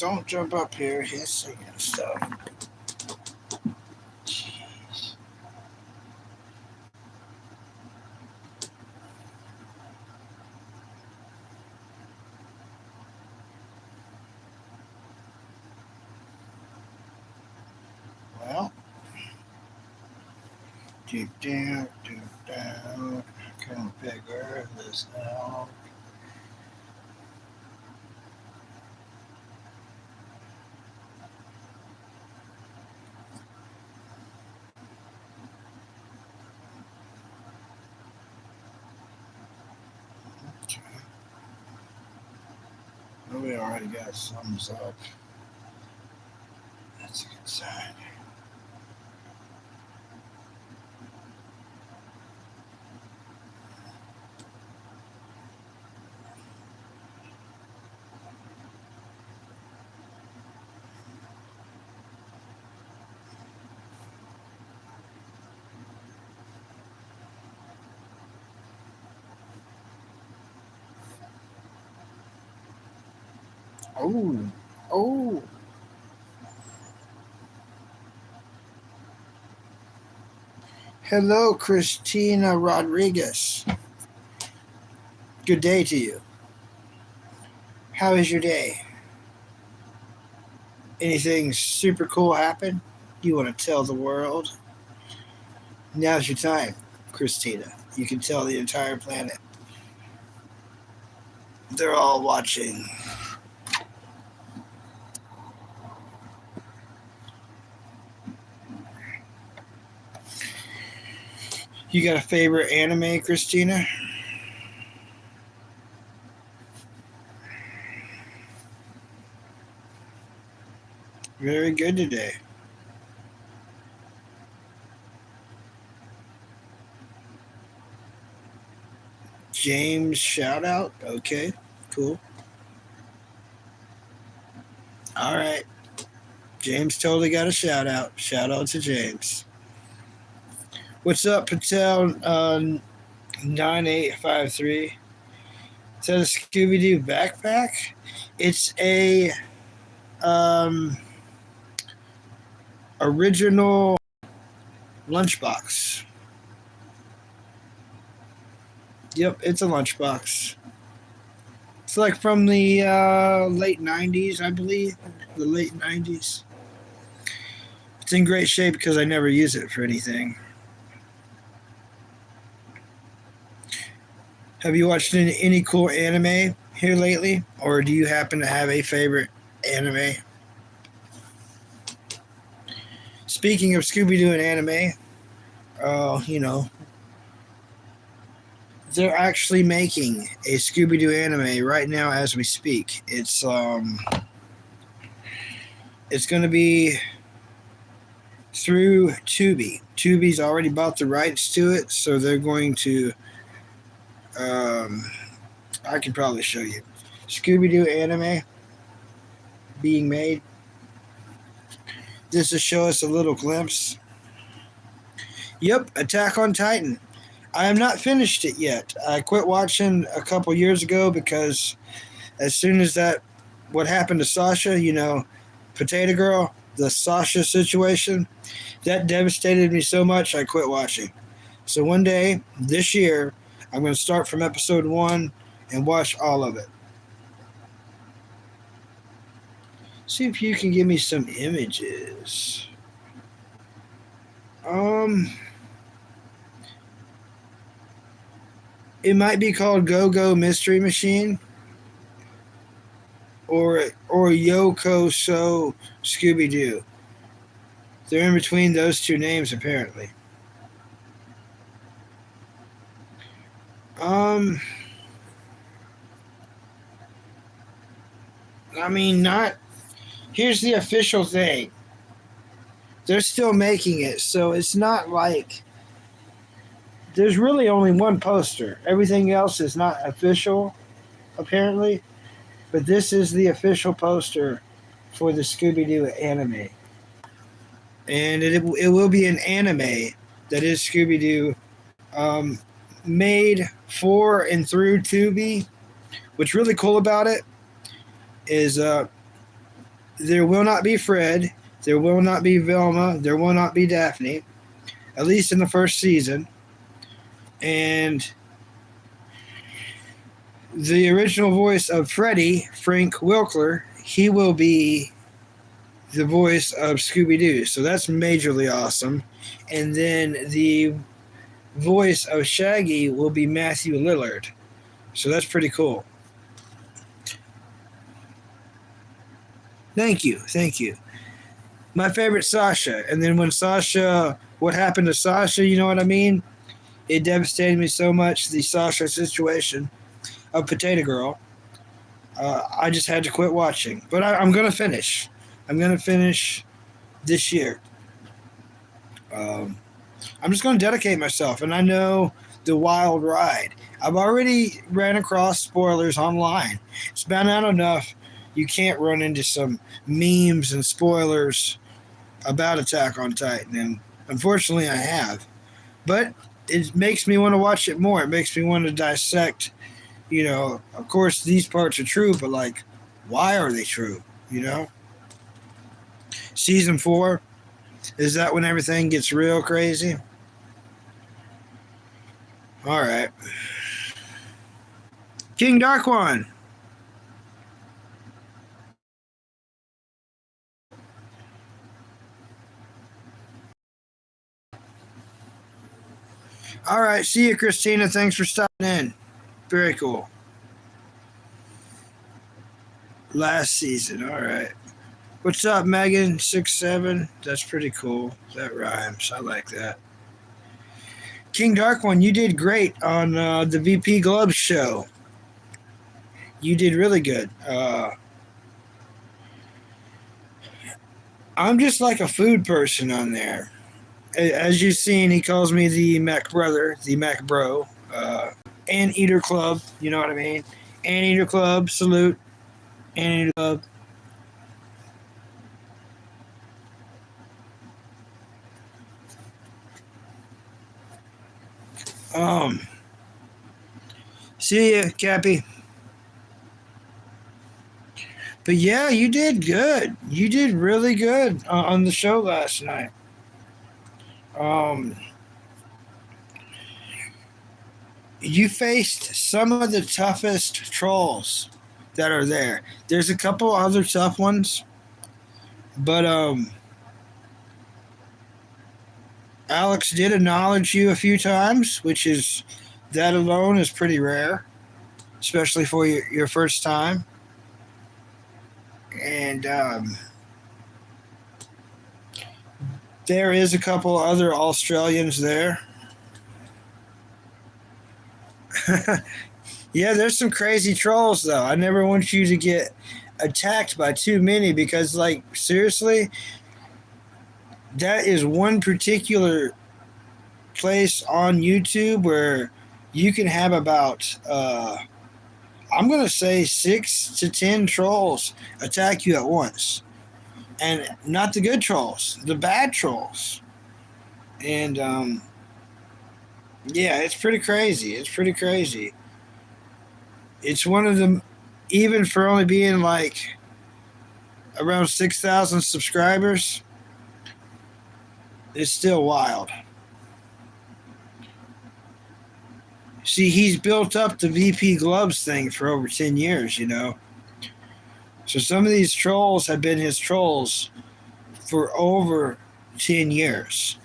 Don't jump up here hissing and stuff. Jeez. Well, deep down, come figure this out. Okay. Well, we already got thumbs up. That's a good sign. Oh, oh. Hello, Christina Rodriguez. Good day to you. How is your day? Anything super cool happen? You want to tell the world? Now's your time, Christina. You can tell the entire planet. They're all watching. You got a favorite anime, Christina? Very good today. James shout out. Okay, cool. All right. James totally got a shout out. Shout out to James. What's up, Patel? 9853. Is that a Scooby Doo backpack? It's a original lunchbox. Yep, it's a lunchbox. It's like from the late 90s, I believe. The late 90s. It's in great shape because I never use it for anything. Have you watched any cool anime here lately? Or do you happen to have a favorite anime? Speaking of Scooby-Doo and anime, they're actually making a Scooby-Doo anime right now as we speak. It's going to be through Tubi. Tubi's already bought the rights to it, so they're going to. I can probably show you Scooby-Doo anime being made. This will show us a little glimpse. Yep, Attack on Titan. I am not finished it yet. I quit watching a couple years ago because as soon as what happened to Sasha, Potato Girl, the Sasha situation, that devastated me so much I quit watching. So one day, this year, I'm going to start from episode 1 and watch all of it. See if you can give me some images. It might be called Go-Go Mystery Machine or Yoko So Scooby-Doo. They're in between those two names, apparently. Here's the official thing. They're still making it, so it's not like there's really only one poster. Everything else is not official, apparently. But this is the official poster for the Scooby-Doo anime. And it will be an anime that is Scooby-Doo, made for and through Tubi. What's really cool about it is there will not be Fred. There will not be Velma. There will not be Daphne, at least in the first season. And the original voice of Freddy, Frank Wilker, he will be the voice of Scooby Doo. So that's majorly awesome. And then the voice of Shaggy will be Matthew Lillard. So that's pretty cool. Thank you. Thank you. My favorite, Sasha. And then when Sasha, what happened to Sasha, you know what I mean? It devastated me so much, the Sasha situation of Potato Girl. I just had to quit watching. But I'm going to finish. I'm going to finish this year. I'm just going to dedicate myself. And I know the wild ride. I've already ran across spoilers online. It's been out enough. You can't run into some memes and spoilers about Attack on Titan. And unfortunately, I have. But it makes me want to watch it more. It makes me want to dissect, of course, these parts are true, but like, why are they true? Season 4, is that when everything gets real crazy? All right. King Darkwan. All right. See you, Christina. Thanks for stopping in. Very cool. Last season. All right. What's up, Megan? 6'7". That's pretty cool. That rhymes. I like that. King Darkwan, you did great on the VP Gloves show. You did really good. I'm just like a food person on there. As you've seen, he calls me the Mac brother, the Mac bro. Anteater Club, you know what I mean? Anteater Club, salute. Anteater Club. See ya, Cappy. But yeah, you did good. You did really good on the show last night. You faced some of the toughest trolls that are there. There's a couple other tough ones, but Alex did acknowledge you a few times, which is that alone is pretty rare, especially for your first time. And there is a couple other Australians there. Yeah, there's some crazy trolls though. I never want you to get attacked by too many because, like, seriously, that is one particular place on YouTube where you can have about I'm gonna say 6 to 10 trolls attack you at once, and not the good trolls, the bad trolls. And yeah, it's pretty crazy. It's pretty crazy. It's one of them, even for only being like around 6,000 subscribers. It's still wild. See, he's built up the VP Gloves thing for over 10 years, So some of these trolls have been his trolls for over 10 years.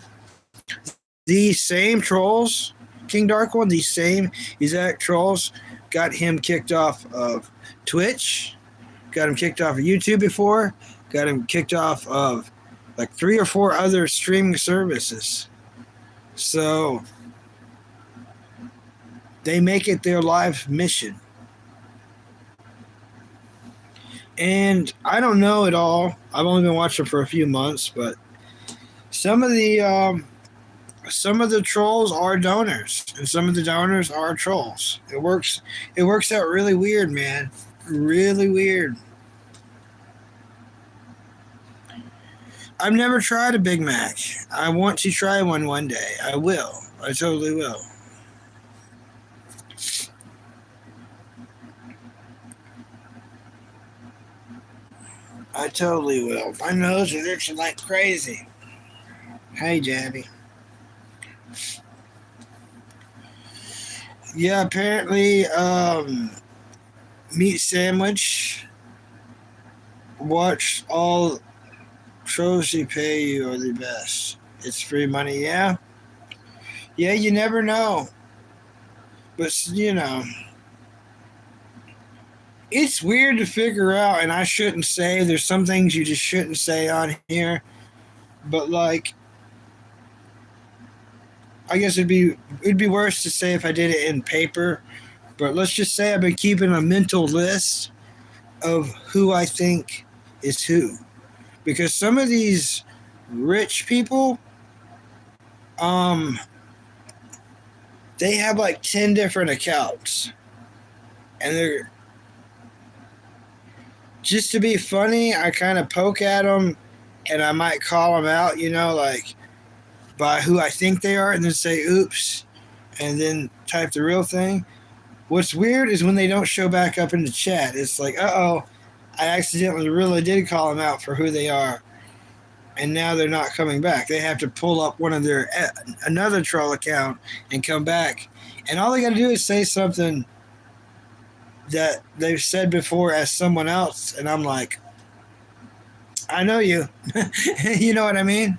These same trolls, King Darkwan, these same exact trolls got him kicked off of Twitch, got him kicked off of YouTube before, got him kicked off of like 3 or 4 other streaming services. So they make it their life mission. And I don't know it all. I've only been watching for a few months, but some of the trolls are donors, and some of the donors are trolls. It works out really weird, man. Really weird. I've never tried a Big Mac. I want to try one day. I will. I totally will. I totally will. My nose is itching like crazy. Hey, Jabby. Yeah, apparently, Meat Sandwich. Watch all shows they pay you are the best. It's free money, yeah? Yeah, you never know. But, it's weird to figure out, and I shouldn't say. There's some things you just shouldn't say on here. But, like, I guess it'd be worse to say if I did it in paper. But let's just say I've been keeping a mental list of who I think is who. Because some of these rich people, they have like 10 different accounts. And they're just to be funny, I kind of poke at them and I might call them out, like by who I think they are and then say oops and then type the real thing. What's weird is when they don't show back up in the chat. It's like, uh-oh, I accidentally really did call them out for who they are. And now they're not coming back. They have to pull up another troll account and come back. And all they got to do is say something that they've said before as someone else. And I'm like, I know you. You know what I mean?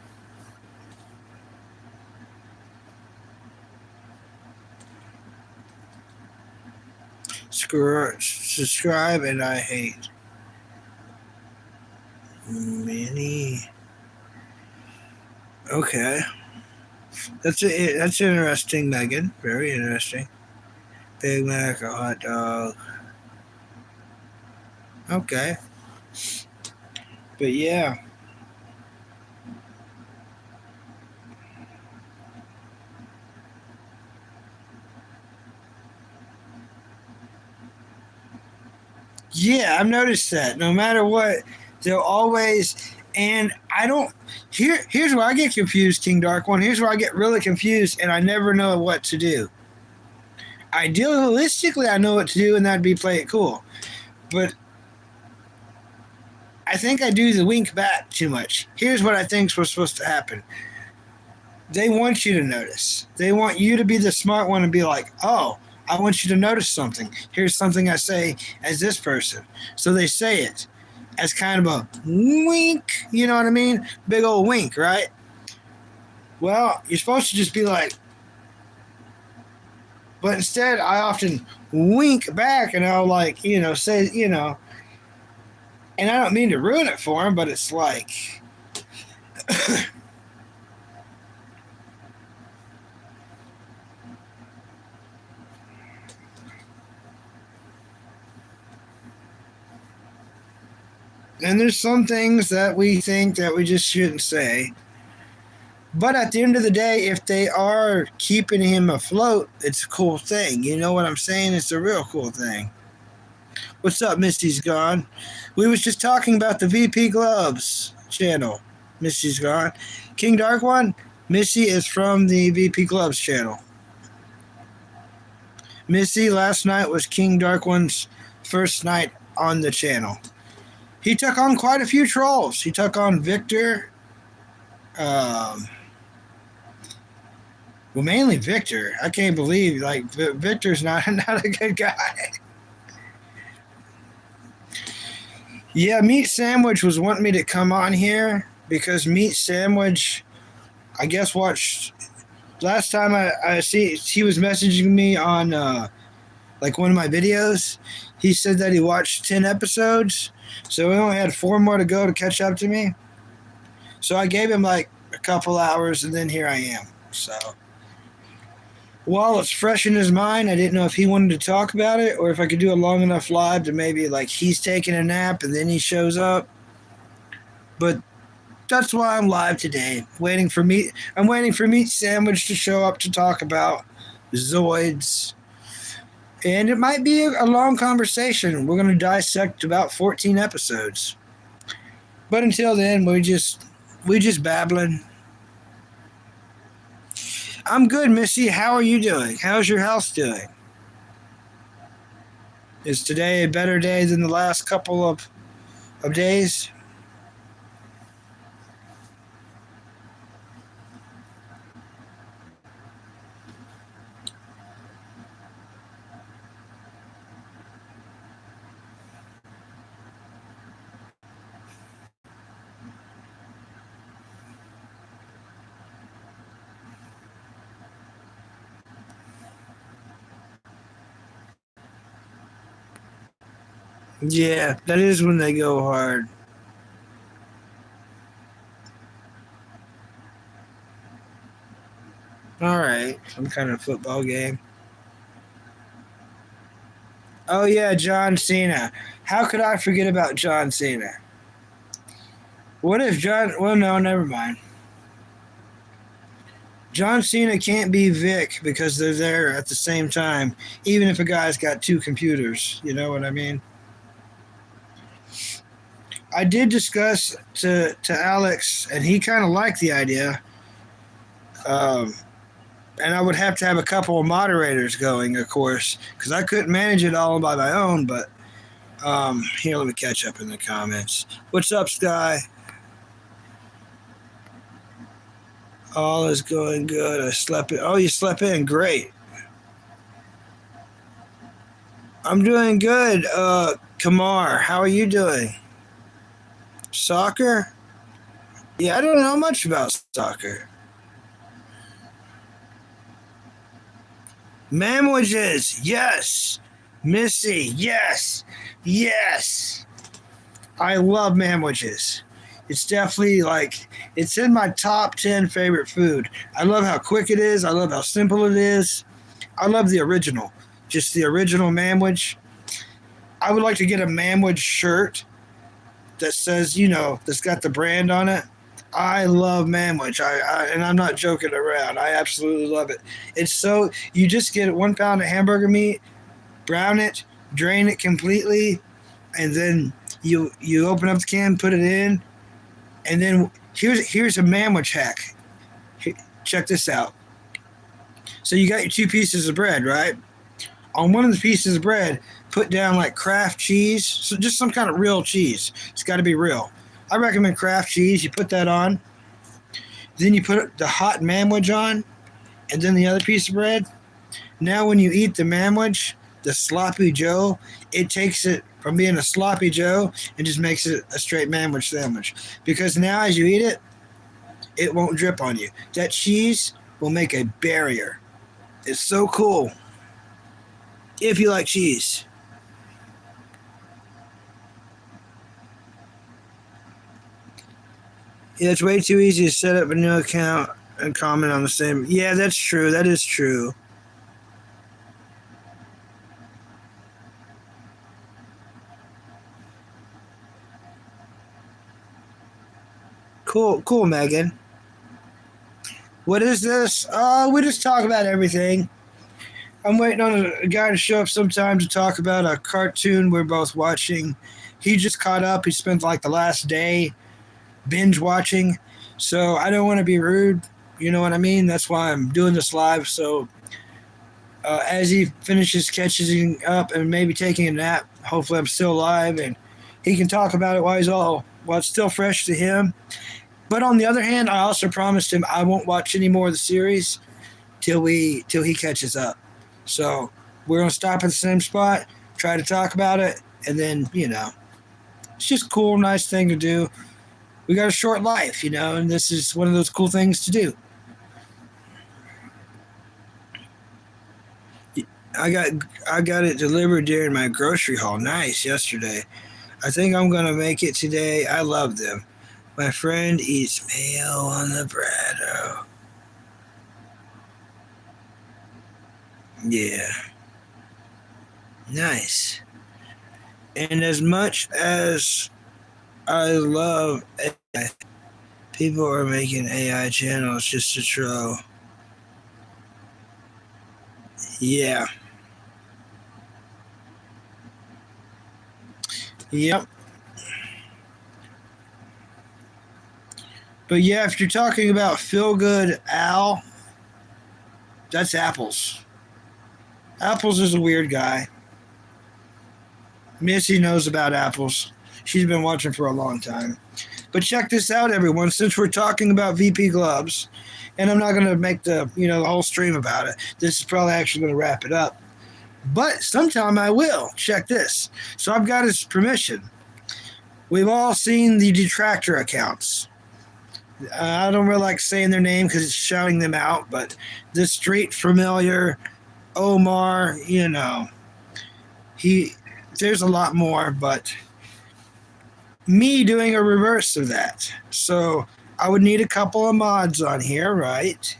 Subscribe and I hate. Many. Okay. That's interesting, Megan. Very interesting. Big Mac, a hot dog. Okay. But yeah. Yeah, I've noticed that. No matter what, they'll always and I don't here's where I get confused, King Dark One. Here's where I get really confused and I never know what to do. Idealistically I know what to do and that'd be play it cool. But I think I do the wink back too much. Here's what I think was supposed to happen. They want you to notice. They want you to be the smart one and be like, oh, I want you to notice something. Here's something I say as this person. So they say it as kind of a wink. You know what I mean? Big old wink, right? Well, you're supposed to just be like, but instead I often wink back and I'll like, say, and I don't mean to ruin it for them, but it's like, and there's some things that we think that we just shouldn't say. But at the end of the day, if they are keeping him afloat, it's a cool thing. You know what I'm saying? It's a real cool thing. What's up, Misty's Gone? We was just talking about the VP Gloves channel. Misty's Gone. King Dark One, Missy is from the VP Gloves channel. Missy last night was King Dark One's first night on the channel. He took on quite a few trolls. He took on Victor. Well, mainly Victor. I can't believe Victor's not a good guy. Yeah, Meat Sandwich was wanting me to come on here because Meat Sandwich, I guess, watched last time I see he was messaging me on one of my videos. He said that he watched 10 episodes, so we only had 4 more to go to catch up to me. So I gave him like a couple hours, and then here I am. So while it's fresh in his mind, I didn't know if he wanted to talk about it or if I could do a long enough live to maybe like he's taking a nap and then he shows up. But that's why I'm live today, waiting for Meat. I'm waiting for Meat Sandwich to show up to talk about Zoids. And it might be a long conversation. We're going to dissect about 14 episodes. But until then, we just babbling. I'm good, Missy. How are you doing? How's your health doing? Is today a better day than the last couple of days? Yeah, that is when they go hard. All right, some kind of football game. Oh yeah, John Cena. How could I forget about John Cena? What if John? Well, no, never mind. John Cena can't be Vic because they're there at the same time, even if a guy's got two computers. You know what I mean? I did discuss to Alex, and he kind of liked the idea. Um, and I would have to have a couple of moderators going, of course, because I couldn't manage it all by my own. But here, let me catch up in the comments. What's up, Sky? All is going good. I slept in. Oh, you slept in. Great. I'm doing good. Kamar, how are you doing? Soccer? Yeah, I don't know much about soccer. Manwages, yes. Missy, yes. Yes. I love manwages. It's definitely like it's in my top 10 favorite food. I love how quick it is. I love how simple it is. I love the original. Just the original manwich. I would like to get a manwich shirt that says, that's got the brand on it. I love manwich. And I'm not joking around. I absolutely love it. It's so you just get 1 pound of hamburger meat, brown it, drain it completely, and then you open up the can, put it in, and then here's a manwich hack. Check this out. So you got your 2 pieces of bread, right? On one of the pieces of bread, put down like Kraft cheese, so just some kind of real cheese. It's got to be real. I recommend Kraft cheese. You put that on, then you put the hot manwich on, and then the other piece of bread. Now, when you eat the manwich, the sloppy Joe, it takes it from being a sloppy Joe and just makes it a straight manwich sandwich. Because now, as you eat it, it won't drip on you. That cheese will make a barrier. It's so cool. If you like cheese. Yeah, it's way too easy to set up a new account and comment on the same. Yeah, that's true. That is true. Cool, cool, Megan. What is this? We just talk about everything. I'm waiting on a guy to show up sometime to talk about a cartoon we're both watching. He just caught up. He spent like the last day binge watching. So I don't want to be rude. You know what I mean? That's why I'm doing this live. So as he finishes catching up and maybe taking a nap, hopefully I'm still alive and he can talk about it while it's still fresh to him. But on the other hand, I also promised him I won't watch any more of the series till he catches up. So we're gonna stop at the same spot, try to talk about it, and then it's just a cool, nice thing to do. We got a short life, and this is one of those cool things to do. I got I got it delivered during my grocery haul. Nice yesterday. I think I'm gonna make it today. I love them. My friend eats mayo on the bread. Oh, yeah, nice. And as much as I love AI, people are making AI channels just to troll. Yeah. Yep. But yeah, if you're talking about feel good Al, that's Apples. Apples is a weird guy. Missy knows about Apples. She's been watching for a long time. But check this out, everyone. Since we're talking about VP gloves, and I'm not going to make the whole stream about it. This is probably actually going to wrap it up. But sometime I will. Check this. So I've got his permission. We've all seen the detractor accounts. I don't really like saying their name because it's shouting them out, but the street familiar Omar, he there's a lot more, but me doing a reverse of that. So I would need a couple of mods on here, right?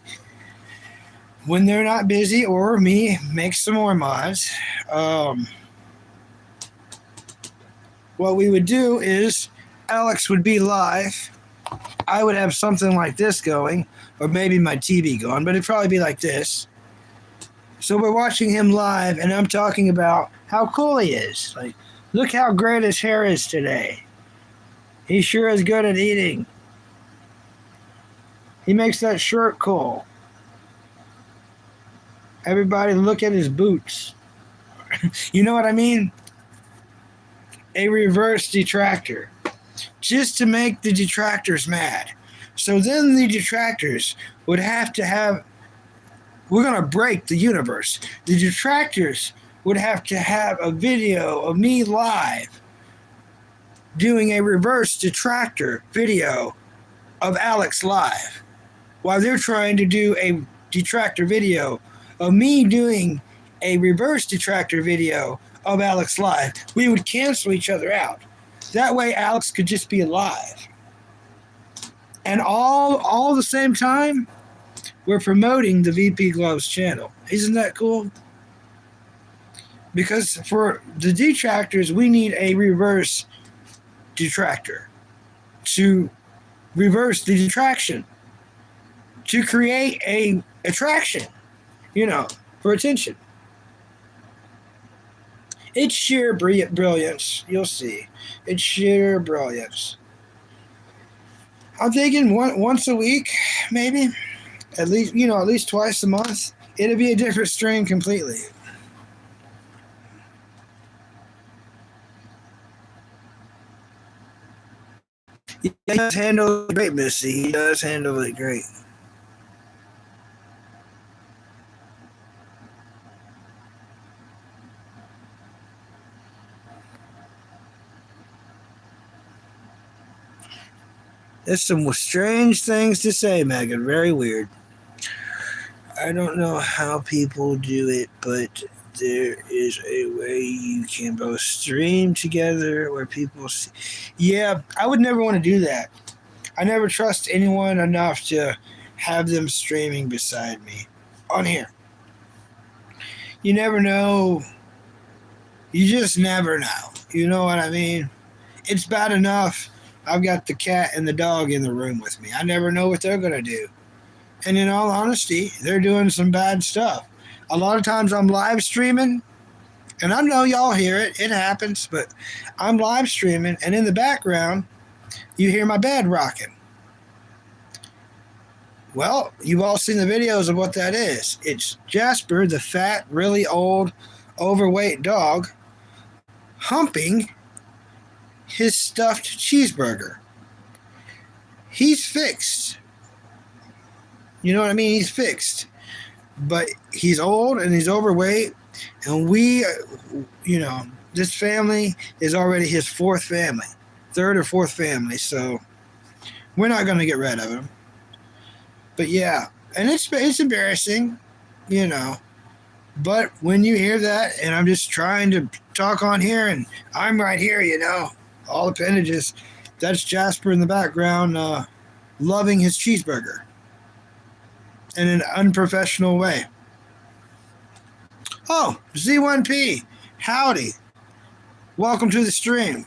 When they're not busy, or me make some more mods. What we would do is Alex would be live. I would have something like this going, or maybe my TV going, but it'd probably be like this. So we're watching him live, and I'm talking about how cool he is. Like, look how great his hair is today. He sure is good at eating. He makes that shirt cool. Everybody look at his boots. You know what I mean? A reverse detractor. Just to make the detractors mad. So then the detractors would have to have, we're going to break the universe. The detractors would have to have a video of me live doing a reverse detractor video of Alex live, while they're trying to do a detractor video of me doing a reverse detractor video of Alex live. We would cancel each other out. That way Alex could just be alive. And all the same time, we're promoting the VP Gloves channel. Isn't that cool? Because for the detractors, we need a reverse detractor to reverse the detraction, to create a attraction, for attention. It's sheer brilliance. You'll see. It's sheer brilliance. I'm thinking once a week, maybe. At least twice a month. It'll be a different stream completely. He does handle it great, Missy. He does handle it great. There's some strange things to say, Megan. Very weird. I don't know how people do it, but there is a way you can both stream together where people see. Yeah, I would never want to do that. I never trust anyone enough to have them streaming beside me on here. You never know. You just never know. You know what I mean? It's bad enough I've got the cat and the dog in the room with me. I never know what they're going to do. And in all honesty, they're doing some bad stuff. A lot of times I'm live streaming, and I know y'all hear it. It happens, but I'm live streaming, and in the background, you hear my bed rocking. Well, you've all seen the videos of what that is. It's Jasper, the fat, really old, overweight dog, humping his stuffed cheeseburger. He's fixed. You know what I mean? He's fixed. But he's old and he's overweight. And this family is already his fourth family. Third or fourth family. So we're not going to get rid of him. But yeah. And it's embarrassing, But when you hear that, and I'm just trying to talk on here, and I'm right here, all appendages, that's Jasper in the background loving his cheeseburger in an unprofessional way. Oh, Z1P, howdy. Welcome to the stream.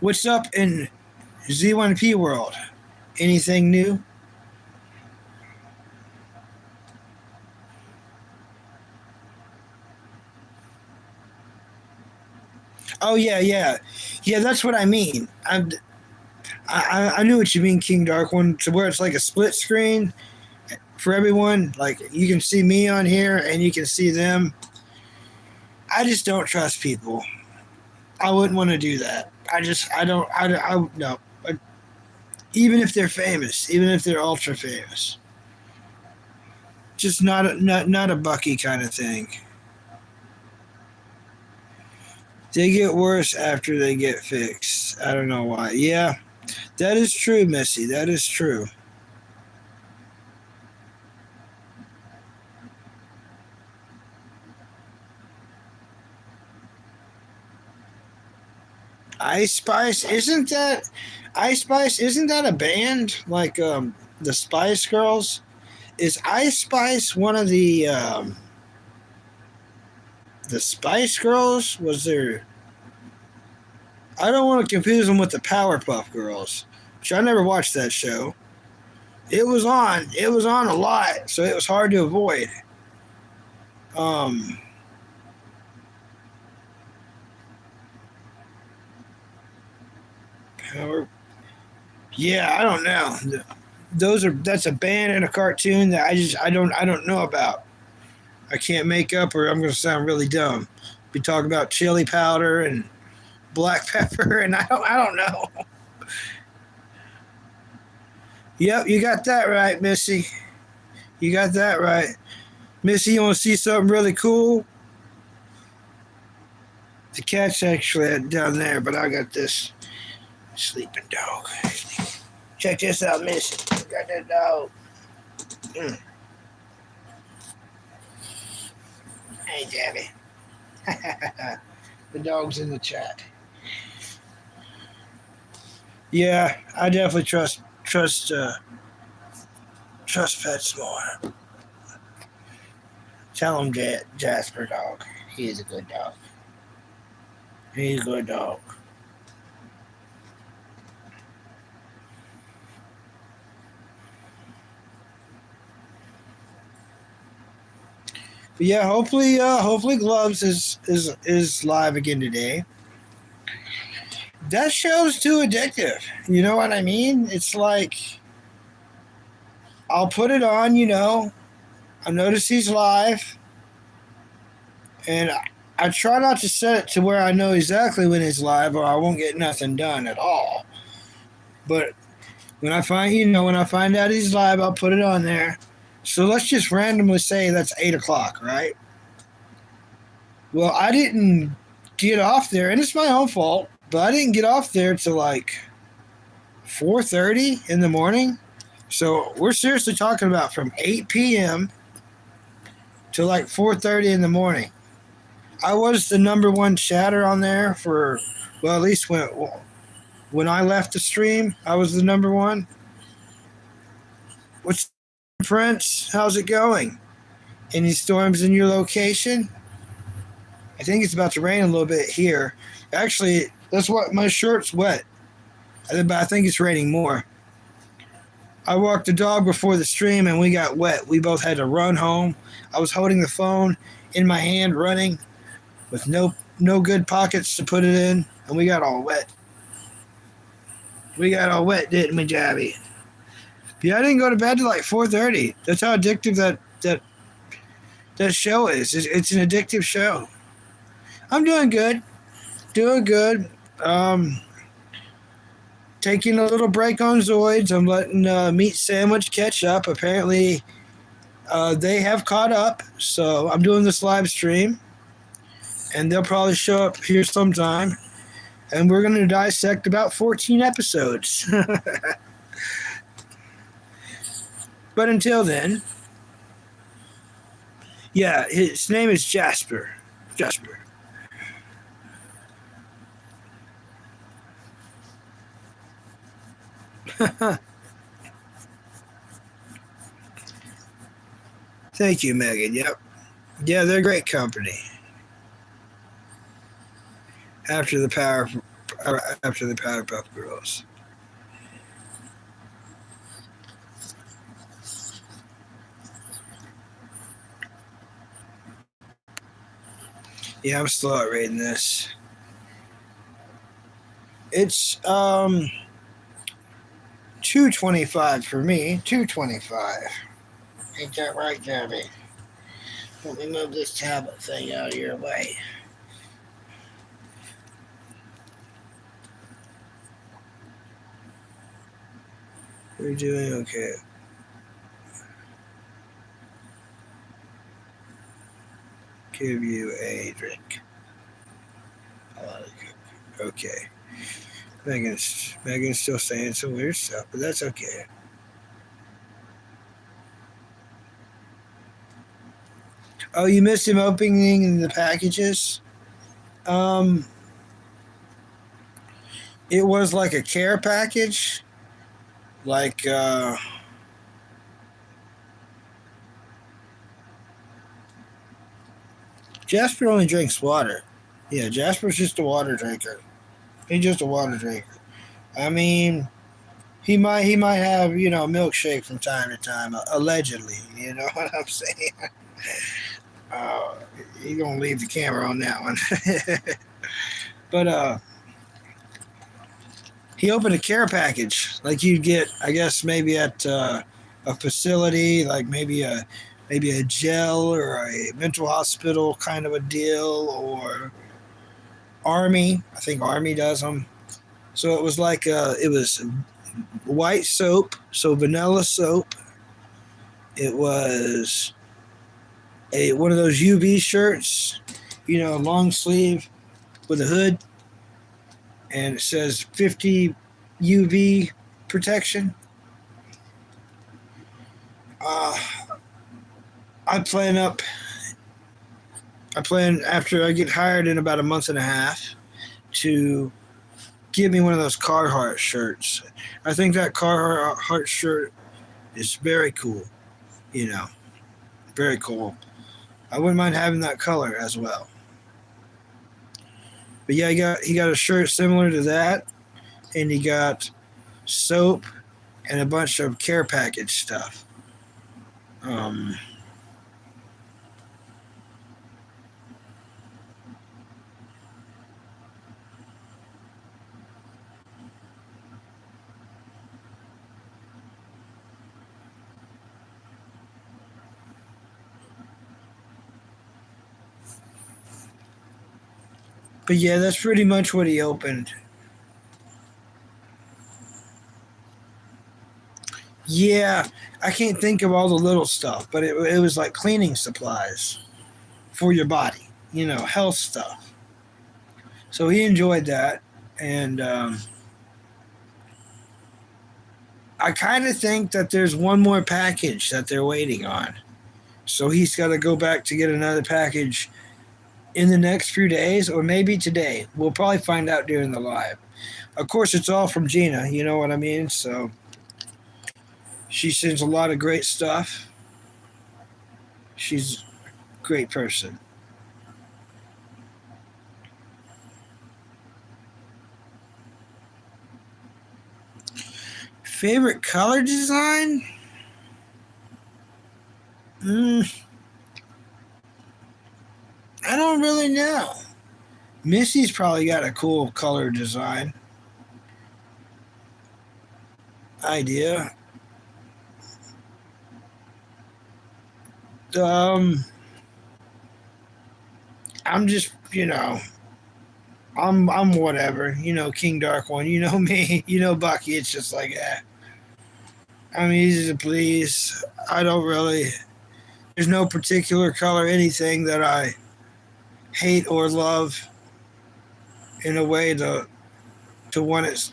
What's up in Z1P world? Anything new? Oh, yeah. Yeah, that's what I mean. I knew what you mean, King Dark One, to where it's like a split screen for everyone. Like, you can see me on here and you can see them. I just don't trust people. I wouldn't want to do that. No. Even if they're famous, even if they're ultra famous. Just not a Bucky kind of thing. They get worse after they get fixed. I don't know why. Yeah, that is true, Missy. That is true. Ice Spice, isn't that a band like the Spice Girls? Is Ice Spice one of the Spice Girls? Was there? I don't want to confuse them with the Powerpuff Girls, which I never watched that show. It was on. It was on a lot, so it was hard to avoid. Um, Power. Yeah, I don't know. That's a band and a cartoon that I don't know about. I can't make up, or I'm going to sound really dumb. Be talking about chili powder and black pepper, and I don't know. Yep, you got that right, Missy. You got that right. Missy, you want to see something really cool? The cat's actually down there, but I got this sleeping dog. Check this out, Missy. I got that dog. Mm. Hey, Debbie. The dog's in the chat. Yeah, I definitely trust pets more. Tell him Jasper dog. He's a good dog. He's a good dog. But yeah, hopefully Gloves is live again today. That show's too addictive. You know what I mean? It's like I'll put it on, I notice he's live, and I try not to set it to where I know exactly when he's live, or I won't get nothing done at all. But when I find out he's live, I'll put it on there. So let's just randomly say that's 8 o'clock, right? Well, I didn't get off there, and it's my own fault, but I didn't get off there till like 4:30 in the morning. So we're seriously talking about from 8 p.m. to like 4:30 in the morning. I was the number one chatter on there for, well, at least when I left the stream, I was the number one. What's Prince? How's it going? Any storms in your location? I think it's about to rain a little bit here. Actually, that's what my shirt's wet. But I think it's raining more. I walked the dog before the stream and we got wet. We both had to run home. I was holding the phone in my hand running with no good pockets to put it in, and we got all wet. We got all wet, didn't we, Jabby? Yeah, I didn't go to bed till like 4:30. That's how addictive that show is. It's an addictive show. I'm doing good. Doing good. Taking a little break on Zoids. I'm letting Meat Sandwich catch up. Apparently, they have caught up. So I'm doing this live stream, and they'll probably show up here sometime. And we're going to dissect about 14 episodes. But until then, yeah, his name is Jasper. Jasper. Thank you, Megan. Yep. Yeah, they're great company. After the Powerpuff Girls. Yeah, I'm still out rating this. It's 225 for me. 225. Ain't that right, Gabby? Let me move this tablet thing out of your way. We're doing okay. Give you a drink. Okay. Megan's still saying some weird stuff, but that's okay. Oh, you missed him opening the packages? Um, It was like a care package. Like, Jasper only drinks water. Yeah, Jasper's just a water drinker. He's just a water drinker. I mean, he might have a milkshake from time to time, allegedly. You know what I'm saying? Uh, he gonna leave the camera on that one. But he opened a care package like you'd get, I guess, maybe at a facility, like maybe a jail or a mental hospital kind of a deal, or Army. I think Army does them. So it was like it was white soap, so vanilla soap. It was a one of those UV shirts, long sleeve with a hood, and it says 50 UV protection. Uh, I plan up. I plan after I get hired in about a month and a half to give me one of those Carhartt shirts. I think that Carhartt shirt is very cool. You know, very cool. I wouldn't mind having that color as well. But yeah, he got a shirt similar to that, and he got soap and a bunch of care package stuff. Um, but yeah, that's pretty much what he opened. Yeah, I can't think of all the little stuff, but it was like cleaning supplies for your body, health stuff. So he enjoyed that, and I kind of think that there's one more package that they're waiting on. So he's got to go back to get another package in the next few days, or maybe today. We'll probably find out during the live. Of course, it's all from Gina, you know what I mean? So she sends a lot of great stuff. She's a great person. Favorite color design? Mm, I don't really know. Missy's probably got a cool color design idea. Um, I'm just, I'm whatever. King Dark One. You know me. Bucky. It's just like that. I'm easy to please. I don't really. There's no particular color, anything that I hate or love in a way to want it,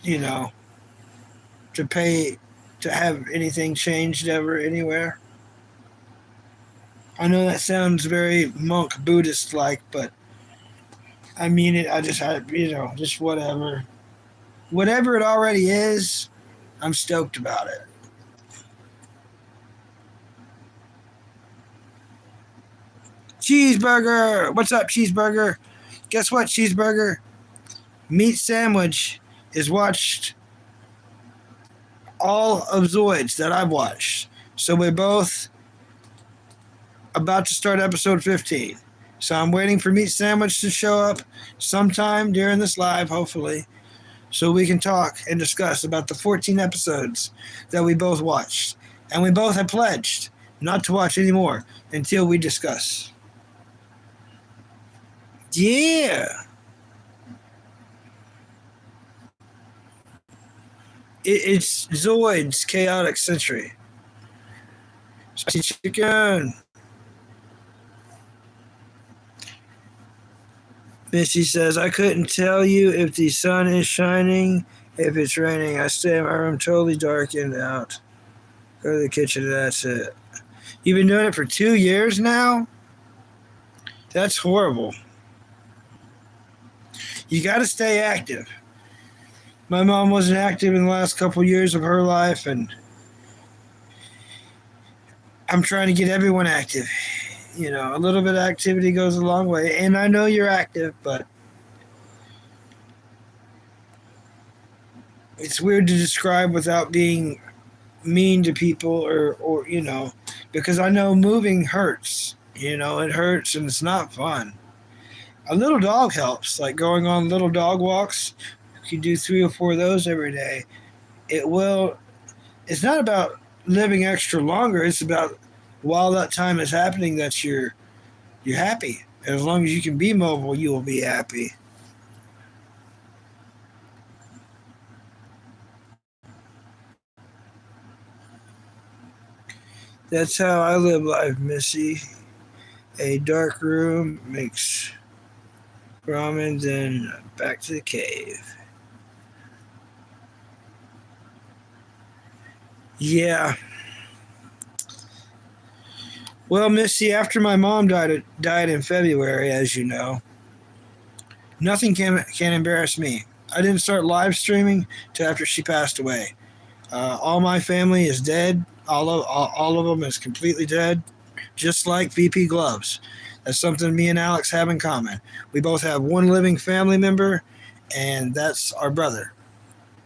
to pay to have anything changed ever anywhere. I know that sounds very monk Buddhist like, but I mean it. I just had, just whatever. Whatever it already is, I'm stoked about it. Cheeseburger! What's up, Cheeseburger? Guess what, Cheeseburger? Meat Sandwich is watched all of Zoids that I've watched. So we're both about to start episode 15. So I'm waiting for Meat Sandwich to show up sometime during this live, hopefully, so we can talk and discuss about the 14 episodes that we both watched. And we both have pledged not to watch anymore until we discuss. Yeah. It's Zoid's Chaotic Century. Spicy chicken. Missy says, I couldn't tell you if the sun is shining, if it's raining. I stay in my room totally darkened out. Go to the kitchen and that's it. You've been doing it for 2 years now? That's horrible. You got to stay active. My mom wasn't active in the last couple years of her life, and I'm trying to get everyone active. You know, a little bit of activity goes a long way. And I know you're active, but it's weird to describe without being mean to people or because I know moving hurts. You know, it hurts and it's not fun. A little dog helps, like going on little dog walks. You can do 3 or 4 of those every day. It will. It's not about living extra longer. It's about while that time is happening that you're happy. As long as you can be mobile, you will be happy. That's how I live life, Missy. A dark room makes ramen, then back to the cave. Yeah. Well, Missy, after my mom died in February, as you know, nothing can embarrass me. I didn't start live streaming till after she passed away. All my family is dead. All of them is completely dead, just like VP Gloves. That's something me and Alex have in common. We both have one living family member, and that's our brother.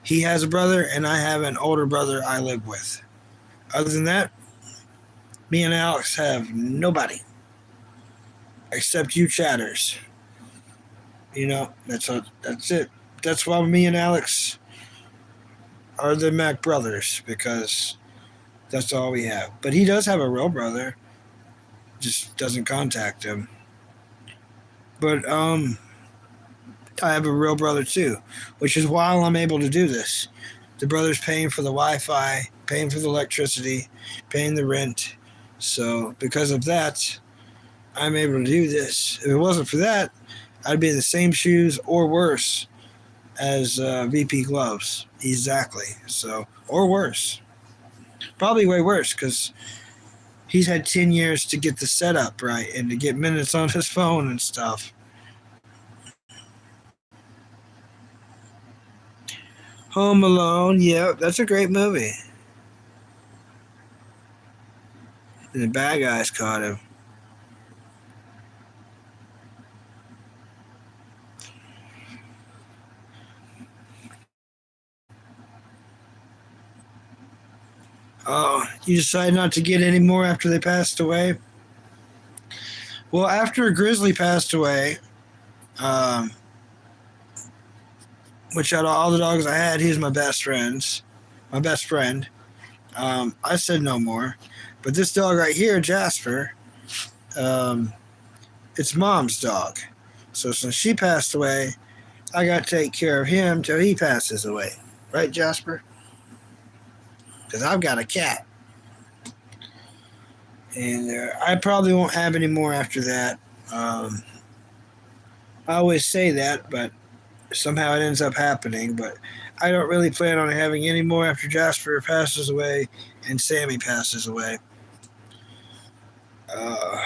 He has a brother, and I have an older brother I live with. Other than that, me and Alex have nobody except you chatters. You know, that's it. That's why me and Alex are the Mac brothers because that's all we have. But he does have a real brother, just doesn't contact him. But I have a real brother too, which is why I'm able to do this. The brother's paying for the Wi-Fi, paying for the electricity, paying the rent. So because of that, I'm able to do this. If it wasn't for that, I'd be in the same shoes or worse as VP Gloves. Exactly. So, or worse. Probably way worse because he's had 10 years to get the setup right and to get minutes on his phone and stuff. Home Alone, yeah, that's a great movie. And the bad guys caught him. Oh, you decided not to get any more after they passed away? Well, after Grizzly passed away, um, which out of all the dogs I had, he's my best friend. I said no more. But this dog right here, Jasper, um, it's mom's dog. So since she passed away, I got to take care of him till he passes away. Right, Jasper? Because I've got a cat. And I probably won't have any more after that. Um, I always say that, but somehow it ends up happening. But I don't really plan on having any more after Jasper passes away and Sammy passes away. Uh,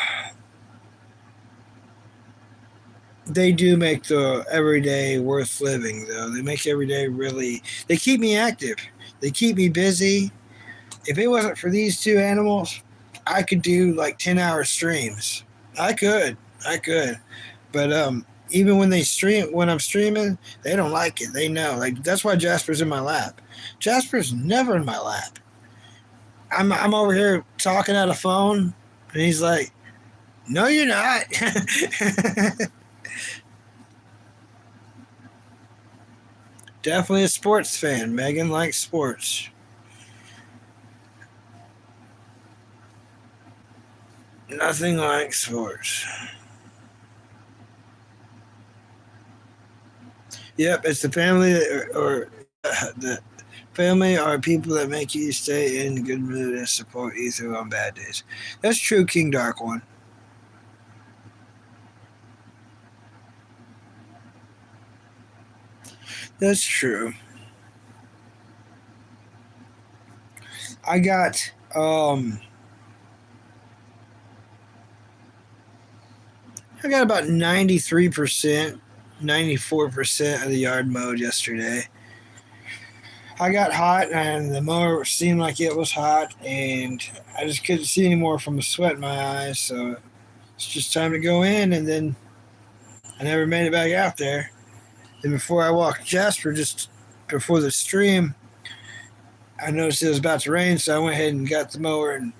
they do make the everyday worth living, though. They make every day really. They keep me active. They keep me busy. If it wasn't for these two animals, I could do like 10-hour streams. I could. I could. But even when I'm streaming, they don't like it. They know. Like that's why Jasper's in my lap. Jasper's never in my lap. I'm over here talking on a phone, and he's like, "No, you're not." Definitely a sports fan. Megan likes sports. Nothing like sports. Yep, it's the family or the family are people that make you stay in a good mood and support you through on bad days. That's true, King Dark One. That's true. I got I got about 93%, 94% of the yard mowed yesterday. I got hot, and the mower seemed like it was hot, and I just couldn't see anymore from the sweat in my eyes. So it's just time to go in, and then I never made it back out there. Then before I walked Jasper, just before the stream, I noticed it was about to rain, so I went ahead and got the mower and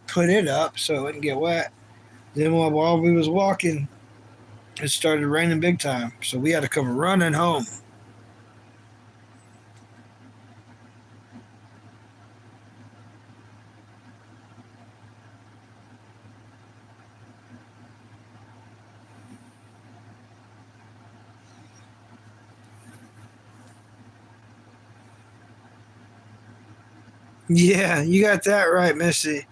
put it up so it wouldn't get wet. Then while we was walking, it started raining big time, so we had to come running home. Yeah, you got that right, Missy.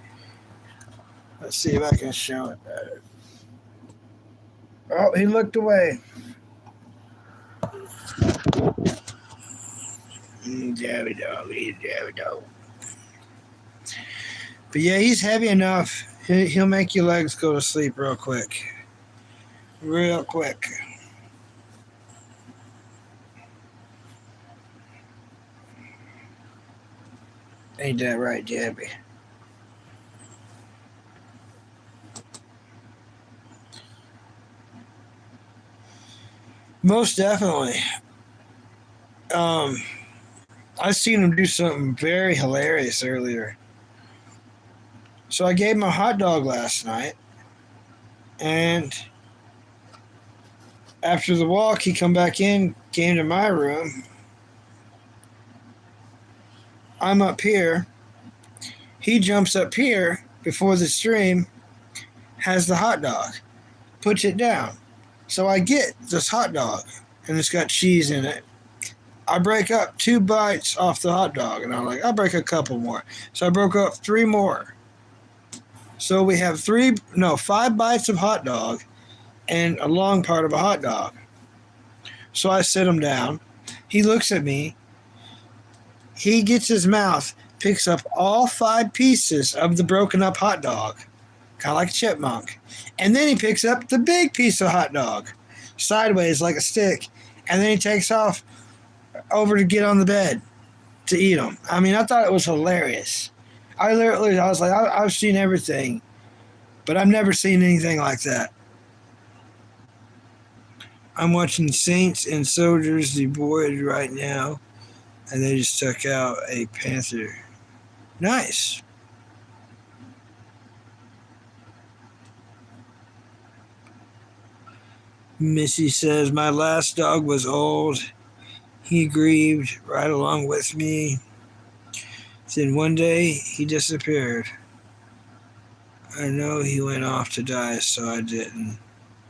Let's see if I can show it better. Oh, he looked away. There we go. There we go. But yeah, he's heavy enough. He'll make your legs go to sleep real quick. Real quick. Ain't that right, Debbie? Most definitely. Um, I seen him do something very hilarious earlier. So I gave him a hot dog last night, and after the walk, he come back in, came to my room. I'm up here. He jumps up here before the stream, has the hot dog, puts it down. So I get this hot dog, and it's got cheese in it. I break up 2 bites off the hot dog, and I'm like, I'll break a couple more. So I broke up 3 more. So we have 5 bites of hot dog and a long part of a hot dog. So I sit him down. He looks at me. He gets his mouth, picks up all 5 pieces of the broken up hot dog, kind of like a chipmunk. And then he picks up the big piece of hot dog, sideways like a stick. And then he takes off over to get on the bed to eat them. I mean, I thought it was hilarious. I was like, I've seen everything, but I've never seen anything like that. I'm watching Saints and Soldiers the Void right now, and they just took out a Panther. Nice. Missy says, my last dog was old. He grieved right along with me. Then one day he disappeared. I know he went off to die, so I didn't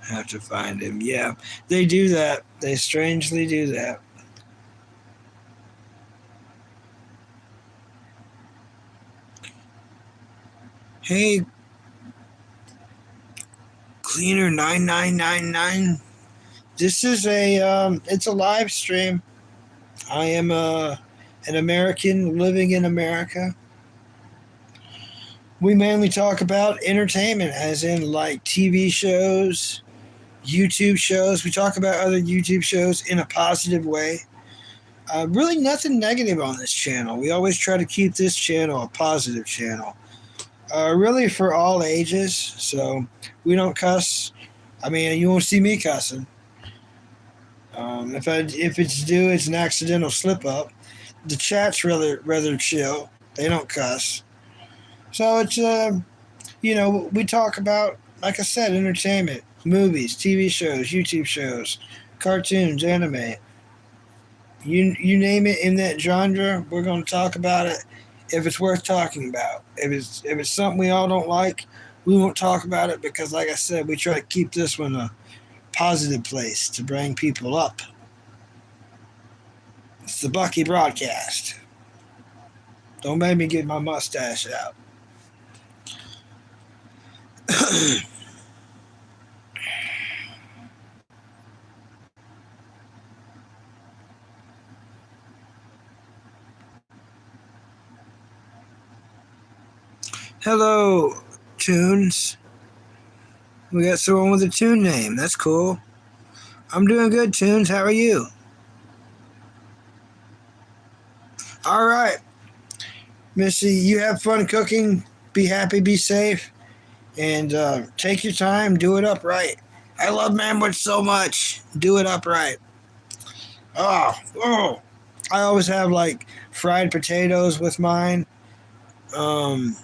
have to find him. Yeah, they do that. They strangely do that. Hey, Cleaner 9999. This is it's a live stream. I am an American living in America. We mainly talk about entertainment, as in like TV shows, YouTube shows. We talk about other YouTube shows in a positive way. Really nothing negative on this channel. We always try to keep this channel a positive channel. Really for all ages, so we don't cuss. I mean, you won't see me cussing. If it's due, it's an accidental slip up. The chat's rather chill. They don't cuss. So it's we talk about, like I said, entertainment, movies, TV shows, YouTube shows, cartoons, anime. You name it in that genre, we're going to talk about it. If it's worth talking about, if it's something we all don't like, we won't talk about it because, like I said, we try to keep this one a positive place to bring people up. It's the Bucky Broadcast. Don't make me get my mustache out. Hello, Tunes. We got someone with a Tune name. That's cool. I'm doing good, Tunes. How are you? All right, Missy, you have fun cooking. Be happy, be safe, and take your time. Do it upright. I love manwich so much. Do it upright. Oh. I always have like fried potatoes with mine. Um,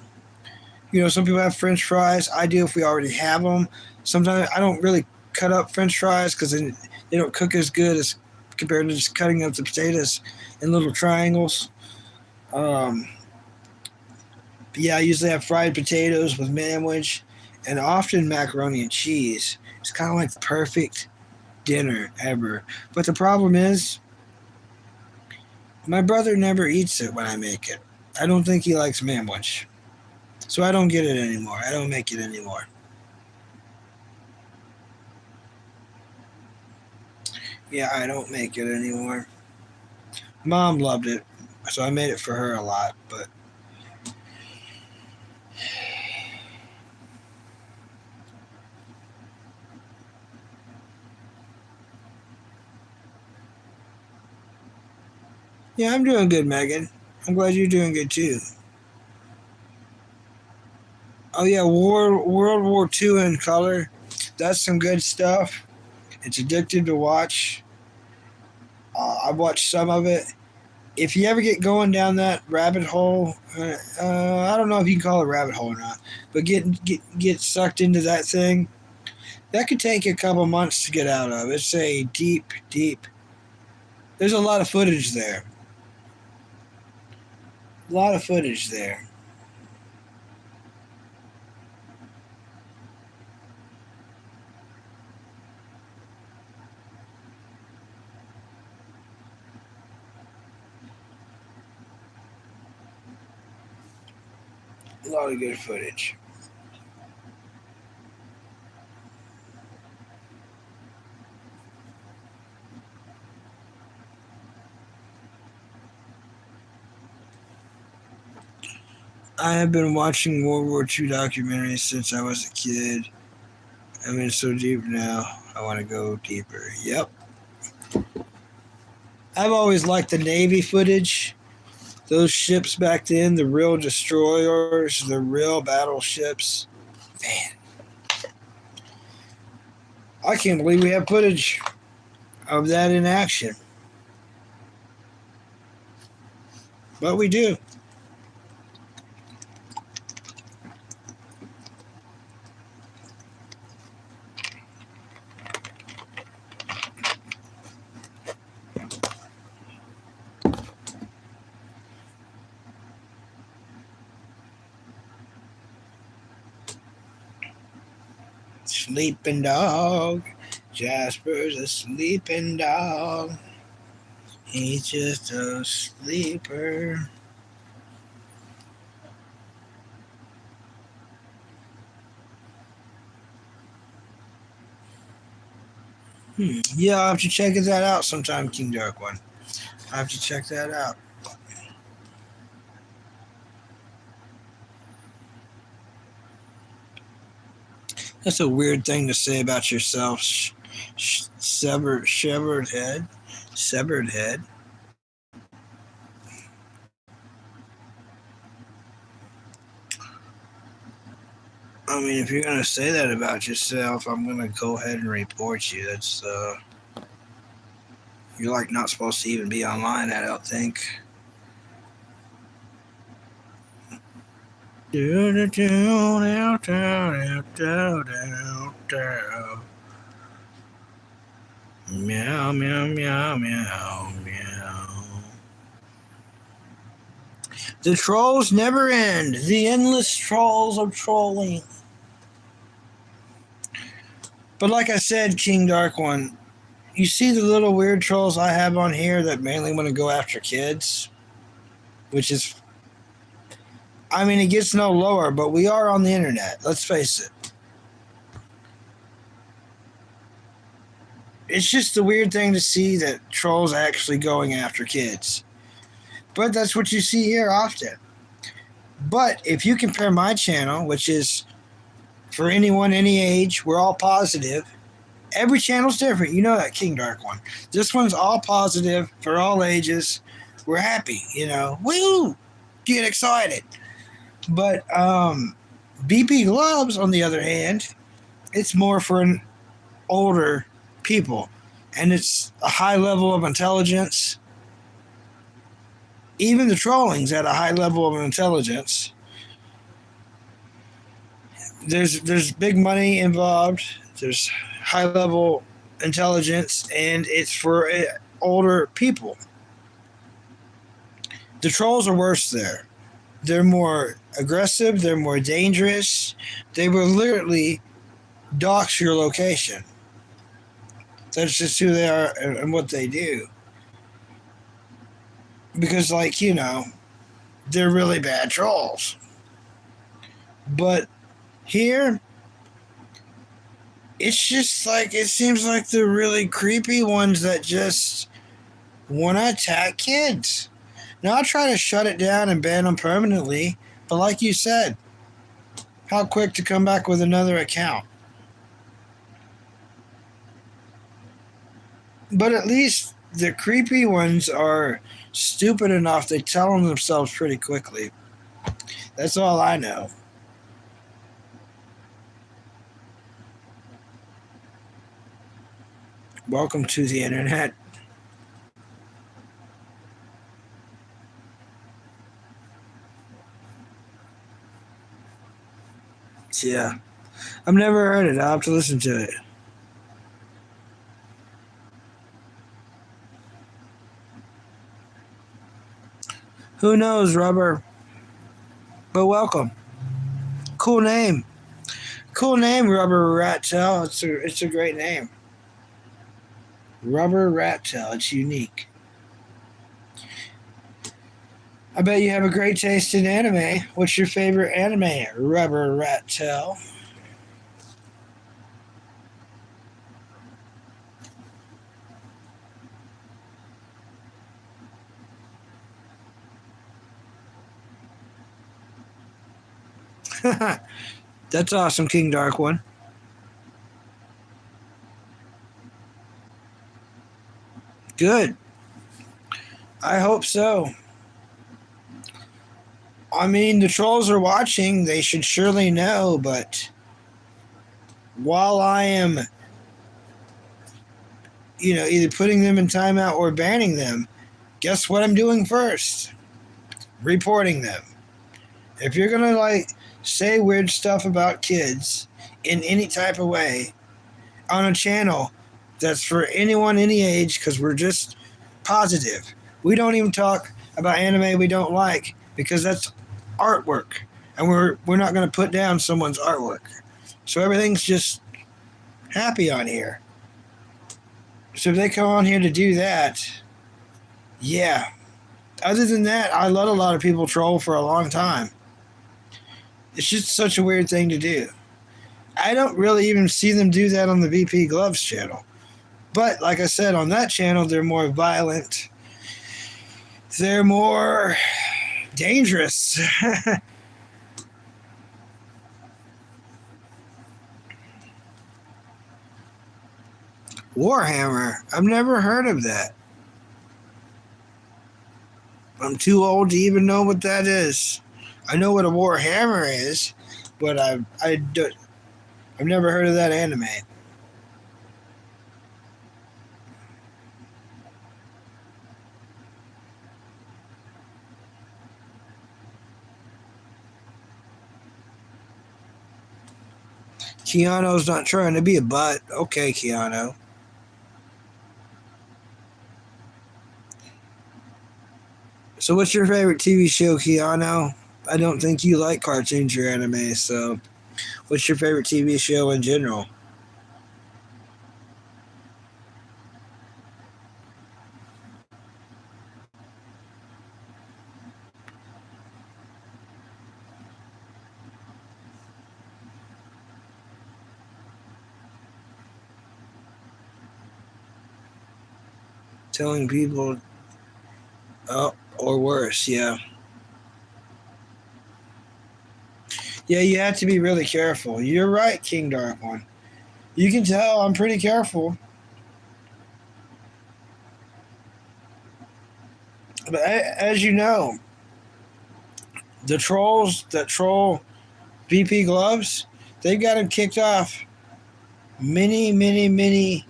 some people have French fries. I do if we already have them. Sometimes I don't really cut up French fries because they don't cook as good as compared to just cutting up the potatoes in little triangles. Um, yeah, I usually have fried potatoes with manwich and often macaroni and cheese. It's kind of like the perfect dinner ever. But the problem is, my brother never eats it when I make it. I don't think he likes manwich. So I don't get it anymore. I don't make it anymore. Yeah, I don't make it anymore. Mom loved it, so I made it for her a lot. But yeah, I'm doing good, Megan. I'm glad you're doing good too. Oh yeah, World War II in color. That's some good stuff. It's addictive to watch. I've watched some of it. If you ever get going down that rabbit hole, I don't know if you can call it a rabbit hole or not, but get sucked into that thing, that could take a couple months to get out of. It's a deep, deep. There's a lot of footage there. A lot of footage there. A lot of good footage. I have been watching World War II documentaries since I was a kid. I mean, it's so deep now. I want to go deeper. Yep. I've always liked the Navy footage. Those ships back then, the real destroyers, the real battleships. Man, I can't believe we have footage of that in action. But we do. Sleeping dog. Jasper's a sleeping dog. He's just a sleeper. Yeah, I'll have to check that out sometime, King Dark One. I have to check that out. That's a weird thing to say about yourself. Severed head. Severed head. I mean, if you're gonna say that about yourself, I'm gonna go ahead and report you. That's you're like not supposed to even be online. I don't think. Meow meow meow meow meow. The trolls never end. The endless trolls of trolling. But like I said, King Dark One, you see the little weird trolls I have on here that mainly want to go after kids, which is, I mean, it gets no lower, but we are on the internet. Let's face it. It's just a weird thing to see that trolls actually going after kids. But that's what you see here often. But if you compare my channel, which is for anyone, any age, we're all positive. Every channel's different. You know that, King Dark One. This one's all positive for all ages. we're happy, you know, woo, get excited. But BP gloves, on the other hand, it's more for an older people, and it's a high level of intelligence. Even the trolling's at a high level of intelligence. There's big money involved. There's high level intelligence, and it's for older people. The trolls are worse there. They're more aggressive. They're more dangerous. They will literally dox your location. That's just who they are and what they do. Because, like, you know, they're really bad trolls. But here, it's just like, it seems like the really creepy ones that just want to attack kids. Now, I'll try to shut it down and ban them permanently, but like you said, how quick to come back with another account. But at least the creepy ones are stupid enough, they tell them themselves pretty quickly. That's all I know. Welcome to the internet. Yeah. I've never heard it. I'll have to listen to it. Who knows, Rubber? But welcome. Cool name. Cool name, Rubber Rat Tail. It's a great name. Rubber Rat Tail. It's unique. I bet you have a great taste in anime. What's your favorite anime? Rubber Rat Tail. That's awesome, King Dark One. Good. I hope so. I mean, the trolls are watching. They should surely know, but while I am, you know, either putting them in timeout or banning them, guess what I'm doing first? Reporting them. If you're going to, like, say weird stuff about kids in any type of way on a channel that's for anyone, any age, because we're just positive. We don't even talk about anime we don't like because that's artwork, and we're not going to put down someone's artwork. So everything's just happy on here. So if they come on here to do that, yeah. Other than that, I let a lot of people troll for a long time. It's just such a weird thing to do. I don't really even see them do that on the VP Gloves channel. But like I said, on that channel, they're more violent. They're more dangerous. Warhammer. I've never heard of that. I'm too old to even know what that is. I know what a Warhammer is, but I've never heard of that anime. Keanu's not trying to be a butt. Okay, Keanu. So what's your favorite TV show, Keanu? I don't think you like cartoons or anime, so what's your favorite TV show in general? Telling people, oh, or worse, yeah. Yeah, you have to be really careful. You're right, King Dark One. You can tell I'm pretty careful. But as you know, the trolls that troll VP Gloves, they've got him kicked off many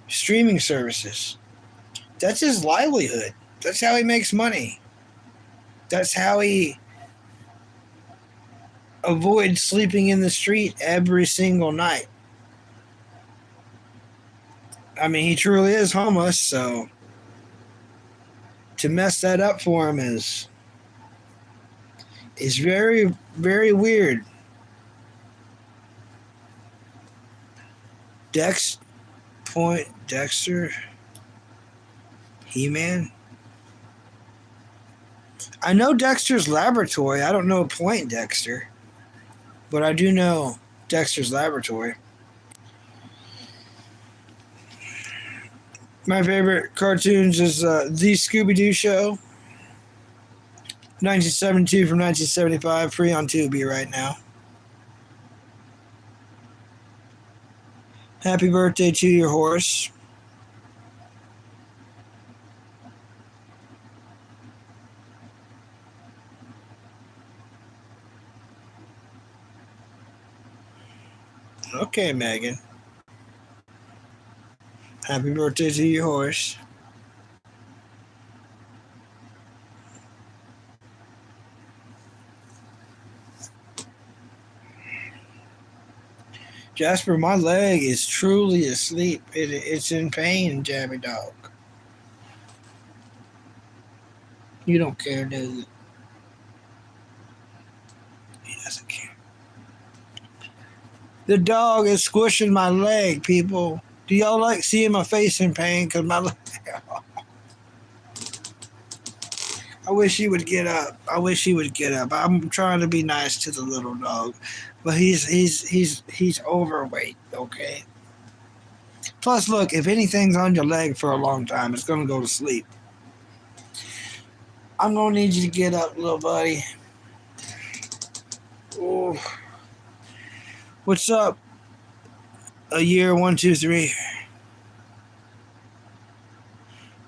streaming services. That's his livelihood. That's how he makes money. That's how he avoids sleeping in the street every single night. I mean, he truly is homeless, so to mess that up for him is very, very weird. Dexter, He-Man. I know Dexter's Laboratory. I don't know Point Dexter, but I do know Dexter's Laboratory. My favorite cartoons is The Scooby-Doo Show, 1972 from 1975, free on Tubi right now. Happy birthday to your horse. Okay, Megan. Happy birthday to your horse. Jasper, my leg is truly asleep. It's in pain, Jammy Dog. You don't care, do you? He doesn't care. The dog is squishing my leg, people. Do y'all like seeing my face in pain? Because my leg... I wish he would get up. I'm trying to be nice to the little dog. But he's overweight, okay? Plus, look, if anything's on your leg for a long time, it's going to go to sleep. I'm going to need you to get up, little buddy. Oh. What's up? A year, 1, 2, 3.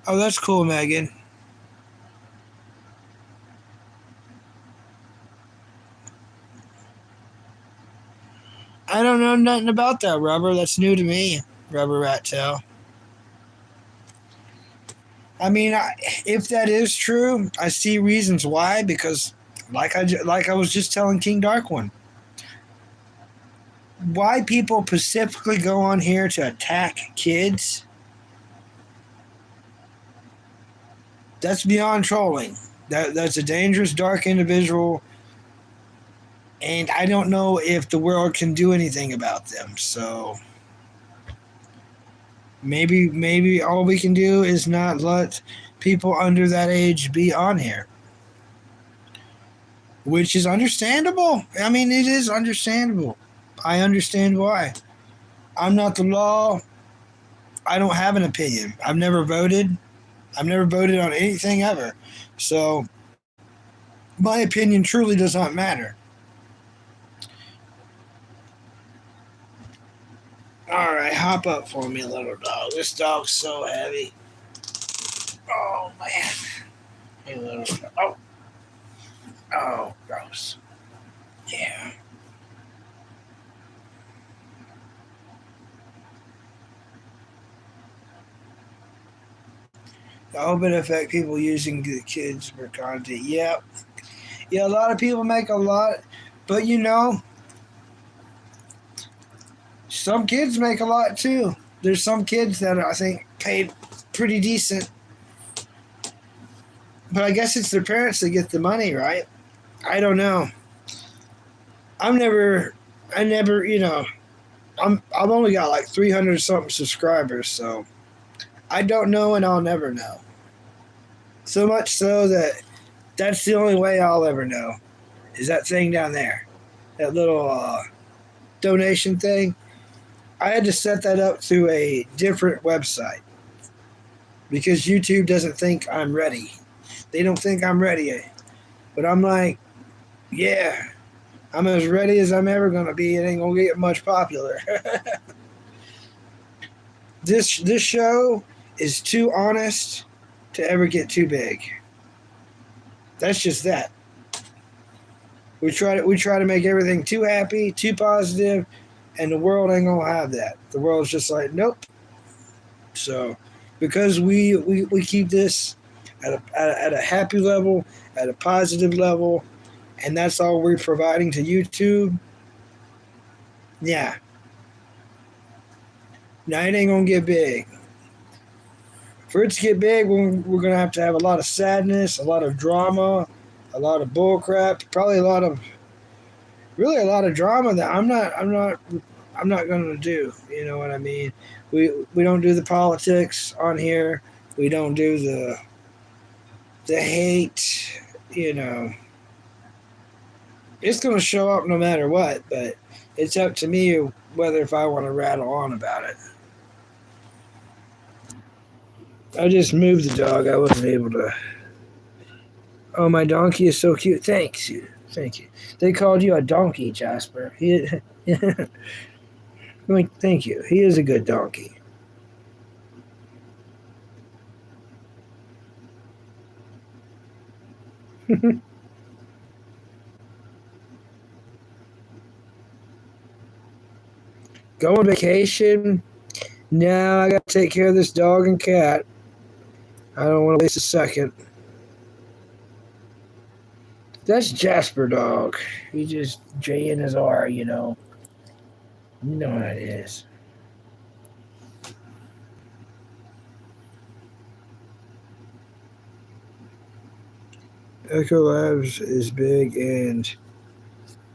Oh, that's cool, Megan. I don't know nothing about that, Rubber. That's new to me, Rubber Rat Tail. I mean, if that is true, I see reasons why. Because, like I was just telling King Dark One, why people specifically go on here to attack kids? That's beyond trolling. That's a dangerous, dark individual. And I don't know if the world can do anything about them. So maybe all we can do is not let people under that age be on here. Which is understandable. I mean, it is understandable. I understand why. I'm not the law. I don't have an opinion. I've never voted. I've never voted on anything ever. So my opinion truly does not matter. All right, hop up for me, little dog. This dog's so heavy. Oh, man. Hey, little dog. Oh, gross. Yeah. I hope it affect people using the kids for content. Yep. Yeah, a lot of people make a lot, but you know, some kids make a lot too. There's some kids that I think paid pretty decent. But I guess it's their parents that get the money, right? I don't know. I never, you know, I've only got like 300 something subscribers, so I don't know and I'll never know. So much so that that's the only way I'll ever know is that thing down there. That little donation thing. I had to set that up through a different website because YouTube doesn't think I'm ready. They don't think I'm ready. But I'm like, yeah, I'm as ready as I'm ever going to be. It ain't going to get much popular. This show is too honest to ever get too big. That's just that. We try to make everything too happy, too positive, and the world ain't gonna have that. The world's just like, nope. So, because we keep this at a happy level, at a positive level, and that's all we're providing to YouTube. Yeah, now it ain't gonna get big. For it to get big, we're gonna have to have a lot of sadness, a lot of drama, a lot of bullcrap, probably really a lot of drama that I'm not gonna do. You know what I mean? We don't do the politics on here. We don't do the hate. You know, it's gonna show up no matter what. But it's up to me whether if I want to rattle on about it. I just moved the dog. I wasn't able to. Oh, my donkey is so cute. Thanks you. Thank you. They called you a donkey, Jasper. Thank you. He is a good donkey. Go on vacation. Now I got to take care of this dog and cat. I don't want to waste a second. That's Jasper dog. He just J in his R, you know. You know what it is. Echo Labs is big, and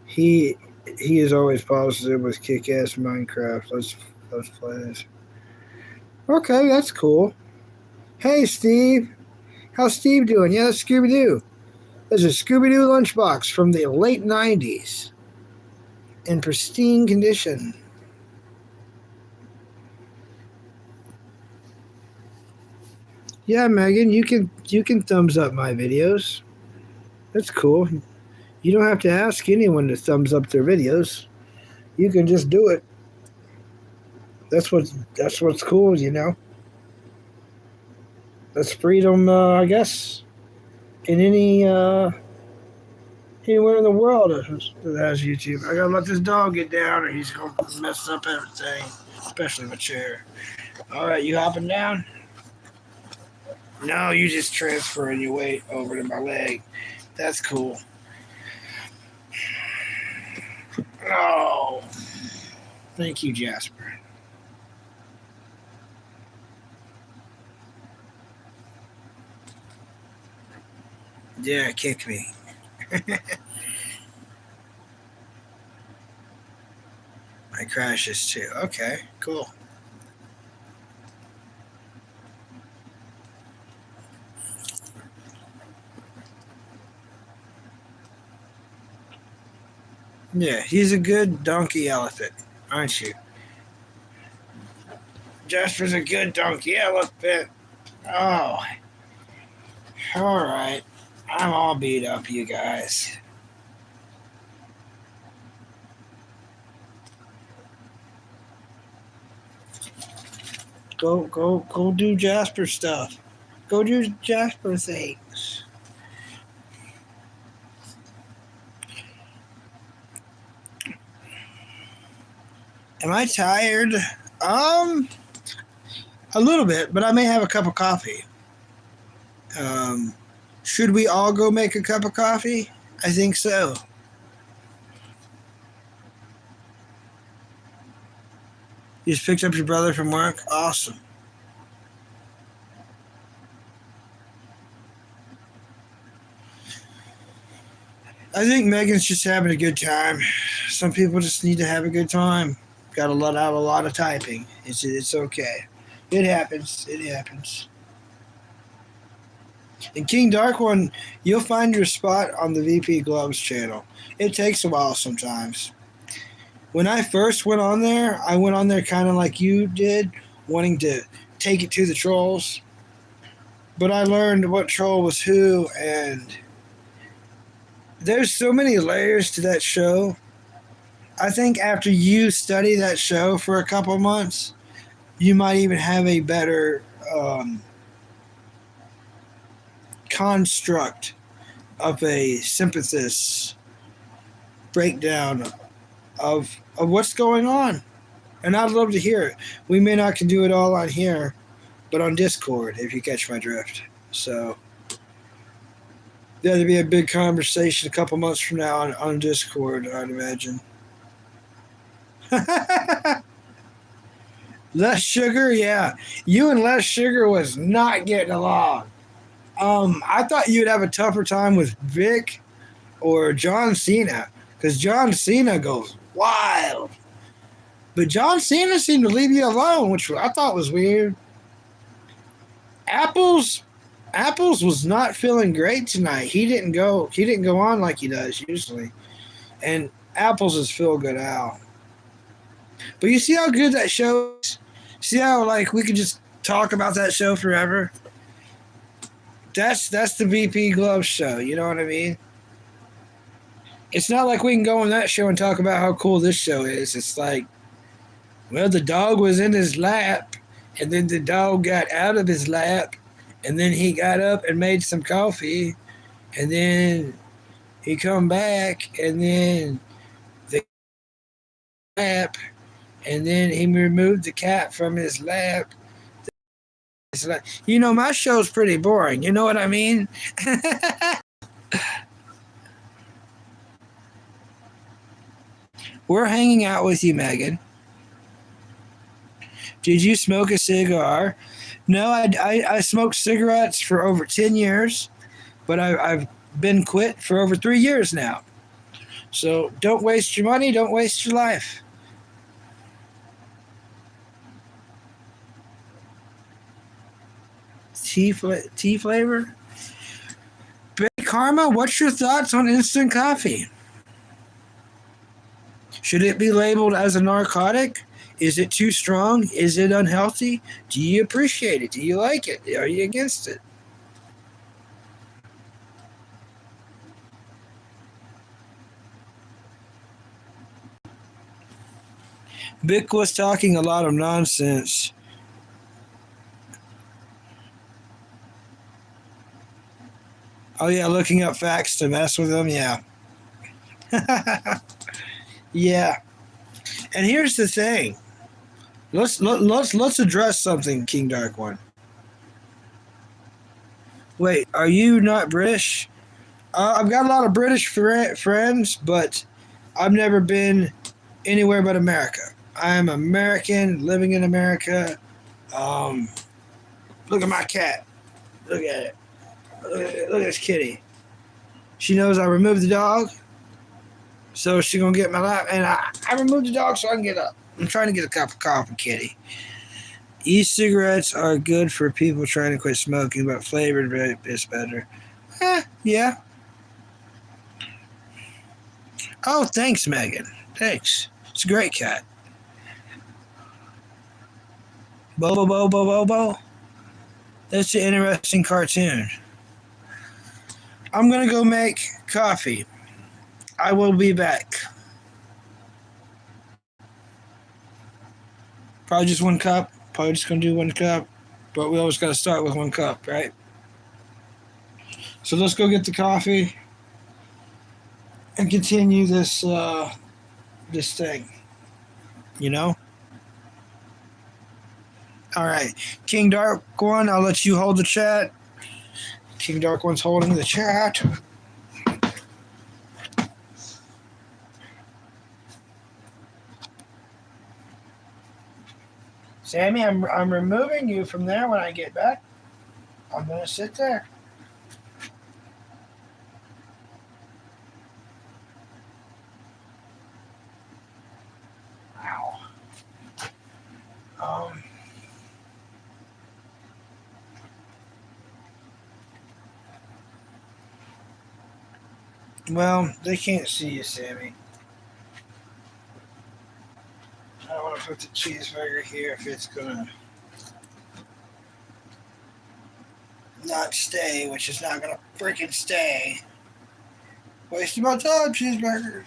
he is always positive with kick-ass Minecraft. Let's play this. Okay, that's cool. Hey, Steve. How's Steve doing? Yeah, that's Scooby-Doo. There's a Scooby-Doo lunchbox from the late 90s in pristine condition. Yeah, Megan, you can thumbs up my videos. That's cool. You don't have to ask anyone to thumbs up their videos. You can just do it. That's what's cool, you know. That's freedom, I guess, in anywhere in the world that has YouTube. I gotta let this dog get down, or he's gonna mess up everything, especially my chair. All right, you hopping down? No, you just transferring your weight over to my leg. That's cool. Oh, thank you, Jasper. Yeah, kick me. My crashes too. Okay, cool. Yeah, he's a good donkey elephant, aren't you? Jasper's a good donkey elephant. Oh, all right. I'm all beat up, you guys. Go do Jasper stuff. Go do Jasper things. Am I tired? A little bit, but I may have a cup of coffee. Should we all go make a cup of coffee? I think so. You just picked up your brother from work? Awesome. I think Megan's just having a good time. Some people just need to have a good time. Got to let out a lot of typing. It's okay. It happens. It happens. In King Dark One, you'll find your spot on the VP Gloves channel. It takes a while sometimes. When I first went on there, I went on there kind of like you did, wanting to take it to the trolls. But I learned what troll was who, and there's so many layers to that show. I think after you study that show for a couple months, you might even have a better construct of a sympathist breakdown of what's going on. And I'd love to hear it. We may not can do it all on here, but on Discord, if you catch my drift. So there'll be a big conversation a couple months from now on Discord, I'd imagine. Less Sugar, yeah. You and Less Sugar was not getting along. I thought you'd have a tougher time with Vic or John Cena, because John Cena goes wild. But John Cena seemed to leave you alone, which I thought was weird. Apples was not feeling great tonight. He didn't go on like he does usually. And Apples is Feel Good Al. But you see how good that show is? See how like we could just talk about that show forever? That's the VP Glove show, you know what I mean? It's not like we can go on that show and talk about how cool this show is. It's like, well, the dog was in his lap, and then the dog got out of his lap, and then he got up and made some coffee, and then he come back, and then the lap, and then he removed the cat from his lap. It's like, you know, my show's pretty boring. You know what I mean? We're hanging out with you, Megan. Did you smoke a cigar? No, I smoked cigarettes for over 10 years, but I've been quit for over 3 years now. So don't waste your money, don't waste your life. Tea flavor? Big Karma, what's your thoughts on instant coffee? Should it be labeled as a narcotic? Is it too strong? Is it unhealthy? Do you appreciate it? Do you like it? Are you against it? Vic was talking a lot of nonsense. Oh yeah, looking up facts to mess with them, yeah. Yeah. And here's the thing. Let's address something, King Dark One. Wait, are you not British? I've got a lot of British friends, but I've never been anywhere but America. I'm American, living in America. Look at my cat. Look at it. Look at this kitty. She knows I removed the dog, so she's gonna get my lap. And I removed the dog so I can get up. I'm trying to get a cup of coffee, kitty. E-cigarettes are good for people trying to quit smoking, but flavored vape is better. Yeah. Oh, thanks, Megan. Thanks. It's a great cat. Bobo, Bobo, Bobo. That's an interesting cartoon. I'm going to go make coffee. I will be back. Probably just 1 cup. Probably just going to do 1 cup. But we always got to start with 1 cup, right? So let's go get the coffee and continue this this thing. You know? All right. King Dark One, I'll let you hold the chat. King Dark One's holding the chat. Sammy, I'm removing you from there when I get back. I'm going to sit there. Wow. Well, they can't see you, Sammy. I don't want to put the cheeseburger here if it's gonna not stay, which is not gonna freaking stay. Wasting my time, cheeseburger.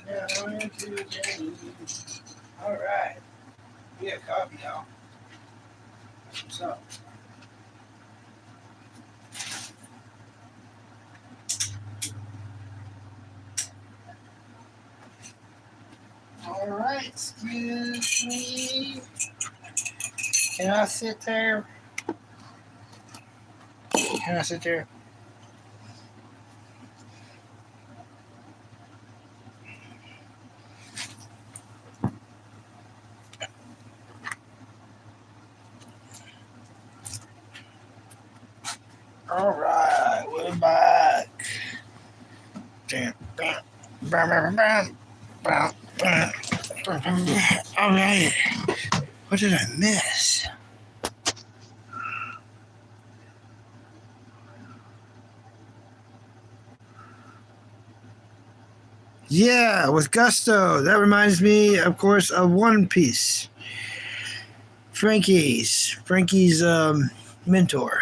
Down into Jenny. All right. We got coffee, y'all. That's what's up. All right. Excuse me. Can I sit there? Can I sit there? All right. We're back. Damn. All right. What did I miss? Yeah, with Gusto. That reminds me, of course, of One Piece. Frankie's mentor.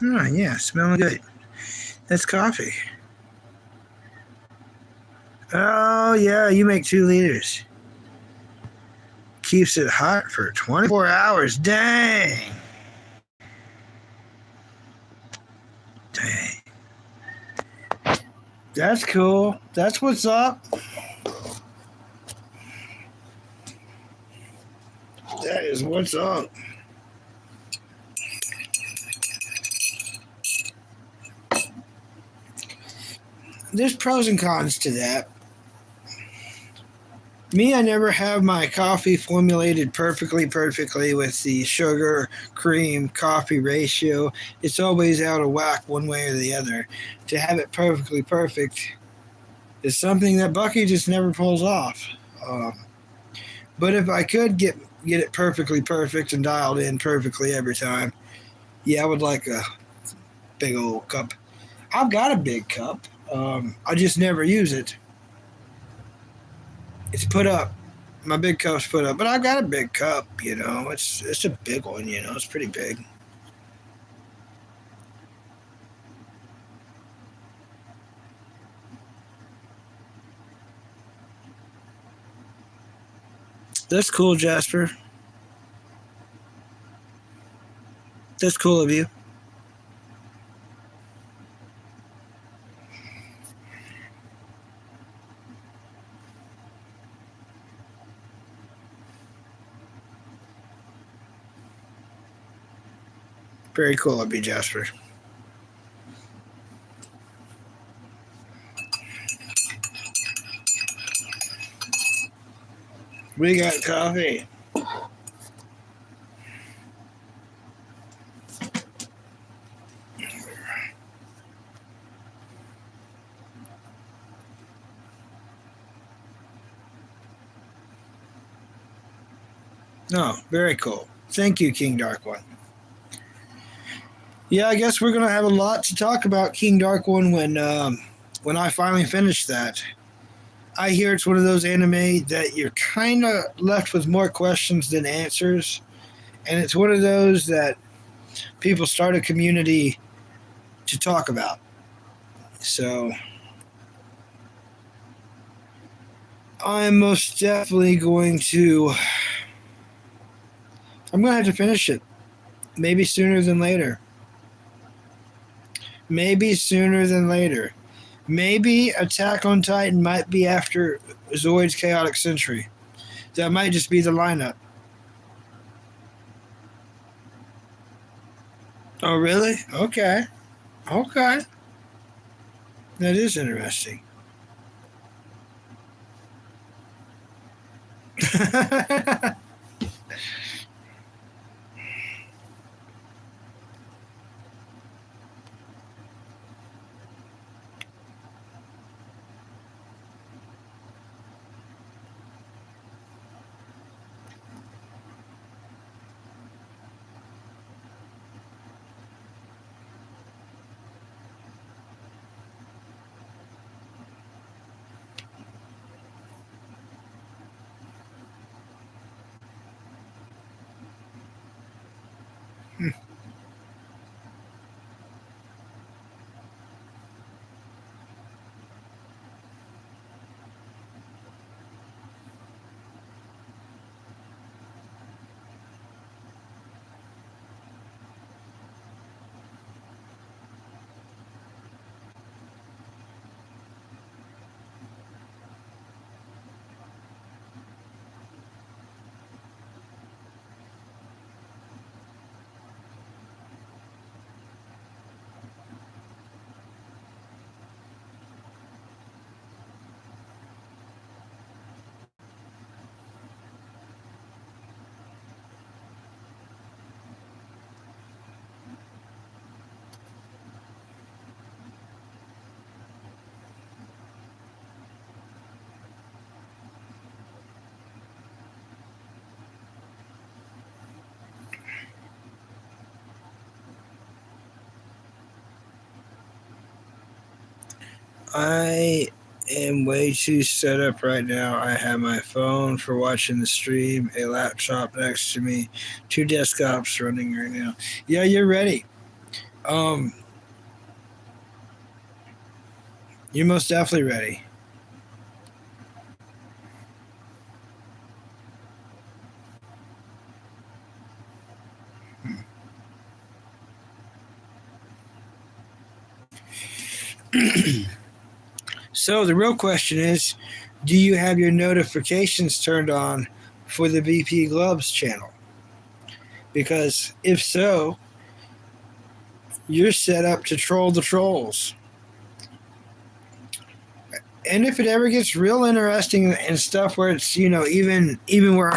Oh, yeah, smelling good. That's coffee. Oh, yeah, you make 2 liters. Keeps it hot for 24 hours. Dang. Dang. That's cool. That's what's up. That is what's up. There's pros and cons to that. Me, I never have my coffee formulated perfectly with the sugar, cream, coffee ratio. It's always out of whack one way or the other. To have it perfectly perfect is something that Bucky just never pulls off. But if I could get it perfectly perfect and dialed in perfectly every time, yeah, I would like a big old cup. I've got a big cup. I just never use it. It's put up. My big cup's put up, but I've got a big cup. It's a big one. It's pretty big. That's cool, Jasper. That's cool of you. Very cool of you, Jasper. We got coffee. No, very cool. Thank you, King Dark One. Yeah, I guess we're gonna have a lot to talk about King Dark One when I finally finish that. I hear it's one of those anime that you're kind of left with more questions than answers, and it's one of those that people start a community to talk about. So I'm most definitely going to. I'm going to have to finish it. Maybe sooner than later. Maybe sooner than later. Maybe Attack on Titan might be after Zoid's Chaotic Century. That might just be the lineup. Oh, really? Okay. Okay. That is interesting. I am way too set up right now. I have my phone for watching the stream, a laptop next to me, two desktops running right now. Yeah, you're ready. Um, you're most definitely ready. So the real question is, do you have your notifications turned on for the BP Gloves channel? Because if so, you're set up to troll the trolls. And if it ever gets real interesting and stuff where it's, even where,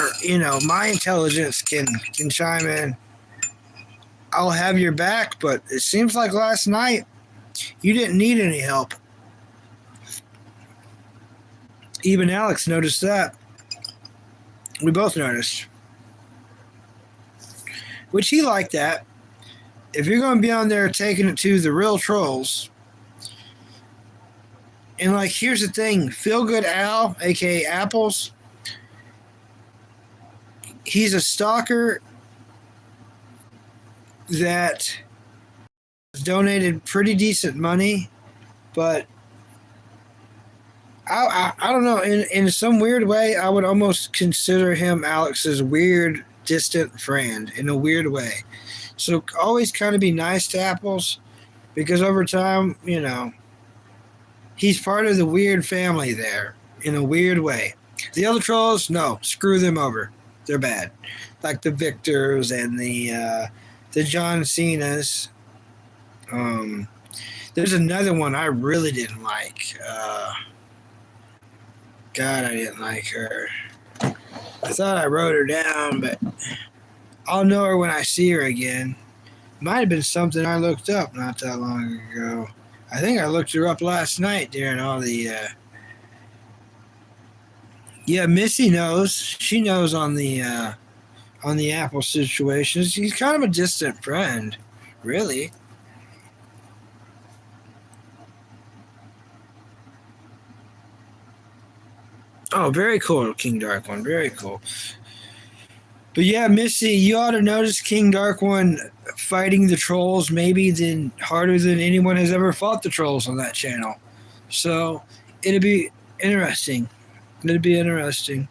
my intelligence can chime in, I'll have your back. But it seems like last night you didn't need any help. Even Alex noticed that. We both noticed. Which he liked that. If you're going to be on there taking it to the real trolls, and like, here's the thing, Feel Good Al, aka Apples, he's a stalker that donated pretty decent money, but I don't know, in some weird way, I would almost consider him Alex's weird, distant friend in a weird way. So always kind of be nice to Apples, because over time, he's part of the weird family there in a weird way. The other trolls, no, screw them over. They're bad. Like the Victors and the John Cenas. There's another one I really didn't like. God, I didn't like her. I thought I wrote her down, but I'll know her when I see her again. Might have been something I looked up not that long ago. I think I looked her up last night during all the. Yeah, Missy knows. She knows on the Apple situation. He's kind of a distant friend, really. Oh, very cool, King Dark One. Very cool. But yeah, Missy, you ought to notice King Dark One fighting the trolls maybe harder than anyone has ever fought the trolls on that channel. So it'll be interesting. It'll be interesting.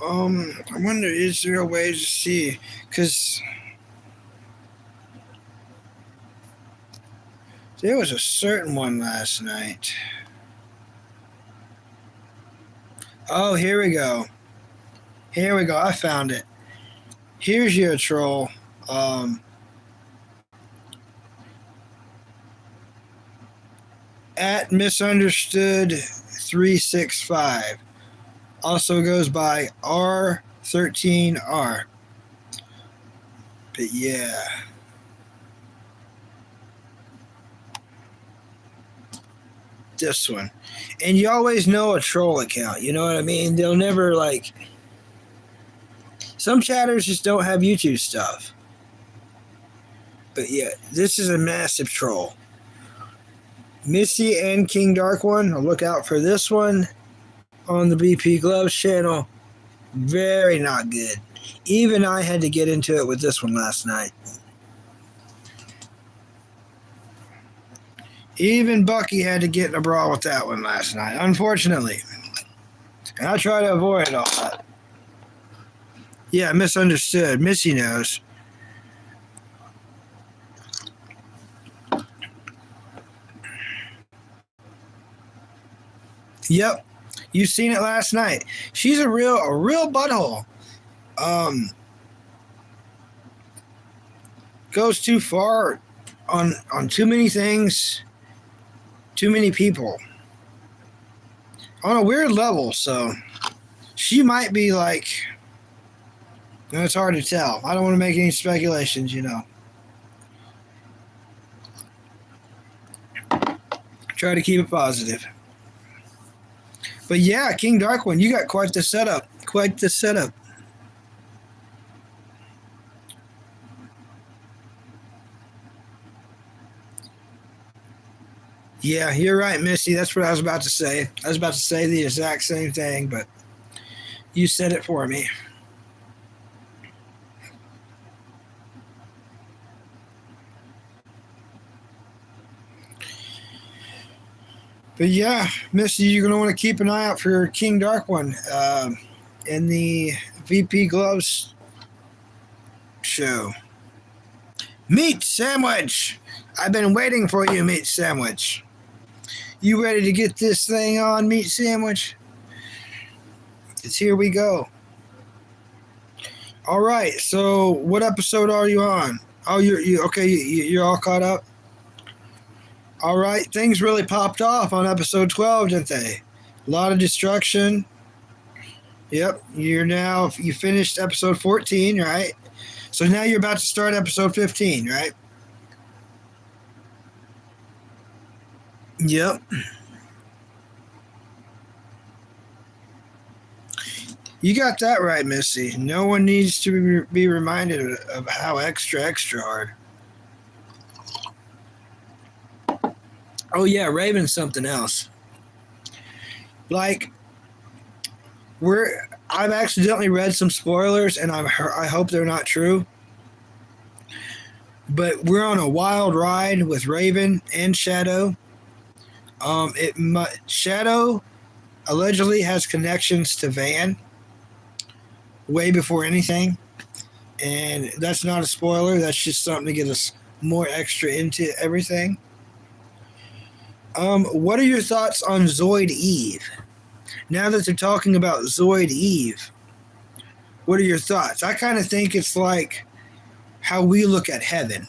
I wonder, is there a way to see? Because there was a certain one last night. Oh, here we go. Here we go. I found it. Here's your troll. At Misunderstood 365. Also goes by R13R. But yeah. This one. And you always know a troll account. You know what I mean? They'll never like. Some chatters just don't have YouTube stuff. But yeah, this is a massive troll. Missy and King Dark One, I'll look out for this one on the BP Gloves channel. Very not good. Even I had to get into it with this one last night. Even Bucky had to get in a brawl with that one last night, unfortunately. And I try to avoid all that. Yeah, Misunderstood. Missy knows. Yep, you seen it last night. She's a real butthole. Goes too far on too many things, too many people. On a weird level, so she might be like. It's hard to tell. I don't want to make any speculations, Try to keep it positive. But yeah, King Dark One, you got quite the setup. Quite the setup. Yeah, you're right, Missy. That's what I was about to say. I was about to say the exact same thing, but you said it for me. But yeah, Missy, you're going to want to keep an eye out for King Dark One in the VP Gloves show. Meat Sandwich! I've been waiting for you, Meat Sandwich. You ready to get this thing on, Meat Sandwich? It's here we go. All right, so what episode are you on? Oh, you okay? You're all caught up. All right, things really popped off on episode 12, didn't they? A lot of destruction. Yep, you finished episode 14, right? So now you're about to start episode 15, right? Yep. You got that right, Missy. No one needs to be reminded of how extra hard. Oh yeah, Raven's something else. Like, I've accidentally read some spoilers, and I hope they're not true. But we're on a wild ride with Raven and Shadow. Shadow allegedly has connections to Van way before anything, and that's not a spoiler. That's just something to get us more extra into everything. What are your thoughts on Zoid Eve? Now that they're talking about Zoid Eve, what are your thoughts? I kind of think it's like how we look at heaven.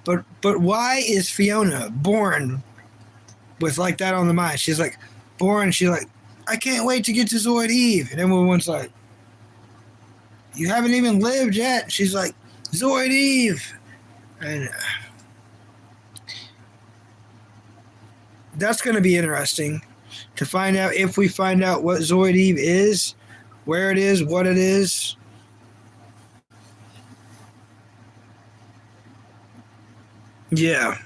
But why is Fiona born with like that on the mind? She's like, she's like, I can't wait to get to Zoid Eve. And everyone's like, you haven't even lived yet. She's like, Zoid Eve. And that's going to be interesting to find out if we find out what Zoid Eve is, where it is, what it is. Yeah.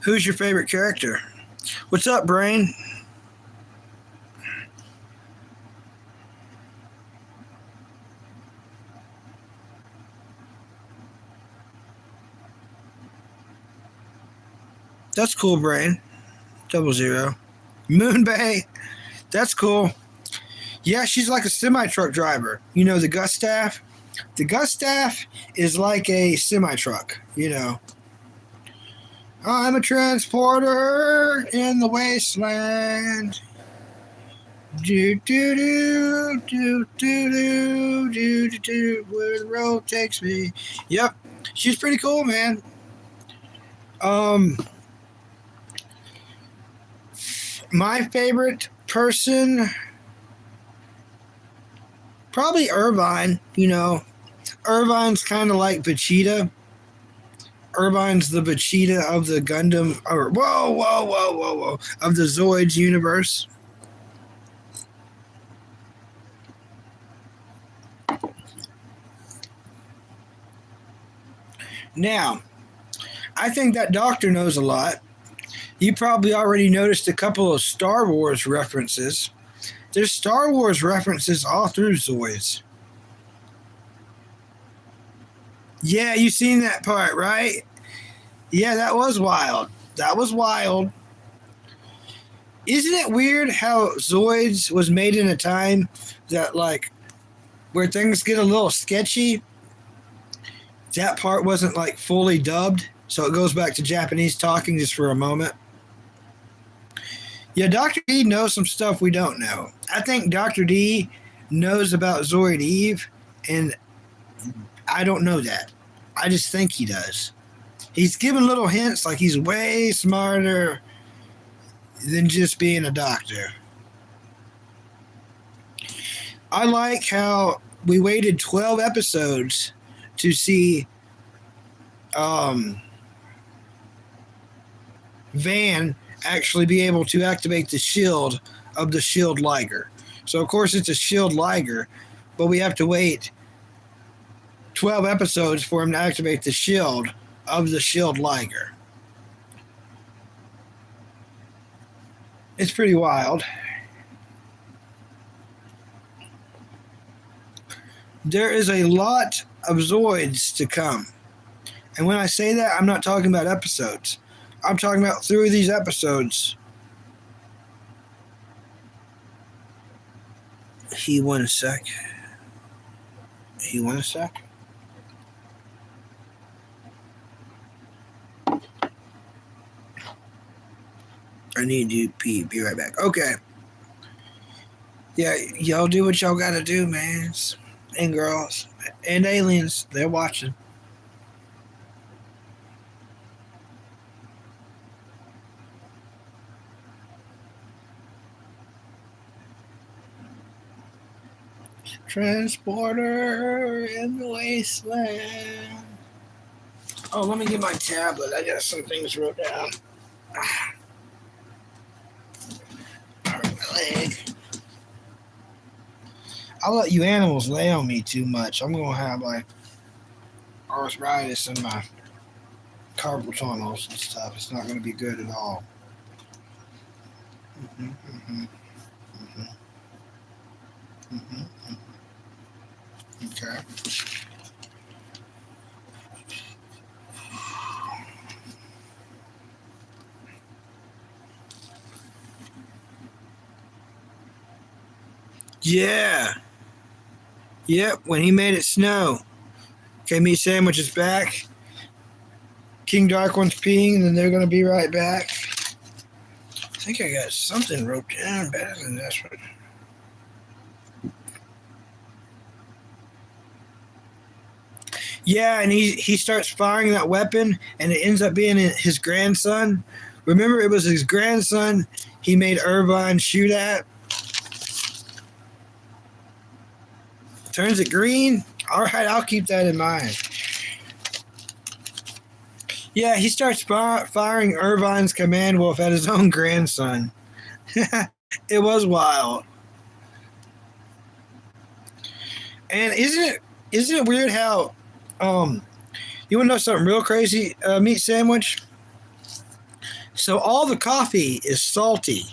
Who's your favorite character? What's up, Brain? That's cool, Brain. 00. Moonbay. That's cool. Yeah, she's like a semi-truck driver. You know, the Gustav? The Gustav is like a semi-truck, you know. I'm a transporter in the wasteland. Do do do do do do do do do where the road takes me. Yep, she's pretty cool, man. My favorite person, probably Irvine. You know, Irvine's kind of like Vegeta. Irvine's the Vegeta of the Gundam, or whoa, of the Zoids universe. Now, I think that Doctor knows a lot. You probably already noticed a couple of Star Wars references. There's Star Wars references all through Zoids. Yeah, you seen that part, right? Yeah, that was wild. That was wild. Isn't it weird how Zoids was made in a time that, like, where things get a little sketchy? That part wasn't, like, fully dubbed, so it goes back to Japanese talking just for a moment. Yeah, Dr. D knows some stuff we don't know. I think Dr. D knows about Zoid Eve, and I don't know that. I just think he does. He's giving little hints like he's way smarter than just being a doctor. I like how we waited 12 episodes to see Van actually be able to activate the shield of the Shield Liger. So, of course, it's a Shield Liger, but we have to wait 12 episodes for him to activate the shield of the Shield Liger. It's pretty wild. There is a lot of Zoids to come. And when I say that, I'm not talking about episodes. I'm talking about through these episodes. He won a sec. He won a sec. I need to pee. Be right back. Okay. Yeah, y'all do what y'all gotta do, man. And girls. And aliens. They're watching. Transporter in the wasteland. Oh, let me get my tablet. I got some things wrote down. My leg. I'll let you animals lay on me too much. I'm gonna have like arthritis in my carpal tunnels and stuff. It's not gonna be good at all. Mm-hmm, mm-hmm, mm-hmm, mm-hmm. Okay. Yeah. Yep. When he made it snow. Okay, meat sandwich is back. King Dark one's peeing, and then they're gonna be right back. I think I got something wrote down better than this one. Yeah, and he starts firing that weapon, and it ends up being his grandson. Remember, it was his grandson he made Irvine shoot at. Turns it green. All right, I'll keep that in mind. Yeah, he starts firing Irvine's command wolf at his own grandson. It was wild. And isn't it weird how you want to know something real crazy, meat sandwich? So all the coffee is salty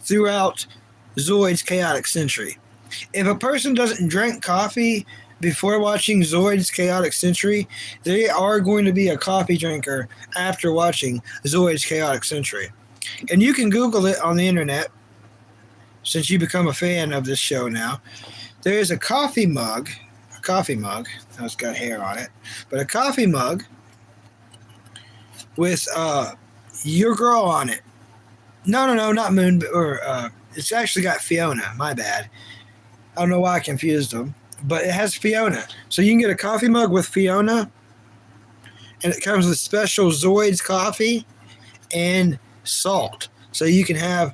throughout Zoid's Chaotic Century. If a person doesn't drink coffee before watching Zoid's Chaotic Century, they are going to be a coffee drinker after watching Zoid's Chaotic Century. And you can Google it on the internet, since you become a fan of this show now. There is a coffee mug. Now it's got hair on it, but a coffee mug with your girl on it. No, not Moon, or it's actually got Fiona. My bad. I don't know why I confused them, but it has Fiona. So you can get a coffee mug with Fiona, and it comes with special Zoid's coffee and salt. So you can have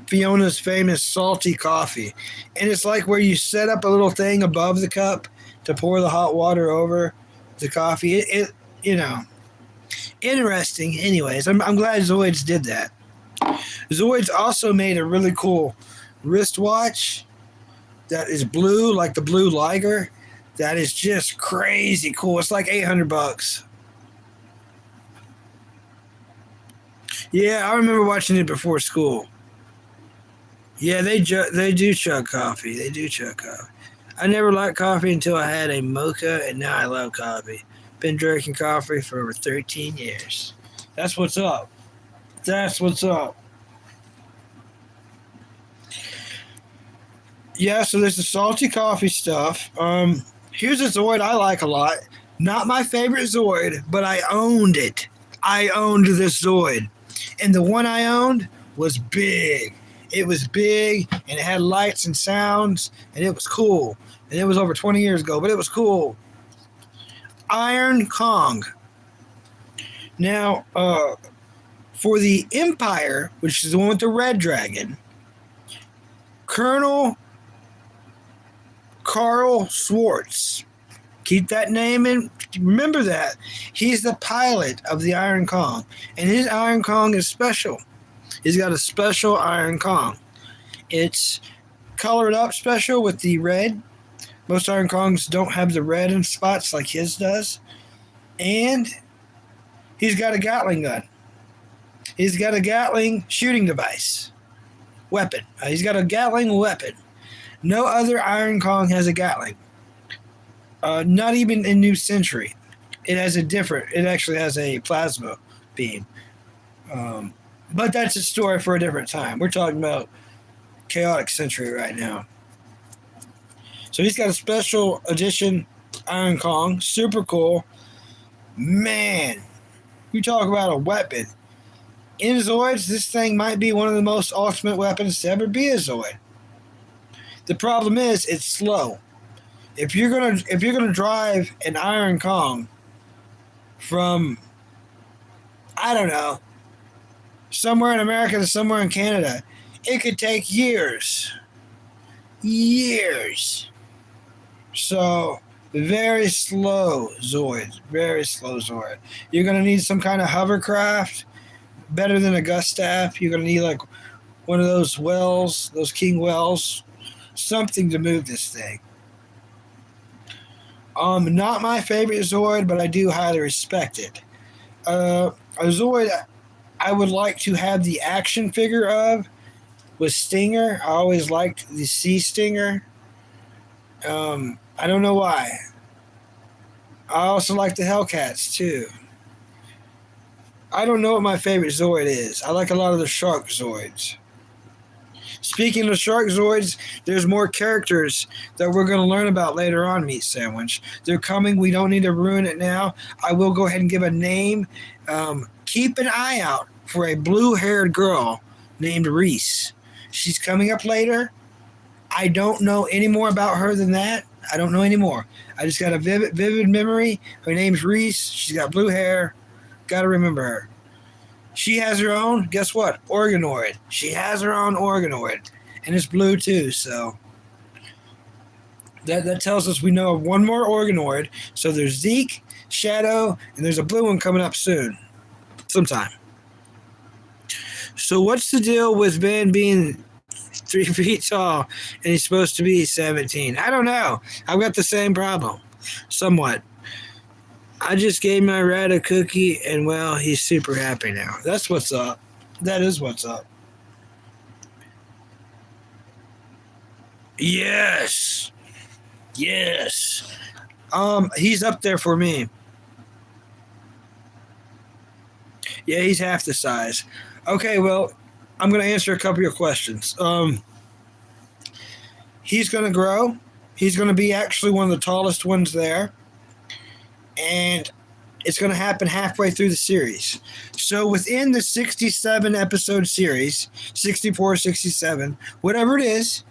Fiona's famous salty coffee. And it's like where you set up a little thing above the cup to pour the hot water over the coffee. It interesting. Anyways, I'm glad Zoids did that. Zoids also made a really cool wristwatch that is blue, like the Blue Liger. That is just crazy cool. It's like $800. Yeah, I remember watching it before school. Yeah, they do chug coffee. They do chug coffee. I never liked coffee until I had a mocha, and now I love coffee. Been drinking coffee for over 13 years. That's what's up. That's what's up. Yeah, so there's the salty coffee stuff. Here's a Zoid I like a lot. Not my favorite Zoid, but I owned it. I owned this Zoid. And the one I owned was big. It was big, and it had lights and sounds, and it was cool. And it was over 20 years ago, but it was cool. Iron Kong. Now, for the Empire, which is the one with the red dragon, Colonel Carl Schwartz. Keep that name in. Remember that. He's the pilot of the Iron Kong, and his Iron Kong is special. He's got a special Iron Kong. It's colored up special with the red. Most Iron Kongs don't have the red in spots like his does. And he's got a Gatling gun. He's got a Gatling shooting device. Weapon. He's got a Gatling weapon. No other Iron Kong has a Gatling. Not even in New Century. It actually has a plasma beam. But that's a story for a different time. We're talking about Chaotic Century right now. So he's got a special edition Iron Kong. Super cool. Man, you talk about a weapon. In Zoids, this thing might be one of the most ultimate weapons to ever be a Zoid. The problem is it's slow. If you're gonna drive an Iron Kong from, I don't know, somewhere in America to somewhere in Canada, it could take years. Years. So very slow Zoid. Very slow Zoid. You're gonna need some kind of hovercraft, better than a Gustav. You're gonna need like one of those wells, those King wells, something to move this thing. Not my favorite Zoid, but I do highly respect it. A Zoid I would like to have the action figure of was Stinger. I always liked the Sea Stinger. I don't know why. I also like the Hellcats too. I don't know what my favorite Zoid is. I like a lot of the Shark Zoids. Speaking of Shark Zoids, there's more characters that we're going to learn about later on, Meat Sandwich. They're coming. We don't need to ruin it now. I will go ahead and give a name. Keep an eye out for a blue-haired girl named Reese. She's coming up later. I don't know any more about her than that. I don't know any more. I just got a vivid memory. Her name's Reese. She's got blue hair. Got to remember her. She has her own, guess what? Organoid. She has her own Organoid. And it's blue too, so that tells us we know of one more Organoid. So there's Zeke, Shadow, and there's a blue one coming up soon. Sometime. So what's the deal with Ben being 3 feet tall and he's supposed to be 17? I don't know. I've got the same problem. Somewhat. I just gave my rat a cookie, and, well, he's super happy now. That's what's up. That is what's up. Yes. Yes. He's up there for me. Yeah, he's half the size. Okay, well, I'm going to answer a couple of your questions. He's going to grow. He's going to be actually one of the tallest ones there. And it's going to happen halfway through the series. So within the 67 episode series, 64, 67, whatever it is,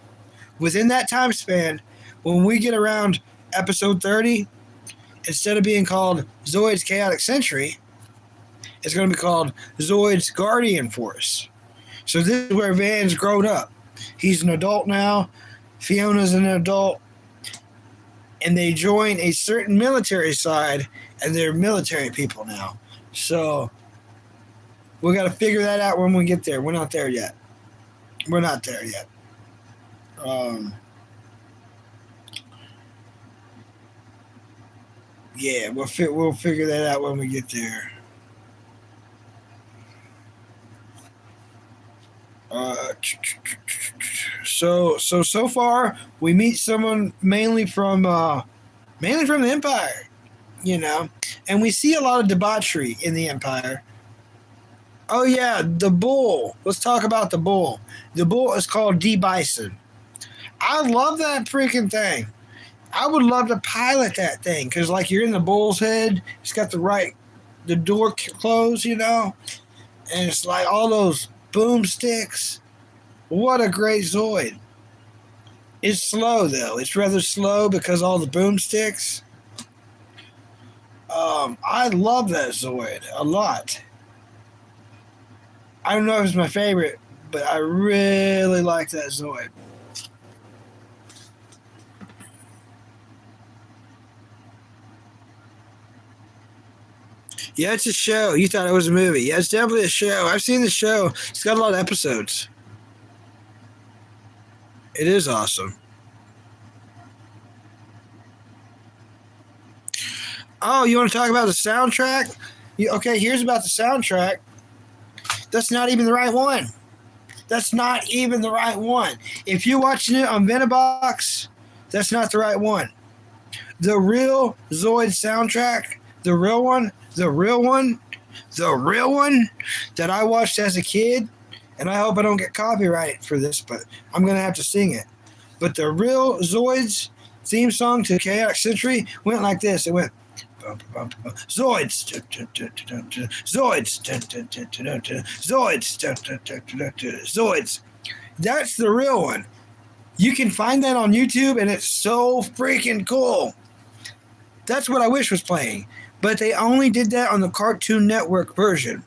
within that time span, when we get around episode 30, instead of being called Zoid's Chaotic Century, it's going to be called Zoid's Guardian Force. So this is where Van's grown up. He's an adult now. Fiona's an adult. And they join a certain military side, and they're military people now. So we got to figure that out when we get there. We're not there yet. We're not there yet. Yeah, we'll figure that out when we get there. So far we meet someone mainly from the Empire, and we see a lot of debauchery in the Empire. Oh yeah, the bull. Let's talk about the bull. The bull is called D. Bison. I love that freaking thing. I would love to pilot that thing because, like, you're in the bull's head. It's got the door closed, and it's like all those boomsticks. What a great Zoid. It's slow, though. It's rather slow because all the boomsticks. I love that Zoid a lot. I don't know if it's my favorite, but I really like that Zoid. Yeah, it's a show. You thought it was a movie. Yeah, it's definitely a show. I've seen the show. It's got a lot of episodes. It is awesome. Oh, you want to talk about the soundtrack? Okay, here's about the soundtrack. That's not even the right one. That's not even the right one. If you're watching it on Venobox, that's not the right one. The real Zoid soundtrack, the real one that I watched as a kid, and I hope I don't get copyright for this, but I'm going to have to sing it. But the real Zoids theme song to Chaotic Century went like this. It went Zoids, Zoids, Zoids, Zoids. That's the real one. You can find that on YouTube, and it's so freaking cool. That's what I wish was playing. But they only did that on the Cartoon Network version.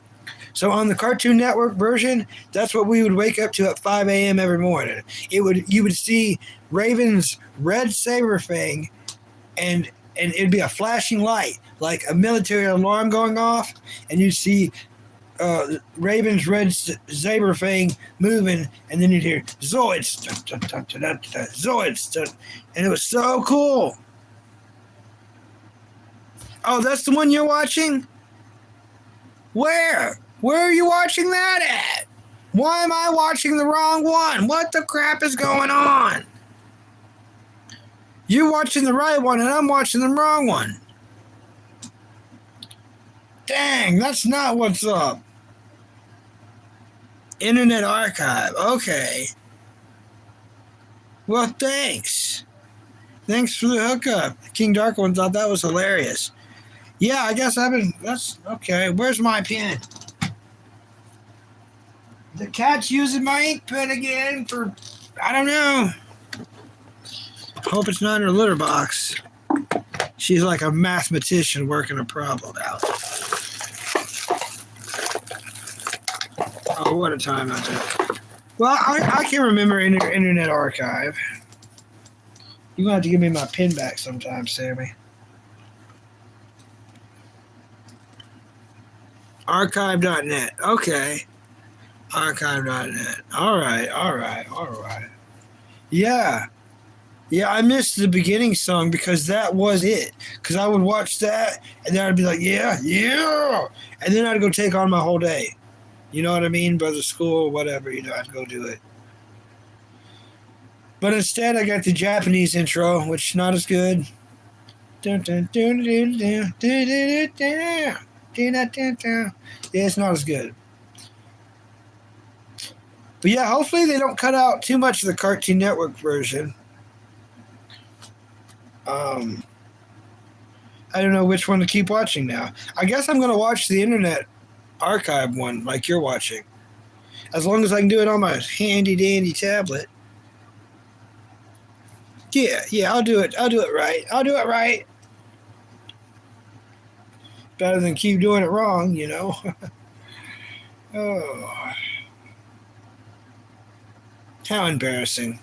So on the Cartoon Network version, that's what we would wake up to at 5 a.m. every morning. You would see Raven's red saber fang, and it'd be a flashing light, like a military alarm going off, and you'd see Raven's red saber fang moving, and then you'd hear Zoids, Zoids, and it was so cool. Oh, that's the one you're watching? Where? Where are you watching that at? Why am I watching the wrong one? What the crap is going on? You're watching the right one, and I'm watching the wrong one. Dang, that's not what's up. Internet Archive. Okay. Well, thanks. Thanks for the hookup. King Dark One thought that was hilarious. Yeah, I guess that's okay. Where's my pen? The cat's using my ink pen again for, I don't know. Hope it's not in her litter box. She's like a mathematician working a problem out. Oh, what a time I took. Well, I can remember Internet Archive. You're going to have to give me my pen back sometime, Sammy. Archive.net. Okay. Archive.net. All right. Yeah. Yeah, I missed the beginning song because that was it. Because I would watch that, and then I'd be like, yeah. And then I'd go take on my whole day. You know what I mean? Brother school, whatever, I'd go do it. But instead, I got the Japanese intro, which is not as good. Yeah, it's not as good. But yeah, hopefully they don't cut out too much of the Cartoon Network version. I don't know which one to keep watching now. I guess I'm going to watch the Internet Archive one like you're watching. As long as I can do it on my handy-dandy tablet. Yeah, I'll do it. I'll do it right. Better than keep doing it wrong, Oh. How embarrassing.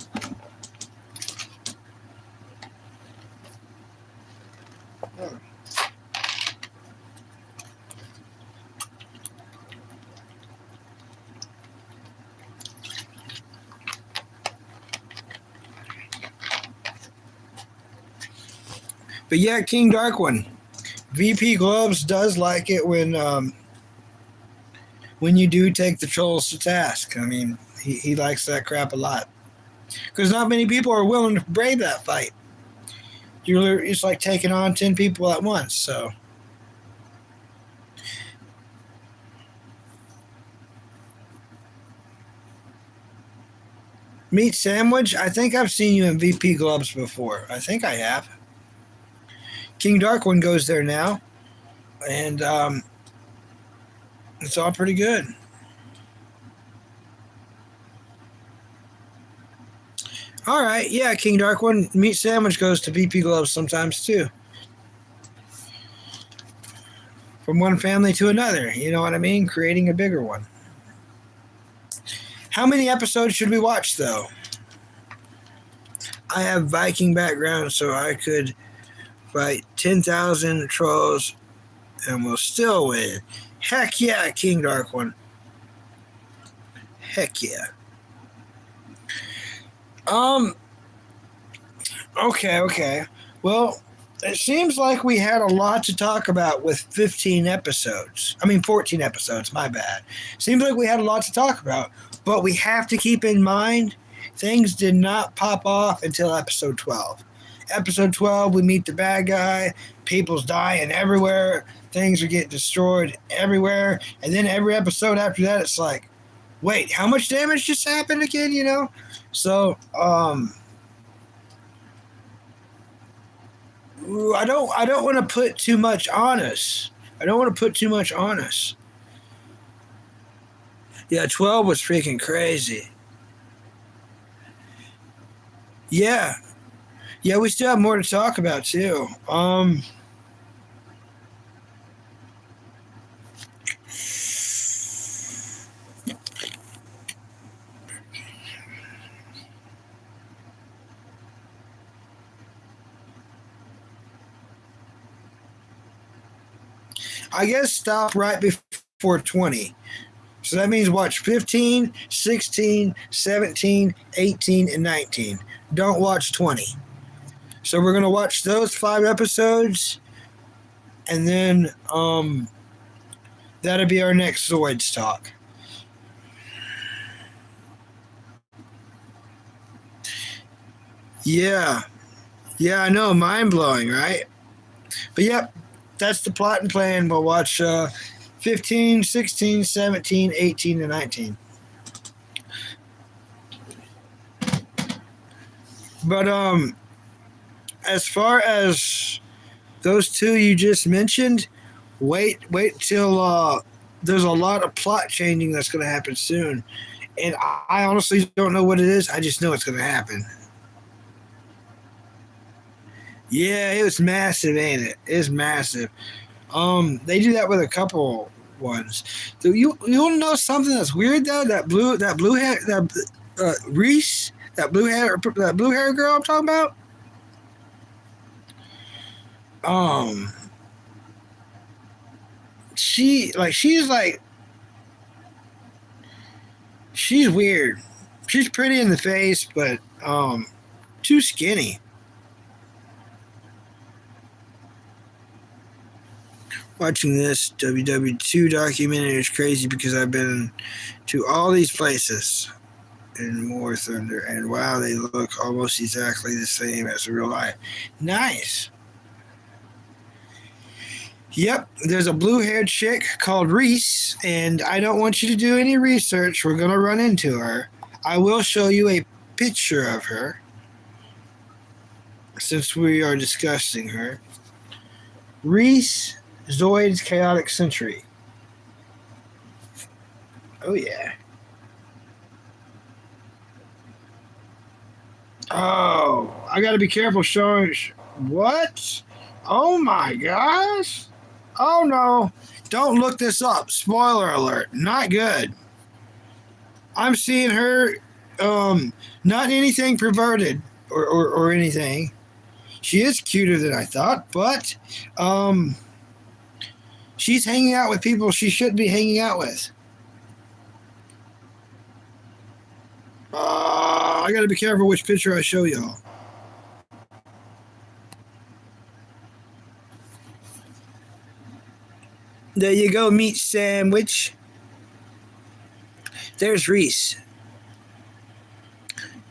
But yeah, King Dark One. VP Gloves does like it when you do take the trolls to task. I mean, he likes that crap a lot. Because not many people are willing to brave that fight. It's like taking on 10 people at once, so. Meat Sandwich, I think I've seen you in VP Gloves before. I think I have. King Dark One goes there now, and it's all pretty good. All right, yeah, King Dark One. Meat Sandwich goes to VP Gloves sometimes too. From one family to another, you know what I mean? Creating a bigger one. How many episodes should we watch, though? I have Viking background, so I could fight 10,000 trolls and we'll still win. Heck yeah, King Dark One. Heck yeah. Okay. Well, It seems like we had a lot to talk about with 15 episodes. I mean, 14 episodes, my bad. Seems like we had a lot to talk about, but we have to keep in mind things did not pop off until episode 12. Episode 12, we meet the bad guy, people's dying everywhere, things are getting destroyed everywhere, and then every episode after that, it's like, wait, how much damage just happened again, you know? So, I don't want to put too much on us. I don't want to put too much on us. Yeah, 12 was freaking crazy. Yeah. Yeah, we still have more to talk about too. I guess stop right before 20. So that means watch 15, 16, 17, 18, and 19. Don't watch 20. So we're going to watch those 5 episodes, and then that'll be our next Zoids talk. Yeah. Yeah, I know. Mind-blowing, right? But yep, that's the plot and plan. We'll watch 15, 16, 17, 18, and 19. But as far as those 2 you just mentioned, wait till there's a lot of plot changing that's going to happen soon. And I honestly don't know what it is. I just know it's going to happen. Yeah, it was massive, ain't it? It's massive. They do that with a couple ones. So you want to know something that's weird though? That blue hair, that Reese, that blue hair girl I'm talking about. She's weird. She's pretty in the face, but too skinny. Watching this WW2 documentary is crazy because I've been to all these places in War Thunder, and wow, they look almost exactly the same as real life. Nice. Yep, there's a blue-haired chick called Reese, and I don't want you to do any research. We're going to run into her. I will show you a picture of her since we are discussing her. Reese Zoid's Chaotic Century. Oh, yeah. Oh, I got to be careful showing. What? Oh, my gosh. Oh, no. Don't look this up. Spoiler alert. Not good. I'm seeing her, not anything perverted or anything. She is cuter than I thought, but, she's hanging out with people she shouldn't be hanging out with. I gotta be careful which picture I show y'all. There you go, meat sandwich. There's Reese.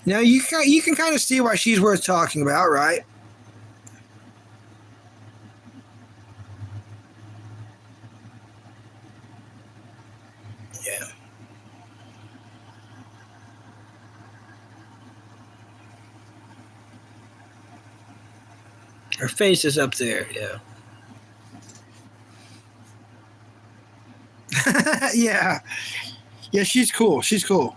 Now you can kind of see why she's worth talking about, right? Yeah. Her face is up there, yeah. Yeah. Yeah, she's cool. She's cool.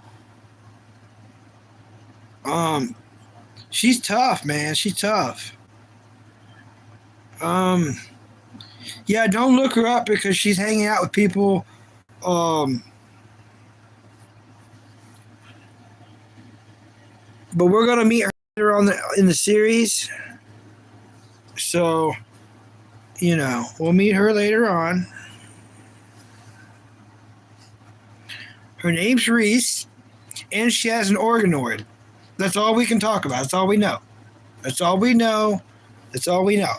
Um, she's tough, man. She's tough. Um, yeah, don't look her up because she's hanging out with people. Um, but we're gonna meet her later on in the series. So, we'll meet her later on. Her name's Reese, and she has an organoid. That's all we can talk about. That's all we know. That's all we know. That's all we know.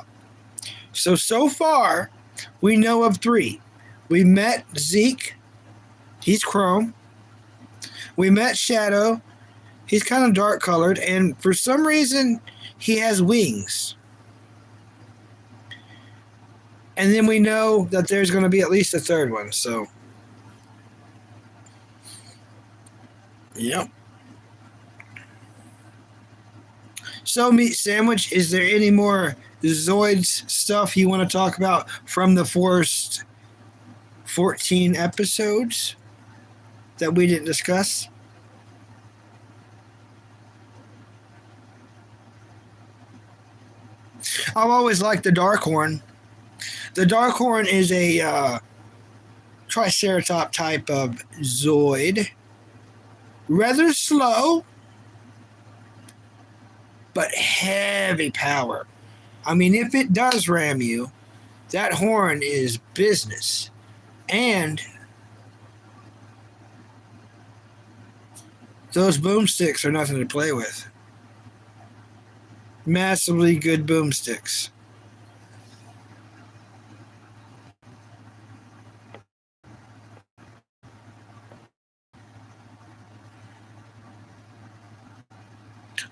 So far, we know of 3. We met Zeke. He's chrome. We met Shadow. He's kind of dark colored. And for some reason, he has wings. And then we know that there's going to be at least a 3rd one. So, yep. So, Meat Sandwich, is there any more Zoids stuff you want to talk about from the first 14 episodes that we didn't discuss? I've always liked the Darkhorn. The Darkhorn is a Triceratop type of Zoid. Rather slow, but heavy power. I mean, if it does ram you, that horn is business. And those boomsticks are nothing to play with. Massively good boomsticks.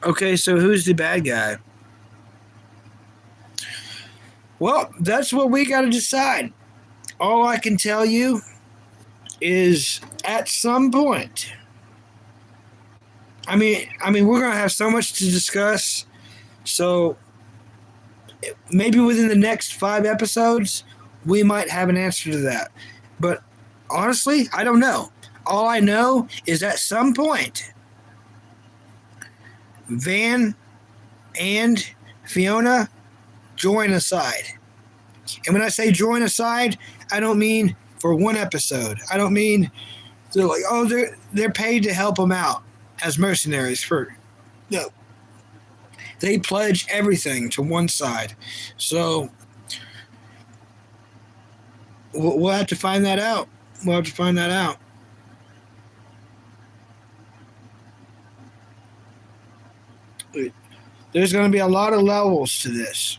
Okay, so who's the bad guy? Well, that's what we got to decide. All I can tell you is at some point. I mean, we're going to have so much to discuss. So maybe within the next 5 episodes, we might have an answer to that. But honestly, I don't know. All I know is at some point, Van and Fiona join a side. And when I say join a side, I don't mean for one episode. I don't mean they're like, oh, they're paid to help them out as mercenaries. No. They pledge everything to one side. So we'll have to find that out. There's going to be a lot of levels to this.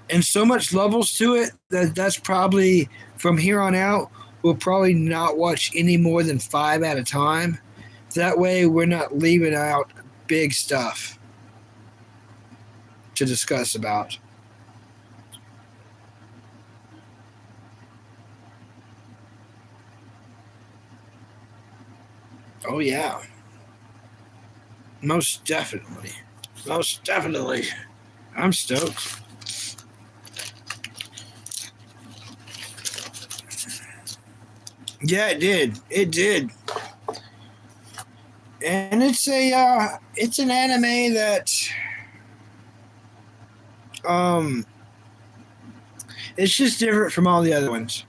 And so much levels to it that's probably, from here on out, we'll probably not watch any more than 5 at a time. That way we're not leaving out big stuff to discuss about. Oh, yeah. Most definitely. I'm stoked. Yeah, it did. And it's an anime that it's just different from all the other ones.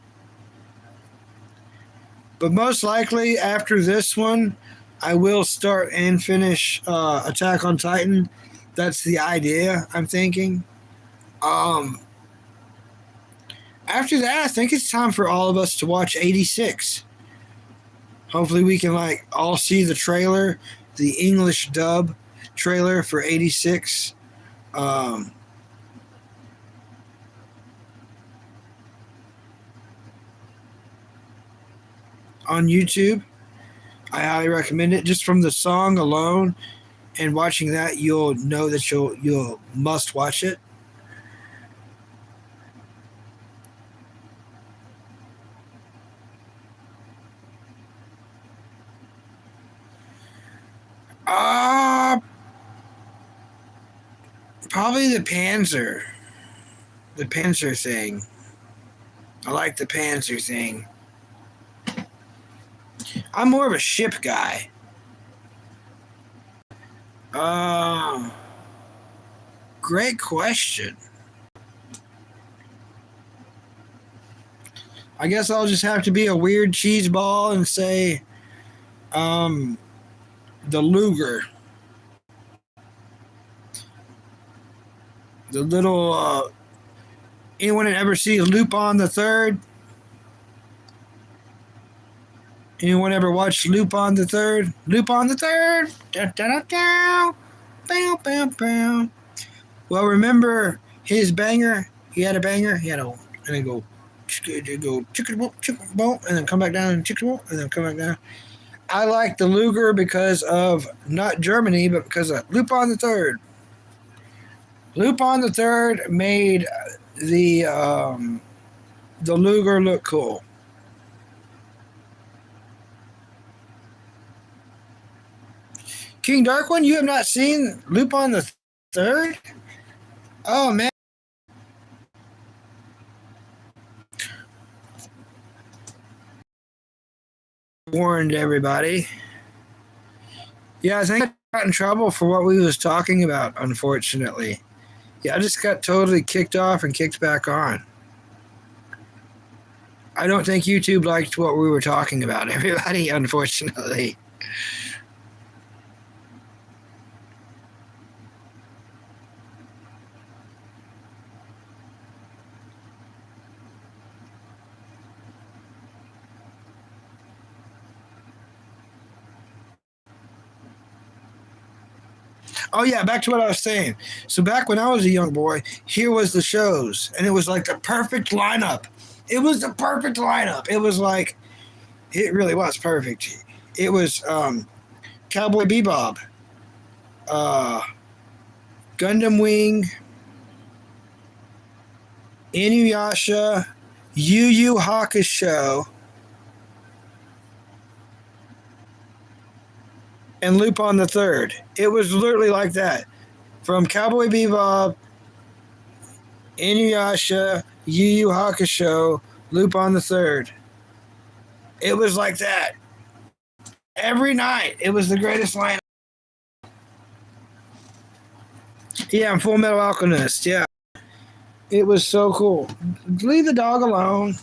But most likely after this one, I will start and finish Attack on Titan. That's the idea I'm thinking. After that, I think it's time for all of us to watch 86. Hopefully we can all see the trailer, the English dub trailer for 86. On YouTube. I highly recommend it. Just from the song alone and watching that, you'll know that you'll must watch it. Probably the Panzer. The Panzer thing. I like the Panzer thing. I'm more of a ship guy. Great question. I guess I'll just have to be a weird cheese ball and say, the Luger. The little, anyone ever see Lupin the Third? Anyone ever watch Lupin the Third? Lupin the Third. Da, da, da, da. Bow, bow, bow. Well, remember his banger, he had a banger, he had a, and then go, chicken boom, and then come back down and chicken boom, and then come back down. I like the Luger because of not Germany, but because of Lupin the Third. Lupin the Third made the Luger look cool. King Darkwing, you have not seen Lupin the Third? Oh man. Warned everybody. Yeah, I think I got in trouble for what we was talking about, unfortunately. Yeah, I just got totally kicked off and kicked back on. I don't think YouTube liked what we were talking about, everybody, unfortunately. Oh yeah, back to what I was saying. So back when I was a young boy, here was the shows, and it was like the perfect lineup. It was the perfect lineup. It was like, it really was perfect. It was Cowboy Bebop, uh, Gundam Wing, Inuyasha, Yu Yu Hakusho, and Lupin the Third. It was literally like that. From Cowboy Bebop, Inuyasha, Yu Yu Hakusho, Lupin the Third. It was like that. Every night. It was the greatest lineup. Yeah, I'm Full Metal Alchemist. Yeah. It was so cool. Leave the dog alone.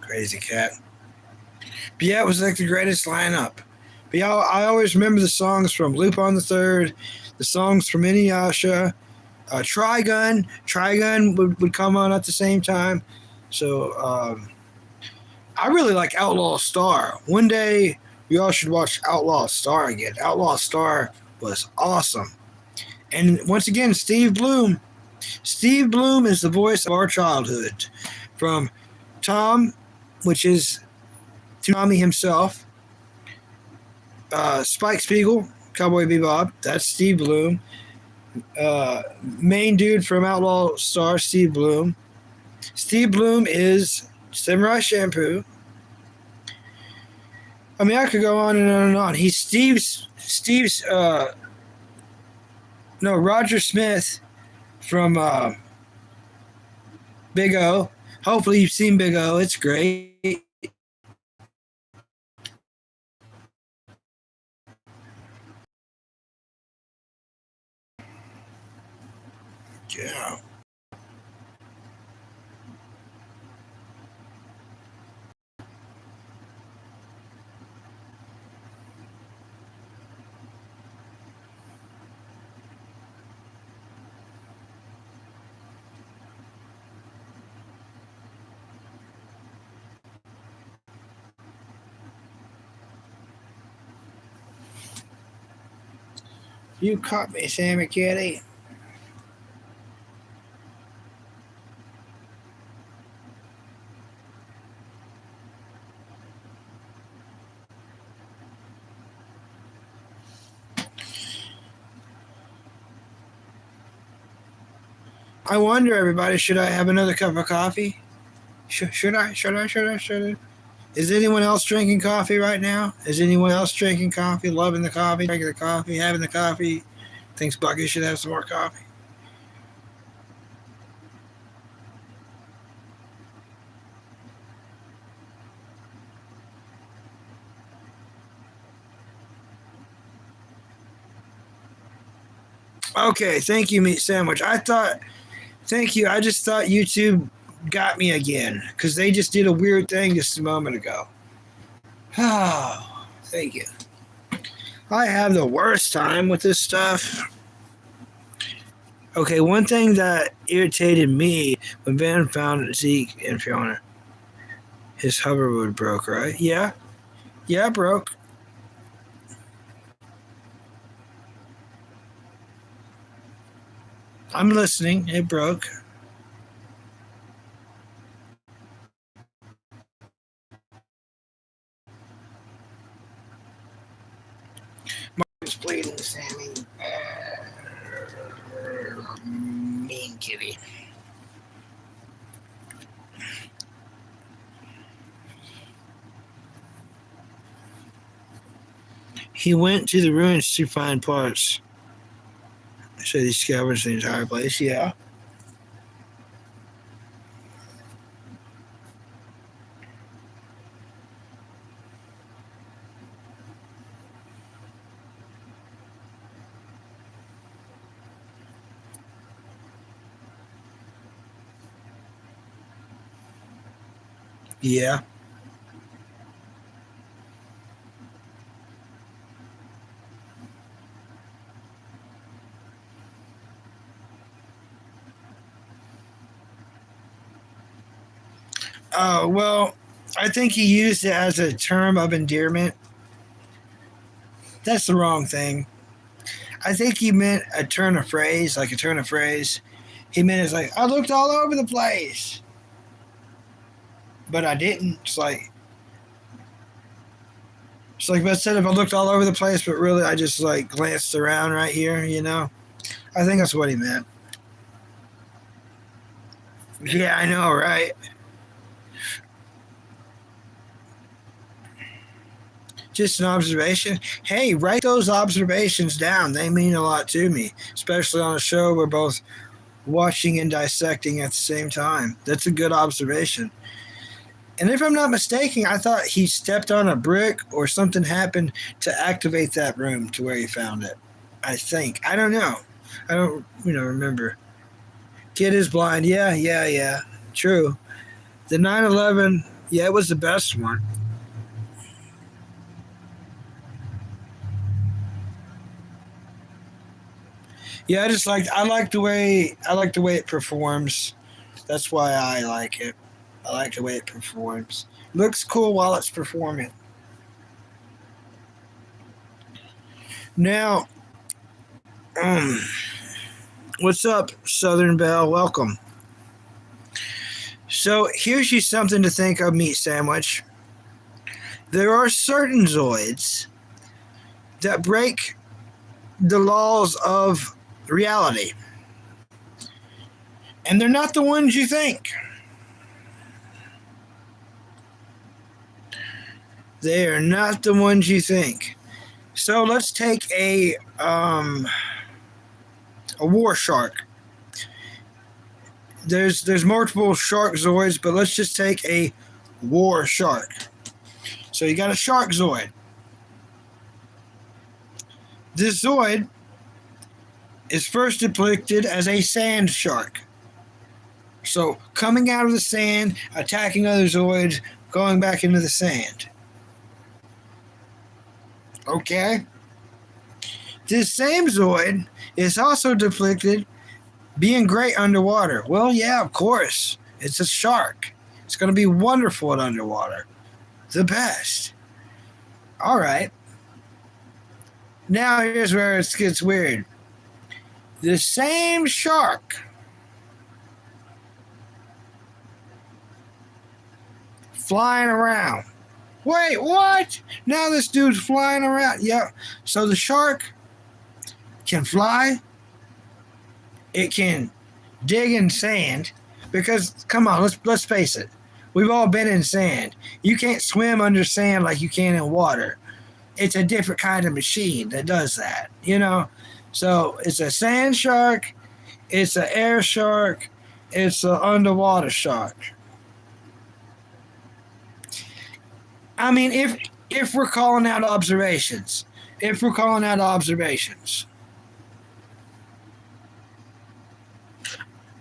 Crazy cat. But yeah, it was like the greatest lineup. But yeah, I always remember the songs from Lupin the Third, the songs from Inuyasha, Trigun. Trigun would come on at the same time. So I really like Outlaw Star. One day we all should watch Outlaw Star again. Outlaw Star was awesome. And once again, Steve Bloom. Steve Bloom is the voice of our childhood. From Tom, which is Tommy himself, Spike Spiegel, Cowboy Bebop, that's Steve Bloom. Main dude from Outlaw Star, Steve Bloom. Steve Bloom is Samurai Shampoo. I mean, I could go on and on and on. He's Roger Smith from Big O. Hopefully you've seen Big O. It's great. Yeah. You caught me, Sammy Kitty. I wonder, everybody, should I have another cup of coffee? Should I? Is anyone else drinking coffee right now? Is anyone else drinking coffee, loving the coffee, drinking the coffee, having the coffee? Thinks Bucky should have some more coffee? Okay, thank you, Meat Sandwich. Thank you. I just thought YouTube got me again because they just did a weird thing just a moment ago. Oh, thank you. I have the worst time with this stuff. Okay, one thing that irritated me when Ben found Zeke and Fiona, his hoverboard broke, right? Yeah, it broke. I'm listening. It broke. Mark's bleeding, Sammy. Mean kitty. He went to the ruins to find parts. So he scavenged the entire place. Yeah. Yeah. Well, I think he used it as a term of endearment. That's the wrong thing. I think he meant a turn of phrase, like a turn of phrase. He meant it's like, I looked all over the place, but I didn't. It's like I said, if I looked all over the place, but really I just like glanced around right here, you know? I think that's what he meant. Yeah, I know, right? Just an observation. Hey, write those observations down. They mean a lot to me, especially on a show we're both watching and dissecting at the same time. That's a good observation. And if I'm not mistaken, I thought he stepped on a brick or something happened to activate that room to where he found it. I think. I don't know. I don't, remember. Kid is blind. Yeah, yeah, yeah. True. The 9/11, yeah, it was the best one. Yeah, I like the way it performs. That's why I like it. I like the way it performs. Looks cool while it's performing. Now, um, what's up, Southern Belle? Welcome. So here's you something to think of, meat sandwich. There are certain Zoids that break the laws of reality, and they're not the ones you think. They are not the ones you think. So let's take a war shark. There's multiple shark zoids, but let's just take a war shark. So you got a shark zoid. This zoid is first depicted as a sand shark. So coming out of the sand, attacking other zoids, going back into the sand. Okay? This same zoid is also depicted being great underwater. Well, yeah, of course. It's a shark. It's going to be wonderful at underwater. The best. All right. Now here's where it gets weird. The same shark flying around. Wait, what? Now this dude's flying around. Yeah. So the shark can fly. It can dig in sand. Because come on, let's face it. We've all been in sand. You can't swim under sand like you can in water. It's a different kind of machine that does that, So it's a sand shark, it's an air shark, it's an underwater shark. I mean, if we're calling out observations,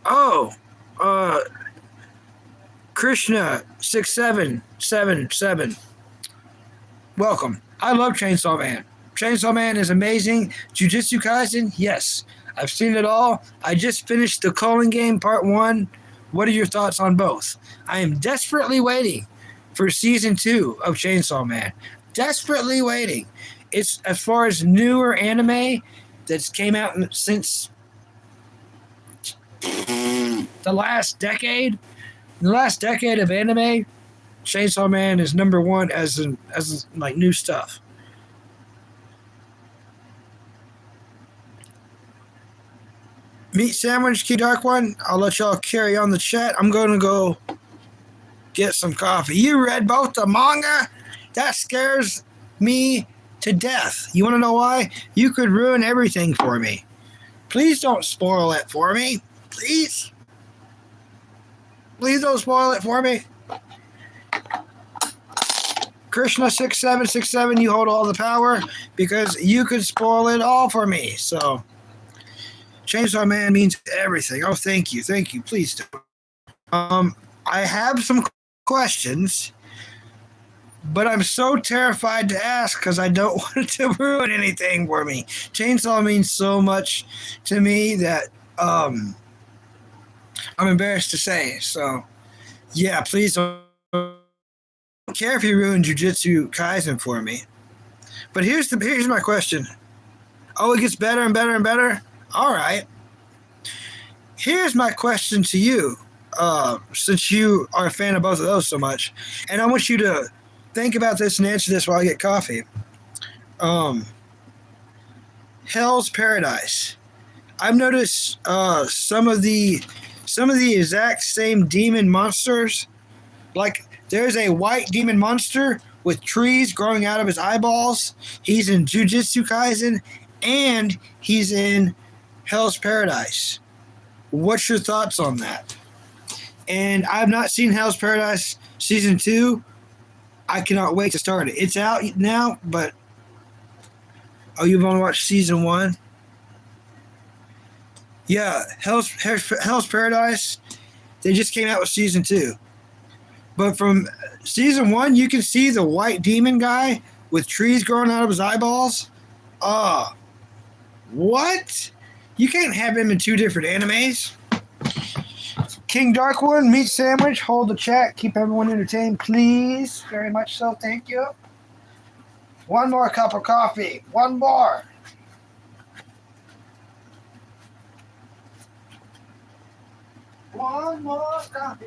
Oh, uh, Krishna 6777. Welcome. I love Chainsaw Man. Chainsaw Man is amazing. Jujutsu Kaisen, yes. I've seen it all. I just finished the Culling Game Part 1. What are your thoughts on both? I am desperately waiting for Season 2 of Chainsaw Man. Desperately waiting. It's as far as newer anime that's came out since the last decade, of anime, Chainsaw Man is number one as like new stuff. Meat sandwich, Key Dark One. I'll let y'all carry on the chat. I'm going to go get some coffee. You read both the manga? That scares me to death. You want to know why? You could ruin everything for me. Please don't spoil it for me. Please. Please don't spoil it for me. Krishna6767, you hold all the power because you could spoil it all for me. So, Chainsaw Man means everything. Oh, thank you. Thank you. Please do. I have some questions, but I'm so terrified to ask because I don't want it to ruin anything for me. Chainsaw means so much to me that I'm embarrassed to say. So, yeah, please don't care if you ruin Jujutsu Kaisen for me. But here's my question. Oh, it gets better and better and better? All right. Here's my question to you, since you are a fan of both of those so much. And I want you to think about this and answer this while I get coffee. Hell's Paradise. I've noticed some of the exact same demon monsters. Like, there's a white demon monster with trees growing out of his eyeballs. He's in Jujutsu Kaisen, and he's in Hell's Paradise. What's your thoughts on that? And I've not seen Hell's Paradise Season 2. I cannot wait to start it. It's out now, but... Oh, you want to watch Season 1? Yeah, Hell's Paradise, they just came out with Season 2. But from Season 1, you can see the white demon guy with trees growing out of his eyeballs. What? You can't have him in two different animes. King Dark One, Meat Sandwich, hold the chat. Keep everyone entertained, please. Very much so, thank you. One more cup of coffee. One more. One more coffee.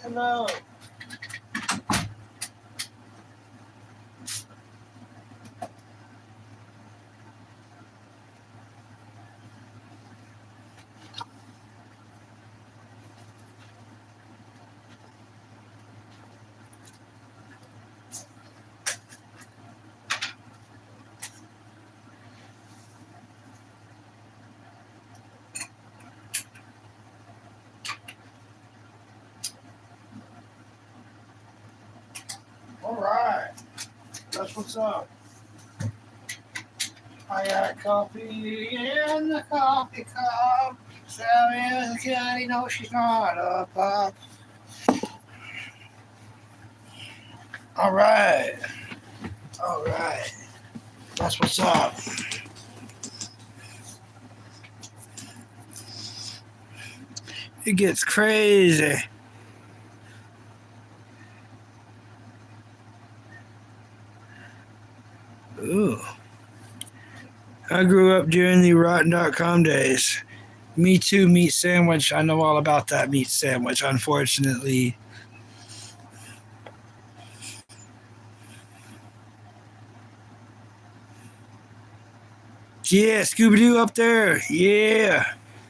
Hello. All right. That's what's up. I got coffee in the coffee cup. Sammy's got, she's not a pup. All right. All right. That's what's up. It gets crazy. Ooh. I grew up during the Rotten.com days. Me Too meat sandwich. I know all about that meat sandwich, unfortunately. Yeah, Scooby-Doo up there. Yeah.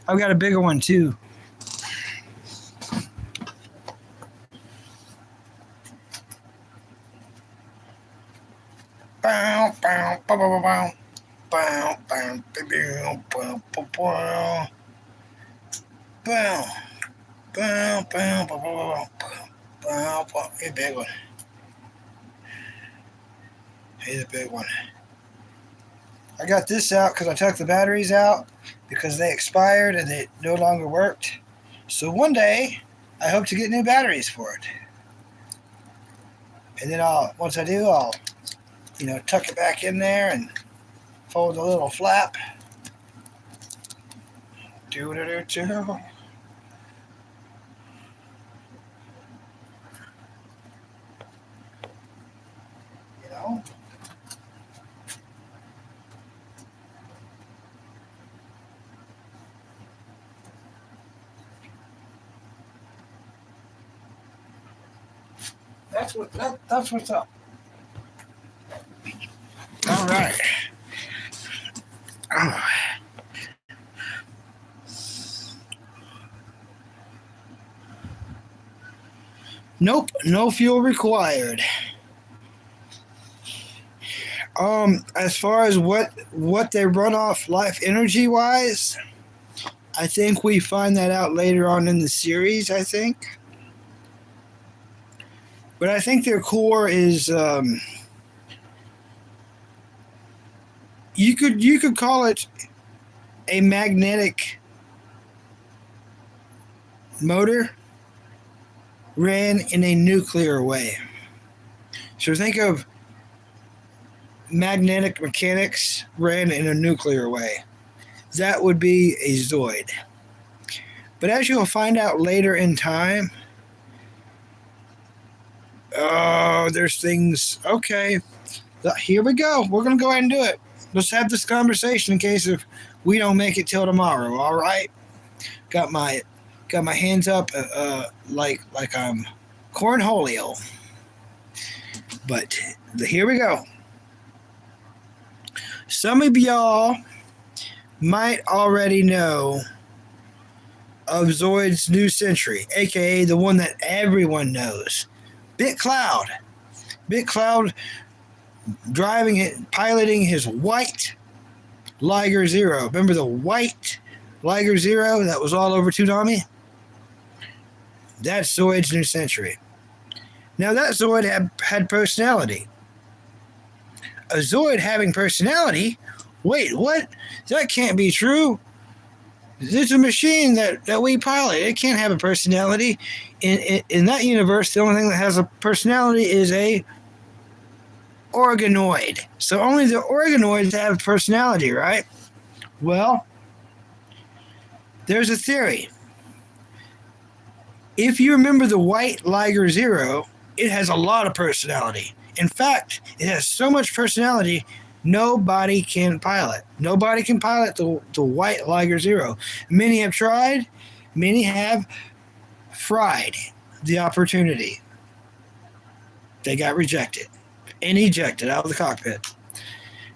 I've got a bigger one, too. Bow, bow, bow, bow, bow. Bow, bow, bow, bow, bow, bow. Bow, bow, bow, bow, bow, bow, bow. Here's a big one. Here's a big one. I got this out because I took the batteries out because they expired and they no longer worked. So one day, I hope to get new batteries for it. And then once I do, I'll tuck it back in there and fold the little flap. Do-do-do-do. You know? That's what's up. All right. Nope, no fuel required. As far as what they run off life energy wise, I think we find that out later on in the series, I think. But I think their core is you could call it a magnetic motor ran in a nuclear way. So think of magnetic mechanics ran in a nuclear way. That would be a Zoid. But as you'll find out later in time, there's things. Okay, here we go. We're going to go ahead and do it. Let's have this conversation in case if we don't make it till tomorrow. All right. Got my hands up like I'm cornholio. But here we go. Some of y'all might already know of Zoid's new century, aka the one that everyone knows. BitCloud. BitCloud piloting his white Liger Zero. Remember the white Liger Zero that was all over Toonami? That's Zoid's new century. Now that Zoid had personality. A Zoid having personality? Wait, what? That can't be true. It's a machine that we pilot. It can't have a personality. In that universe, the only thing that has a personality is a organoid. So only the organoids have personality, right? Well, there's a theory. If you remember the white Liger Zero, it has a lot of personality. In fact, it has so much personality, nobody can pilot. Nobody can pilot the white Liger Zero. Many have tried, many have fried. the opportunity. They got rejected and ejected out of the cockpit.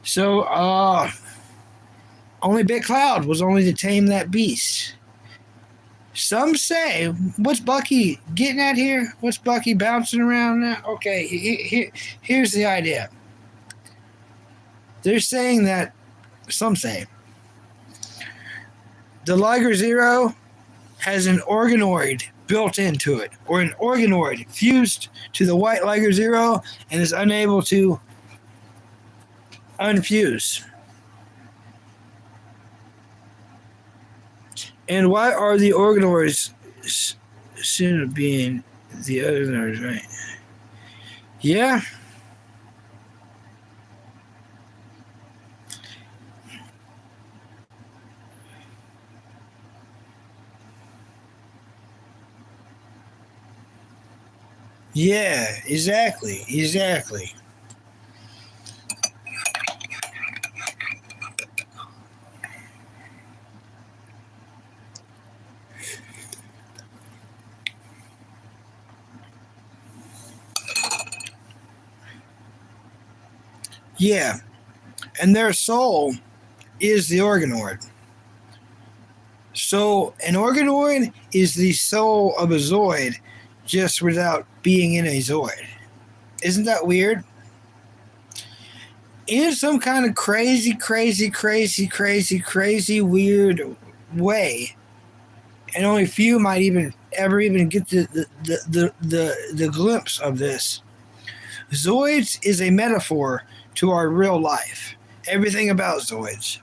So, only Big Cloud was only to tame that beast. Some say, what's Bucky getting at here? What's Bucky bouncing around now? Okay, here's the idea. They're saying that, some say, the Liger Zero has an organoid built into it, or an organoid fused to the white Liger Zero and is unable to unfuse. And why are the organoids soon being the organoids, right? Yeah. Yeah, exactly. Yeah. And their soul is the organoid. So an organoid is the soul of a Zoid, just without being in a Zoid. Isn't that weird? In some kind of crazy weird way, and only few might ever get the glimpse of this. Zoids is a metaphor to our real life. Everything about Zoids.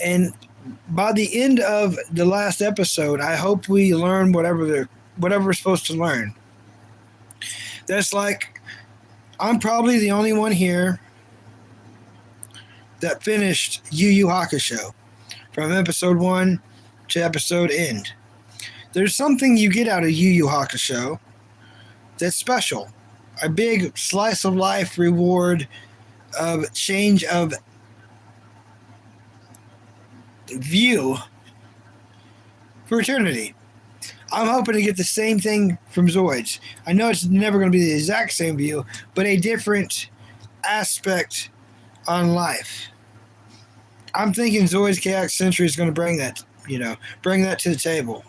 And by the end of the last episode, I hope we learn whatever we're supposed to learn. That's like, I'm probably the only one here that finished Yu Yu Hakusho from episode 1 to episode end. There's something you get out of Yu Yu Hakusho that's special. A big slice of life reward of change of view for eternity. I'm hoping to get the same thing from Zoids. I know it's never going to be the exact same view, but a different aspect on life. I'm thinking Zoids Chaotic Century is going to bring that to the table.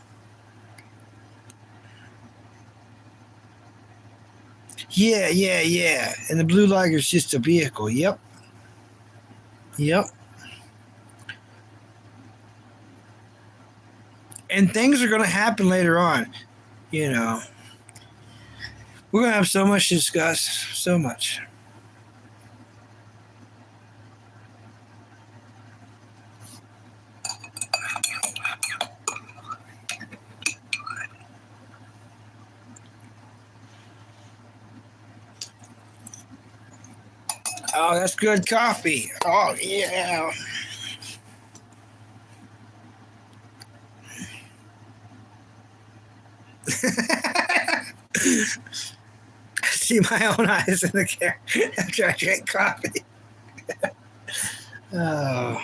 Yeah. And the Blue Liger is just a vehicle. Yep. And things are going to happen later on. We're going to have so much to discuss. So much. Oh, that's good coffee. Oh, yeah. I see my own eyes in the camera after I drink coffee. Oh.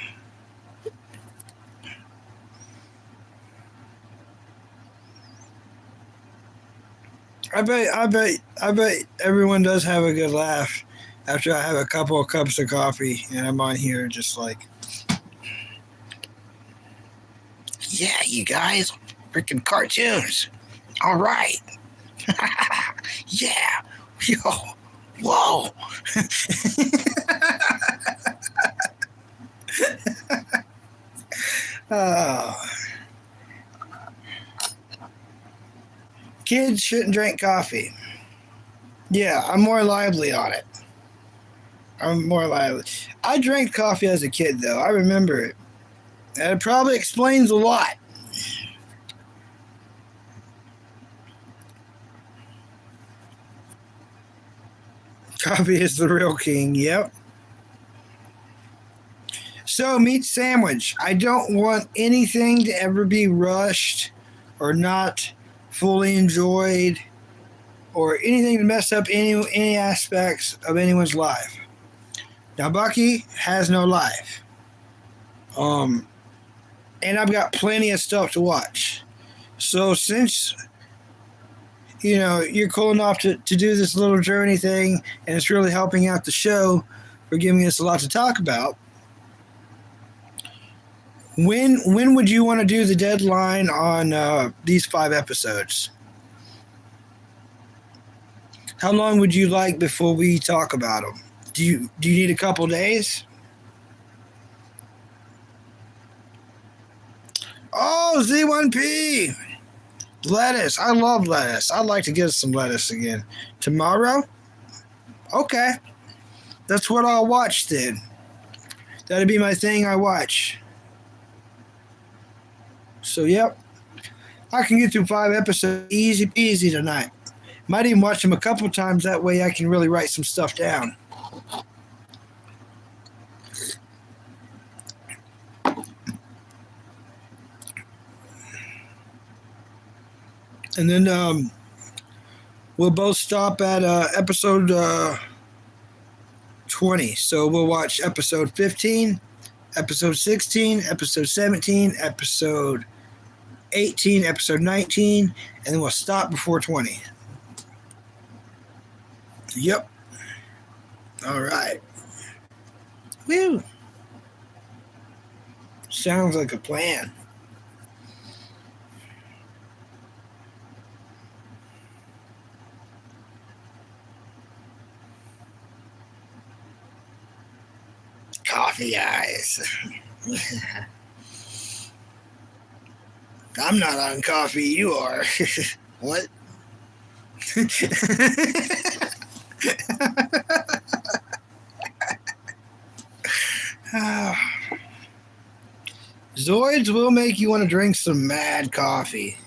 I bet everyone does have a good laugh after I have a couple of cups of coffee and I'm on here just like, yeah, you guys, freaking cartoons. All right. Yeah. Yo. Whoa. Oh. Kids shouldn't drink coffee. Yeah, I'm more lively on it. I drank coffee as a kid, though. I remember it. And it probably explains a lot. Coffee is the real king, yep. So, meat sandwich. I don't want anything to ever be rushed or not fully enjoyed or anything to mess up any aspects of anyone's life. Now, Bucky has no life. And I've got plenty of stuff to watch. So, since you're cool enough to do this little journey thing, and it's really helping out the show for giving us a lot to talk about. When would you want to do the deadline on these 5 episodes? How long would you like before we talk about them? Do you need a couple days? Oh, Z1P! Lettuce. I love lettuce. I'd like to get some lettuce again. Tomorrow? Okay. That's what I'll watch then. That'd be my thing I watch. So, yep. I can get through 5 episodes easy peasy tonight. Might even watch them a couple times. That way I can really write some stuff down. And then we'll both stop at episode 20. So we'll watch episode 15, episode 16, episode 17, episode 18, episode 19, and then we'll stop before 20. Yep. All right. Woo. Sounds like a plan. Coffee eyes. I'm not on coffee, you are. What? Zoids will make you want to drink some mad coffee.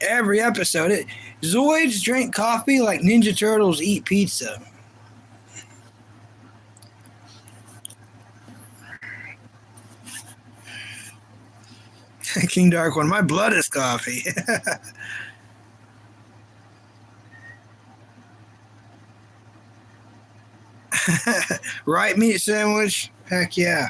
Every episode, Zoids drink coffee like Ninja Turtles eat pizza. King Dark One, my blood is coffee. Right meat sandwich? Heck yeah.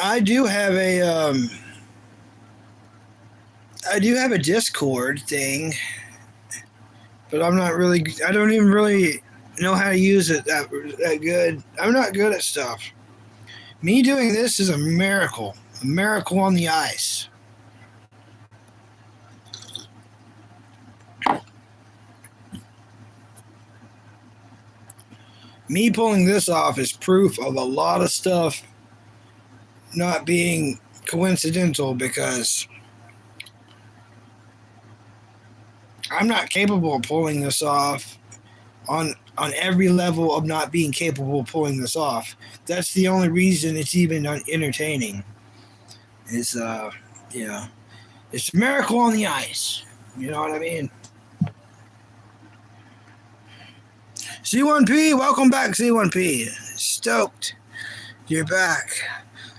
I do have a Discord thing, but I don't even really know how to use it that good. I'm not good at stuff. Me doing this is a miracle on the ice. Me pulling this off is proof of a lot of stuff not being coincidental, because I'm not capable of pulling this off on every level of not being capable of pulling this off. That's the only reason it's even entertaining. It's it's a miracle on the ice. You know what I mean? Z1P, welcome back, Z1P. Stoked you're back.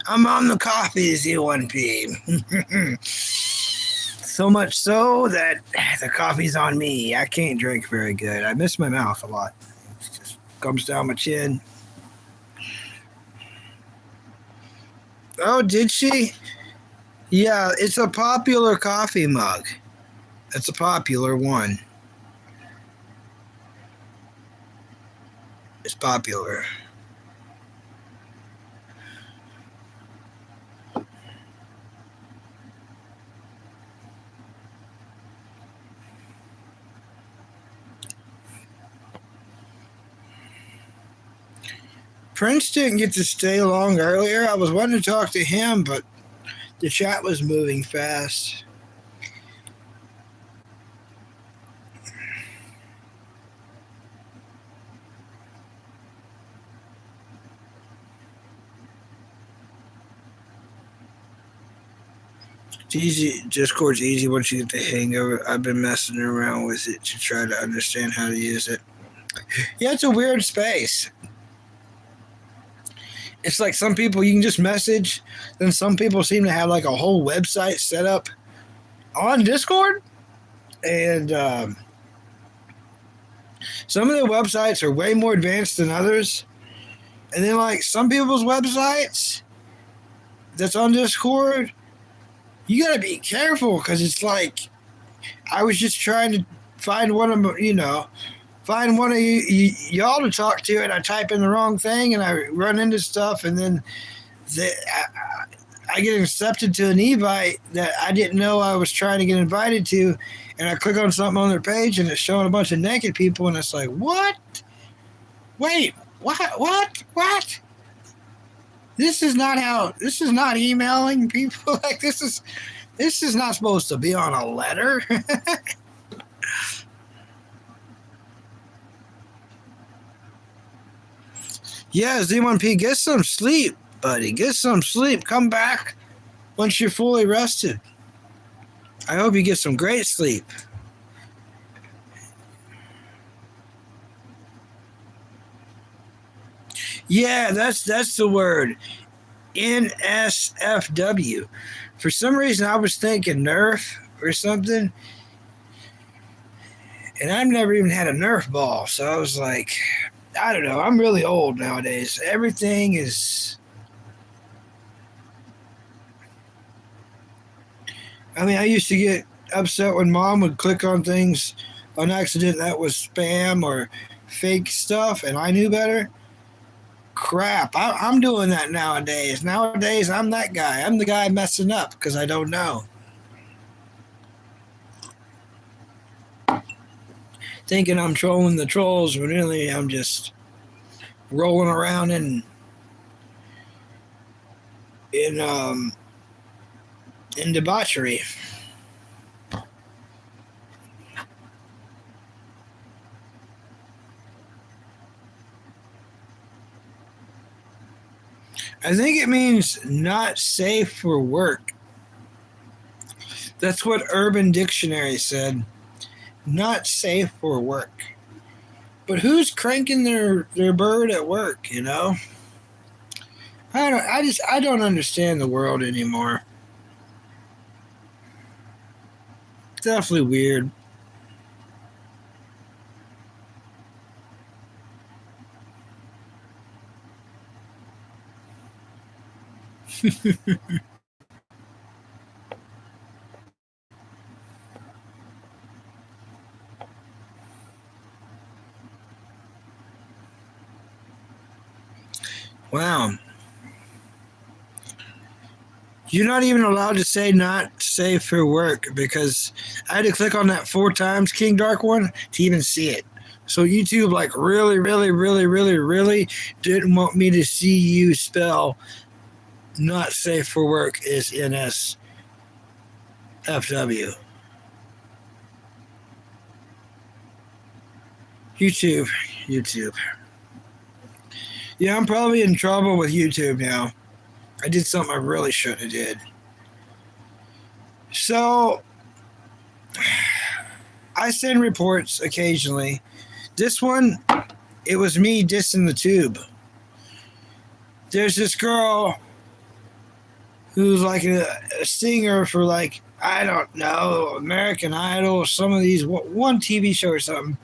I'm on the coffee, Z1P. So much so that the coffee's on me. I can't drink very good. I miss my mouth a lot. It just comes down my chin. Oh, did she? Yeah, it's a popular coffee mug. It's a popular one. It's popular. Prince didn't get to stay long earlier. I was wanting to talk to him, but the chat was moving fast. It's easy. Discord's easy once you get the hang of it. I've been messing around with it to try to understand how to use it. Yeah, it's a weird space. It's like some people you can just message, then some people seem to have like a whole website set up on Discord, and some of the websites are way more advanced than others. And then like some people's websites that's on Discord, you gotta be careful because it's like I was just trying to find one of find one of y'all to talk to, and I type in the wrong thing, and I run into stuff, and then I get accepted to an Evite that I didn't know I was trying to get invited to, and I click on something on their page, and it's showing a bunch of naked people, and it's like, what? Wait, what? This is not emailing people. Like this is not supposed to be on a letter. Yeah, Z1P, get some sleep, buddy. Get some sleep. Come back once you're fully rested. I hope you get some great sleep. Yeah, that's the word. NSFW. For some reason, I was thinking Nerf or something, and I've never even had a Nerf ball, so I was like, I don't know. I'm really old nowadays. Everything is. I mean, I used to get upset when mom would click on things on accident that was spam or fake stuff, and I knew better. Crap, I'm doing that nowadays. Nowadays, I'm that guy. I'm the guy messing up because I don't know. Thinking I'm trolling the trolls, but really I'm just rolling around in debauchery. I think it means not safe for work. That's what Urban Dictionary said. Not safe for work. But who's cranking their bird at work, you know? I don't understand the world anymore. It's definitely weird. Wow. You're not even allowed to say not safe for work because I had to click on that 4 times King Dark one to even see it. So YouTube like really didn't want me to see you spell not safe for work is NSFW. YouTube. Yeah, I'm probably in trouble with YouTube now. I did something I really shouldn't have did. So I send reports occasionally. This one, it was me dissing the tube. There's this girl who's like a singer for like, I don't know, American Idol, some of these, one TV show or something.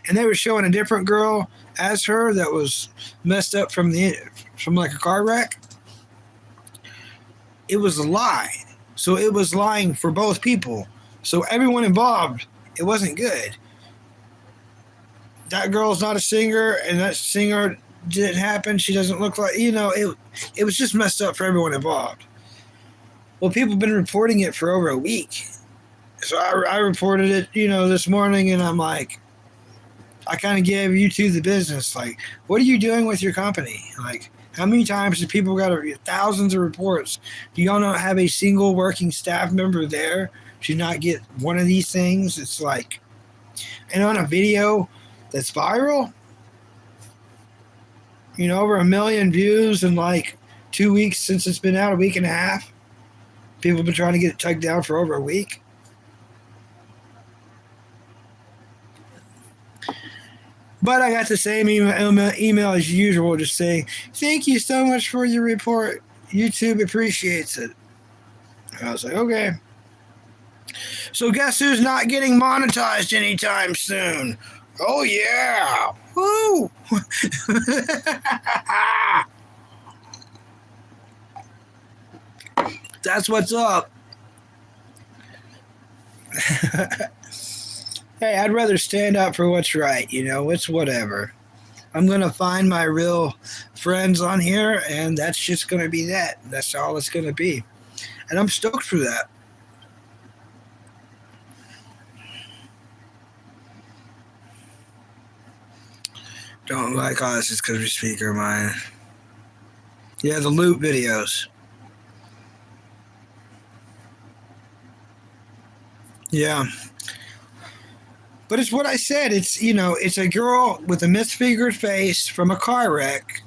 And they were showing a different girl as her that was messed up from like a car wreck. It was a lie. So it was lying for both people. So everyone involved, it wasn't good. That girl's not a singer, and that singer didn't happen. She doesn't look like, it was just messed up for everyone involved. Well, people have been reporting it for over a week. So I reported it, this morning, and I'm like, I kind of gave YouTube the business. Like, what are you doing with your company? Like, how many times do people got thousands of reports? Do y'all not have a single working staff member there to not get one of these things? It's like, and on a video that's viral, over 1 million views in like 2 weeks since it's been out, a week and a half. People have been trying to get it tugged down for over a week. But I got the same email as usual, just saying, thank you so much for your report. YouTube appreciates it. And I was like, okay. So guess who's not getting monetized anytime soon? Oh yeah! Woo! That's what's up. Hey, I'd rather stand up for what's right. It's whatever. I'm gonna find my real friends on here, and that's just gonna be that. That's all it's gonna be, and I'm stoked for that. Don't like us, it's because we speak our mind. Yeah, the loot videos. Yeah, but it's what I said. It's a girl with a misfigured face from a car wreck.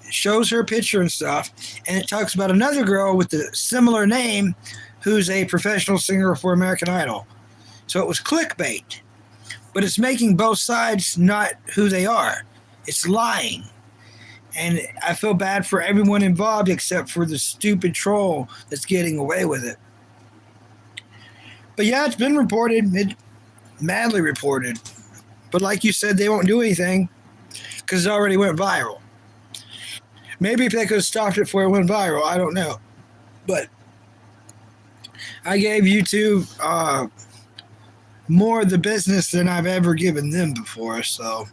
It shows her picture and stuff, and it talks about another girl with a similar name, who's a professional singer for American Idol. So it was clickbait, but it's making both sides not who they are. It's lying. And I feel bad for everyone involved except for the stupid troll that's getting away with it. But yeah, it's been reported, madly reported. But like you said, they won't do anything because it already went viral. Maybe if they could have stopped it before it went viral, I don't know. But I gave YouTube more of the business than I've ever given them before. So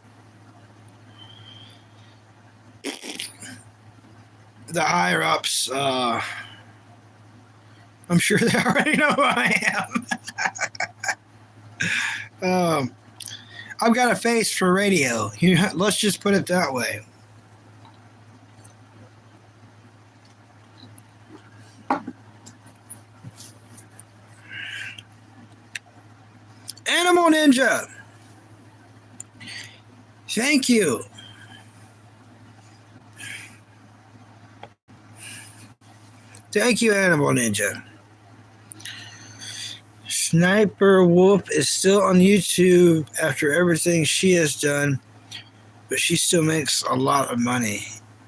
the higher ups, I'm sure they already know who I am. I've got a face for radio. Let's just put it that way. Animal Ninja, thank you. Thank you, Animal Ninja. Sniper Wolf is still on YouTube after everything she has done, but she still makes a lot of money.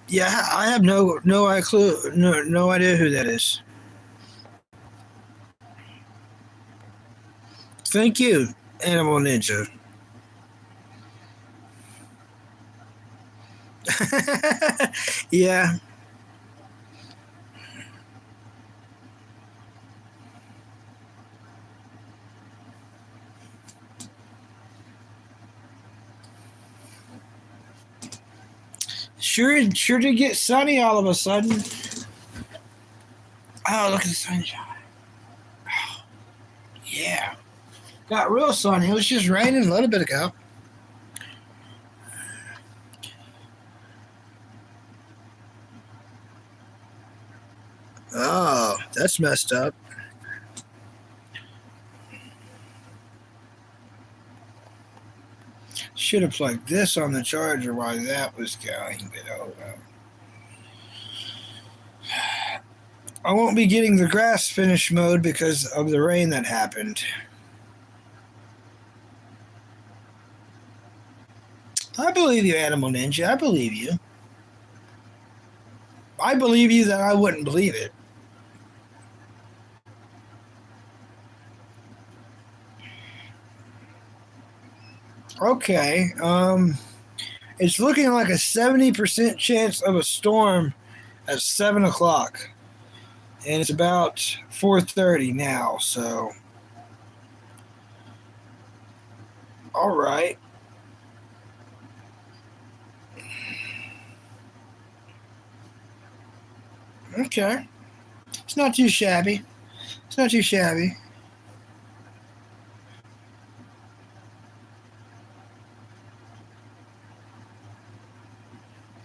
Yeah, I have no clue, no idea who that is. Thank you, Animal Ninja. Yeah, sure did get sunny all of a sudden. Oh, look at the sunshine. Oh, yeah, got real sunny. It was just raining a little bit ago. Oh, that's messed up. Should have plugged this on the charger while that was going, but oh well. I won't be getting the grass finish mode because of the rain that happened. I believe you, Animal Ninja. I believe you. I believe you that I wouldn't believe it. Okay. It's looking like a 70% chance of a storm at 7 o'clock, and it's about 4:30 now. So, all right. Okay. It's not too shabby. It's not too shabby.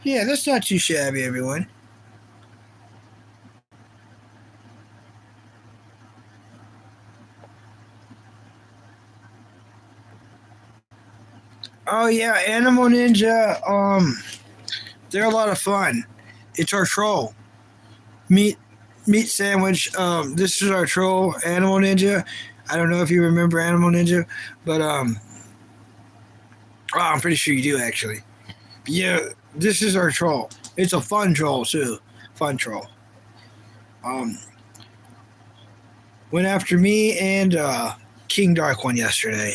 Yeah, that's not too shabby, everyone. Oh yeah, Animal Ninja. They're a lot of fun. It's our troll meat meat sandwich. This is our troll, Animal Ninja. I don't know if you remember Animal Ninja, but oh, I'm pretty sure you do actually. Yeah, this is our troll. It's a fun troll too. Fun troll. Um, went after me and King Dark one yesterday.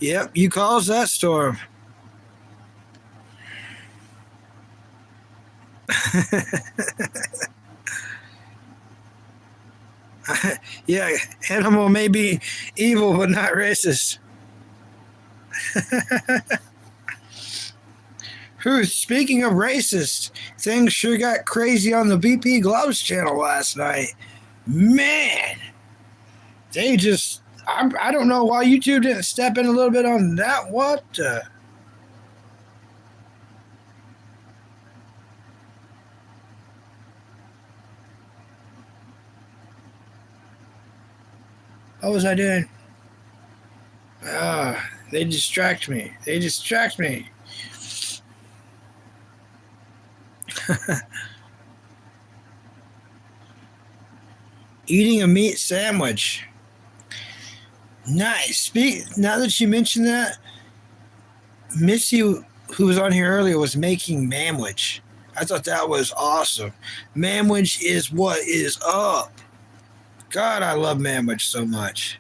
Yep, you caused that storm. Yeah, animal may be evil but not racist. Who, speaking of racist, things sure got crazy on the BP Gloves channel last night. Man, they just, I don't know why YouTube didn't step in a little bit on that. What? What was I doing? They distract me. They distract me. Eating a meat sandwich. Nice. Now that you mentioned that, Missy, who was on here earlier, was making mamwich. I thought that was awesome. Mamwich is what is up. God, I love mamwich so much.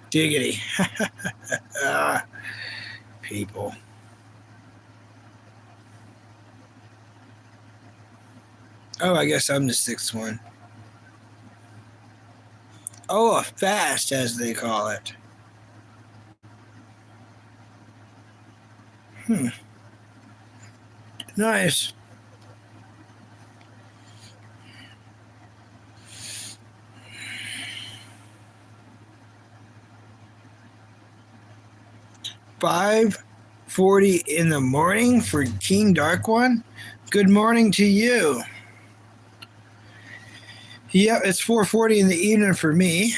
Diggity. Ah, people. Oh, I guess I'm the sixth one. Oh, a fast, as they call it. Hmm. Nice. Five 40 in the morning for King Dark One. Good morning to you. Yep, it's 4:40 in the evening for me.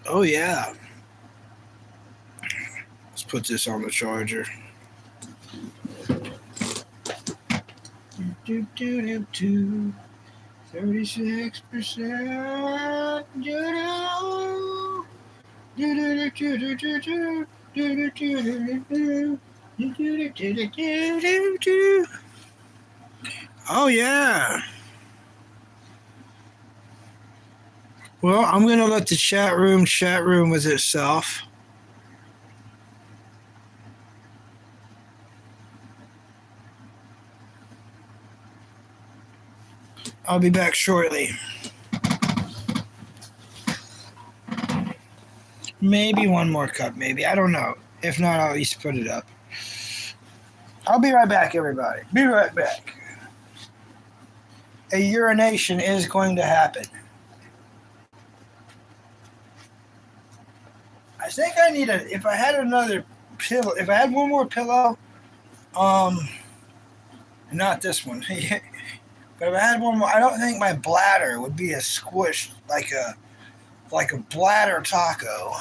Oh yeah. Let's put this on the charger. Do do do do. 36%. Do do do do do do. Do do do do do. Do do do do do do. Oh yeah. Well, I'm gonna let the chat room with itself. I'll be back shortly. Maybe one more cup, maybe. I don't know. If not, I'll at least put it up. I'll be right back, everybody. Be right back. A urination is going to happen. I think I need if I had another pillow, if I had one more pillow, um, not this one, but if I had one more, I don't think my bladder would be as squished like a bladder taco.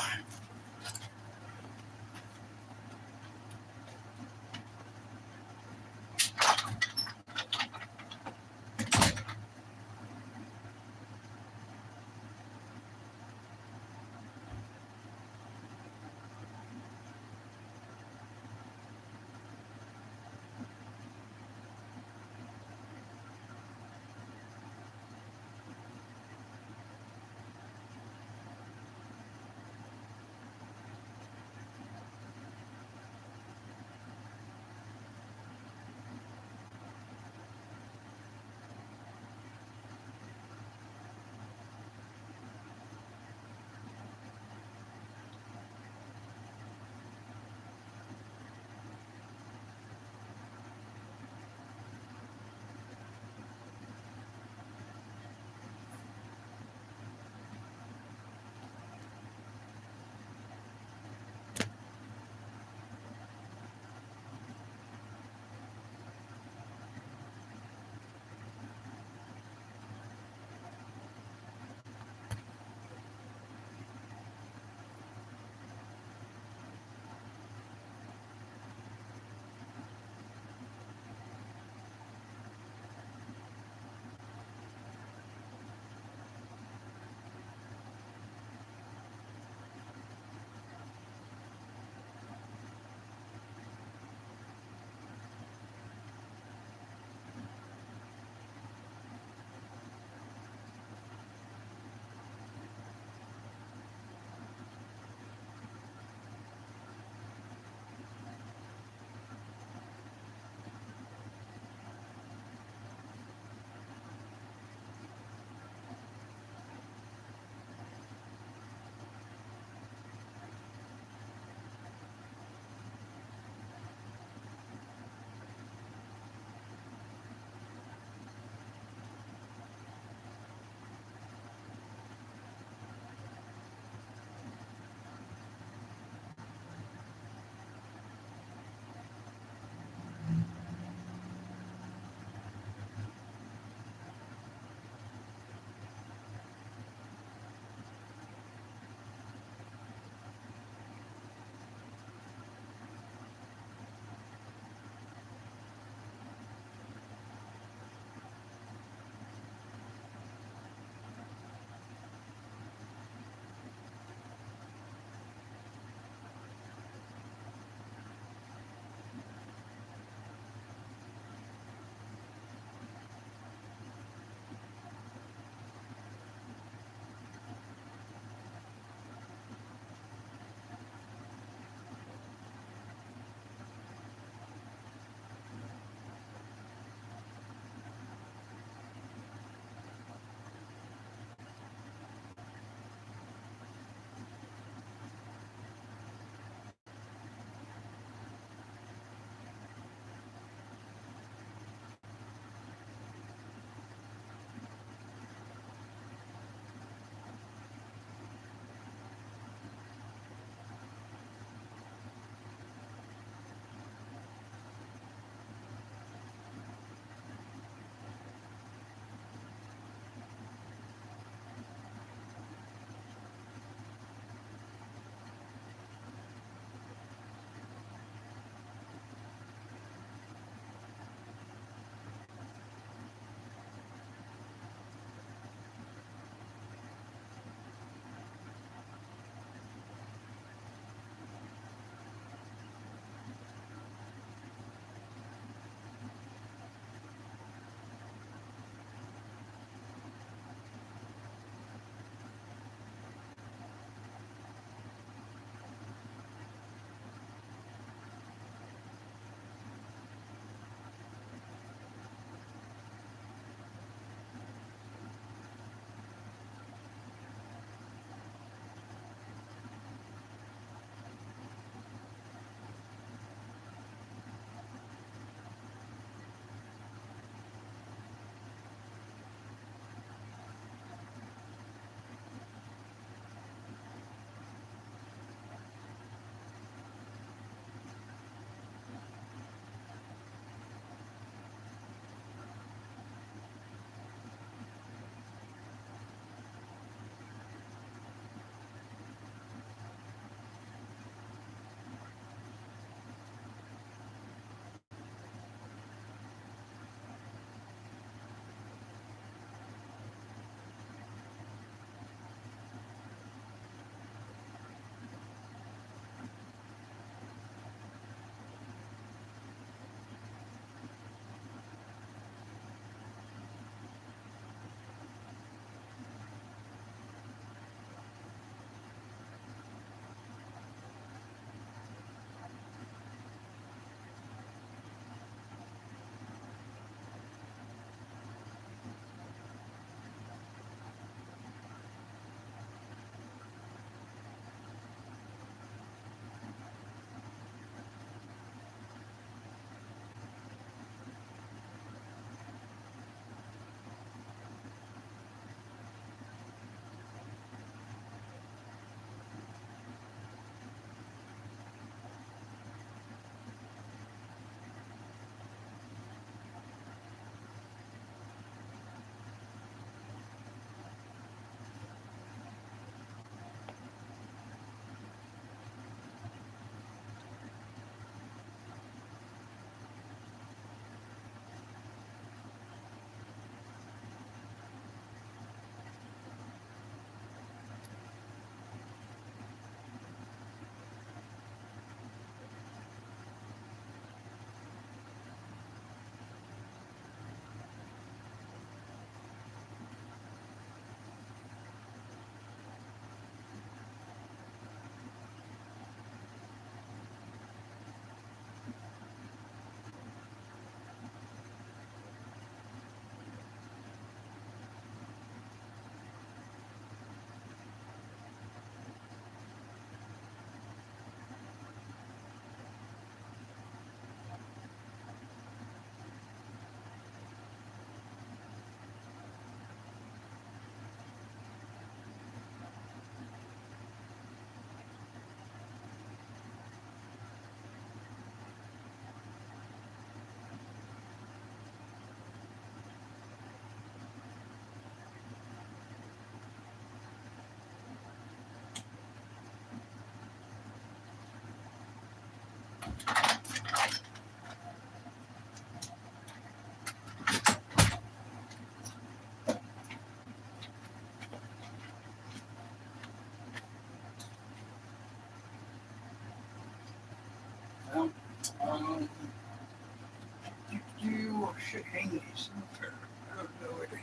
I don't know where to eat.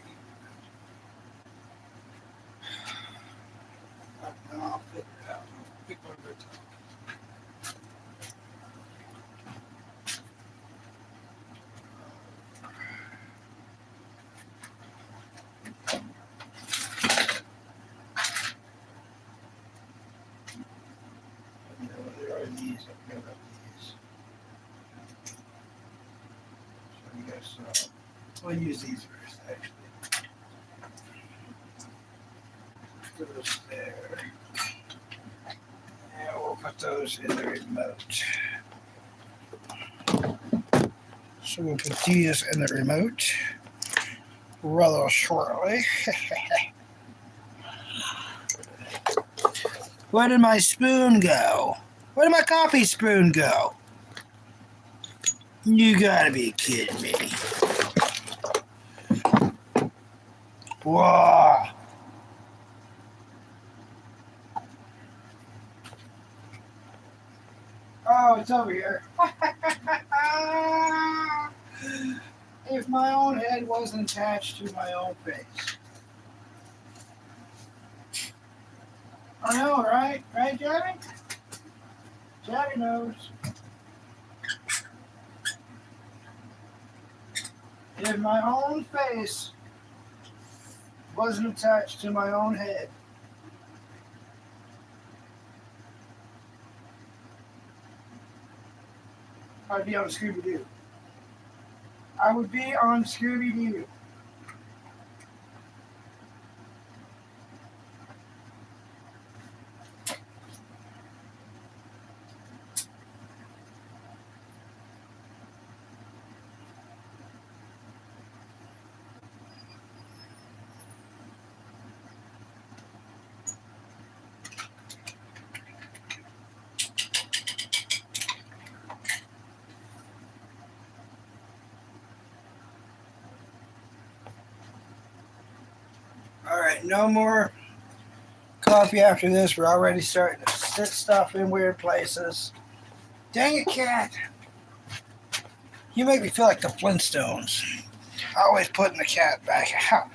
I'll figure it out. I'll pick one of the top. There are these. I've got these. So I guess I'll use these first, actually. Put those there. And we'll put those in the remote. So we'll put these in the remote rather shortly. Where did my spoon go? Where did my coffee spoon go? You gotta be kidding me. Whoa. Oh, it's over here. If my own head wasn't attached to my own face. I know, right? Right, Johnny? Johnny knows. If my own face wasn't attached to my own head, I'd be on Scooby-Doo. I would be on Scooby-Doo. All right, no more coffee after this. We're already starting to sit stuff in weird places. Dang it, cat. You make me feel like the Flintstones. Always putting the cat back out.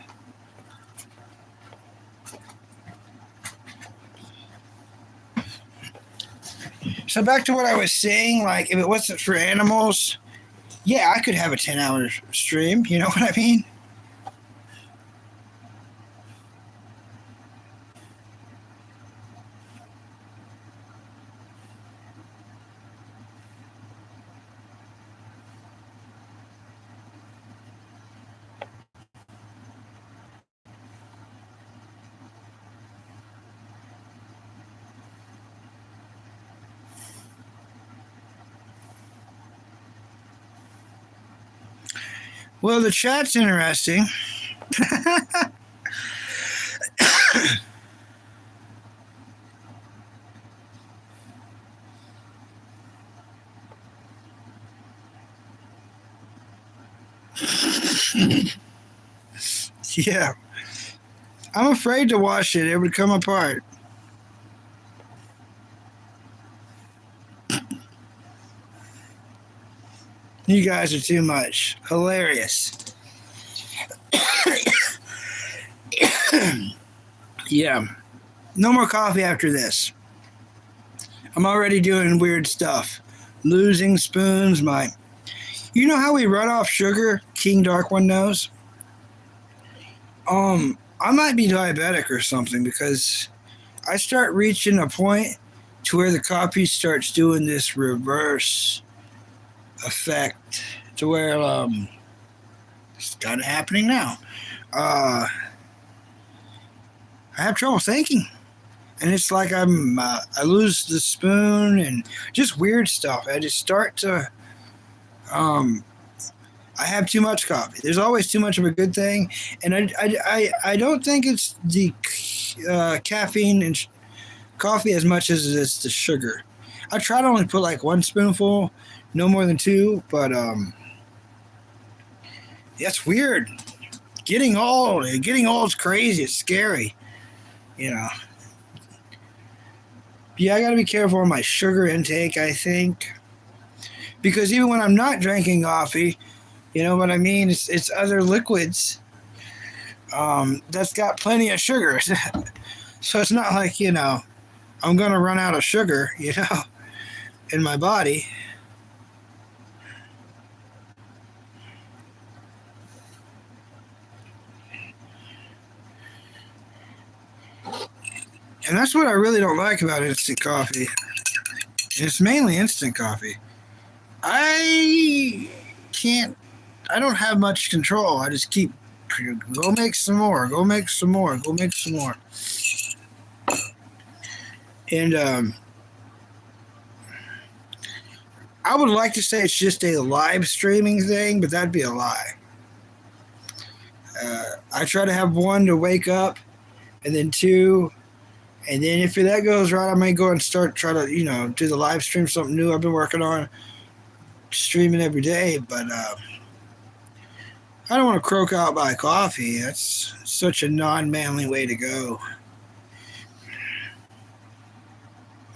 So back to what I was saying, like if it wasn't for animals, yeah, I could have a 10-hour stream. You know what I mean? Well, the chat's interesting. Yeah. I'm afraid to wash it. It would come apart. You guys are too much. Hilarious. Yeah. No more coffee after this. I'm already doing weird stuff. Losing spoons, You know how we run off sugar? King Dark One knows. I might be diabetic or something because I start reaching a point to where the coffee starts doing this reverse effect to where it's kind of happening now. I have trouble thinking, and it's like I lose the spoon and just weird stuff. I just start to I have too much coffee. There's always too much of a good thing, and I don't think it's the caffeine and coffee as much as it's the sugar. I try to only put like one spoonful, no more than two, but that's weird. Getting old is crazy. It's scary, you know. Yeah, I got to be careful on my sugar intake, I think, because even when I'm not drinking coffee, You know what I mean? It's other liquids that's got plenty of sugar. So it's not like, I'm going to run out of sugar, in my body. And that's what I really don't like about instant coffee. It's mainly instant coffee. I can't, I don't have much control. I just keep, go make some more, go make some more, go make some more. And I would like to say it's just a live streaming thing, but that'd be a lie. I try to have one to wake up, and then two, and then if that goes right, I may go and try to, do the live stream, something new I've been working on, streaming every day. But I don't want to croak out by coffee. That's such a non-manly way to go.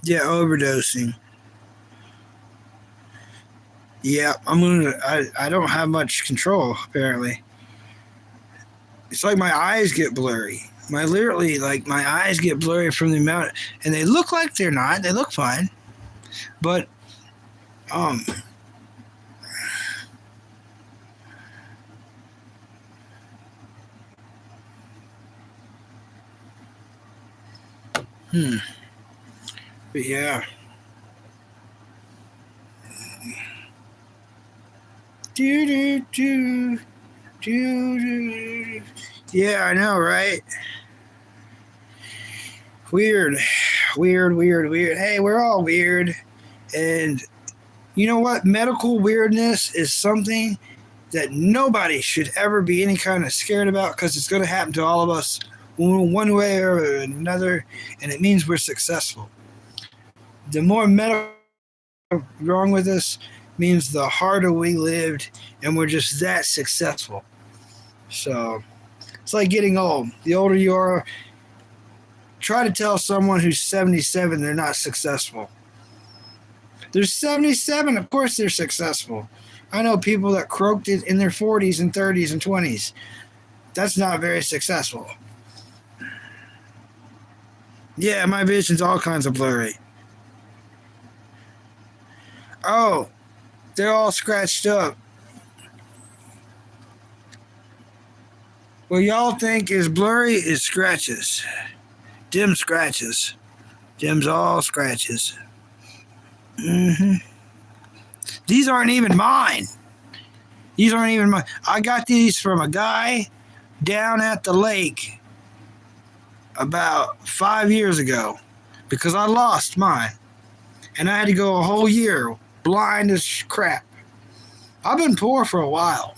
Yeah, overdosing. Yeah, I don't have much control apparently. It's like my eyes get blurry. My eyes get blurry from the amount, and they look like they're not. They look fine, but um, but yeah. Do do do do do. Yeah, I know, right? Weird, weird, weird, weird. Hey, we're all weird, and you know what? Medical weirdness is something that nobody should ever be any kind of scared about because it's going to happen to all of us one way or another, and it means we're successful. The more medical wrong with us means the harder we lived, and we're just that successful. So it's like getting old. The older you are, try to tell someone who's 77 they're not successful. They're 77, of course they're successful. I know people that croaked it in their 40s and 30s and 20s. That's not very successful. Yeah, my vision's all kinds of blurry. Oh, they're all scratched up. What y'all think is blurry is scratches. Dim scratches. Dim's all scratches. These aren't even mine. These aren't even mine. I got these from a guy down at the lake about 5 years ago because I lost mine. And I had to go a whole year blind as crap. I've been poor for a while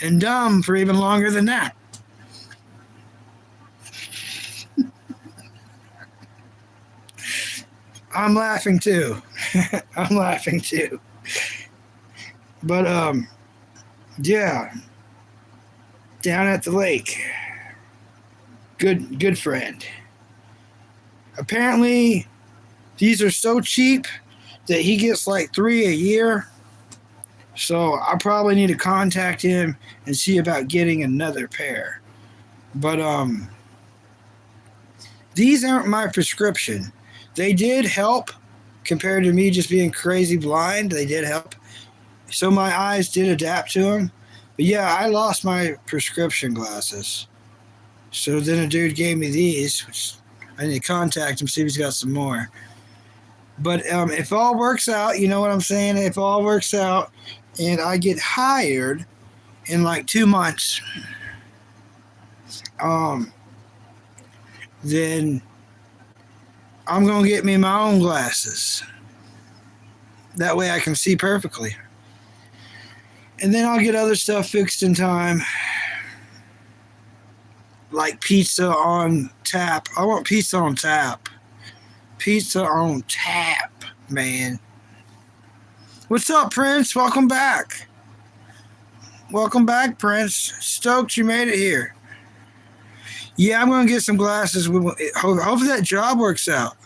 and dumb for even longer than that. I'm laughing too. I'm laughing too. But yeah, down at the lake. Good friend. Apparently these are so cheap that he gets like 3 a year. So I probably need to contact him and see about getting another pair. But these aren't my prescription. They did help compared to me just being crazy blind. They did help. So my eyes did adapt to them. But yeah, I lost my prescription glasses. So then a dude gave me these, which I need to contact him, see if he's got some more. But if all works out, you know what I'm saying? If all works out and I get hired in like 2 months, then I'm going to get me my own glasses. That way I can see perfectly. And then I'll get other stuff fixed in time. Like pizza on tap. I want pizza on tap. Pizza on tap, man. What's up, Prince? Welcome back. Welcome back, Prince. Stoked you made it here. Yeah, I'm going to get some glasses. Hopefully that job works out.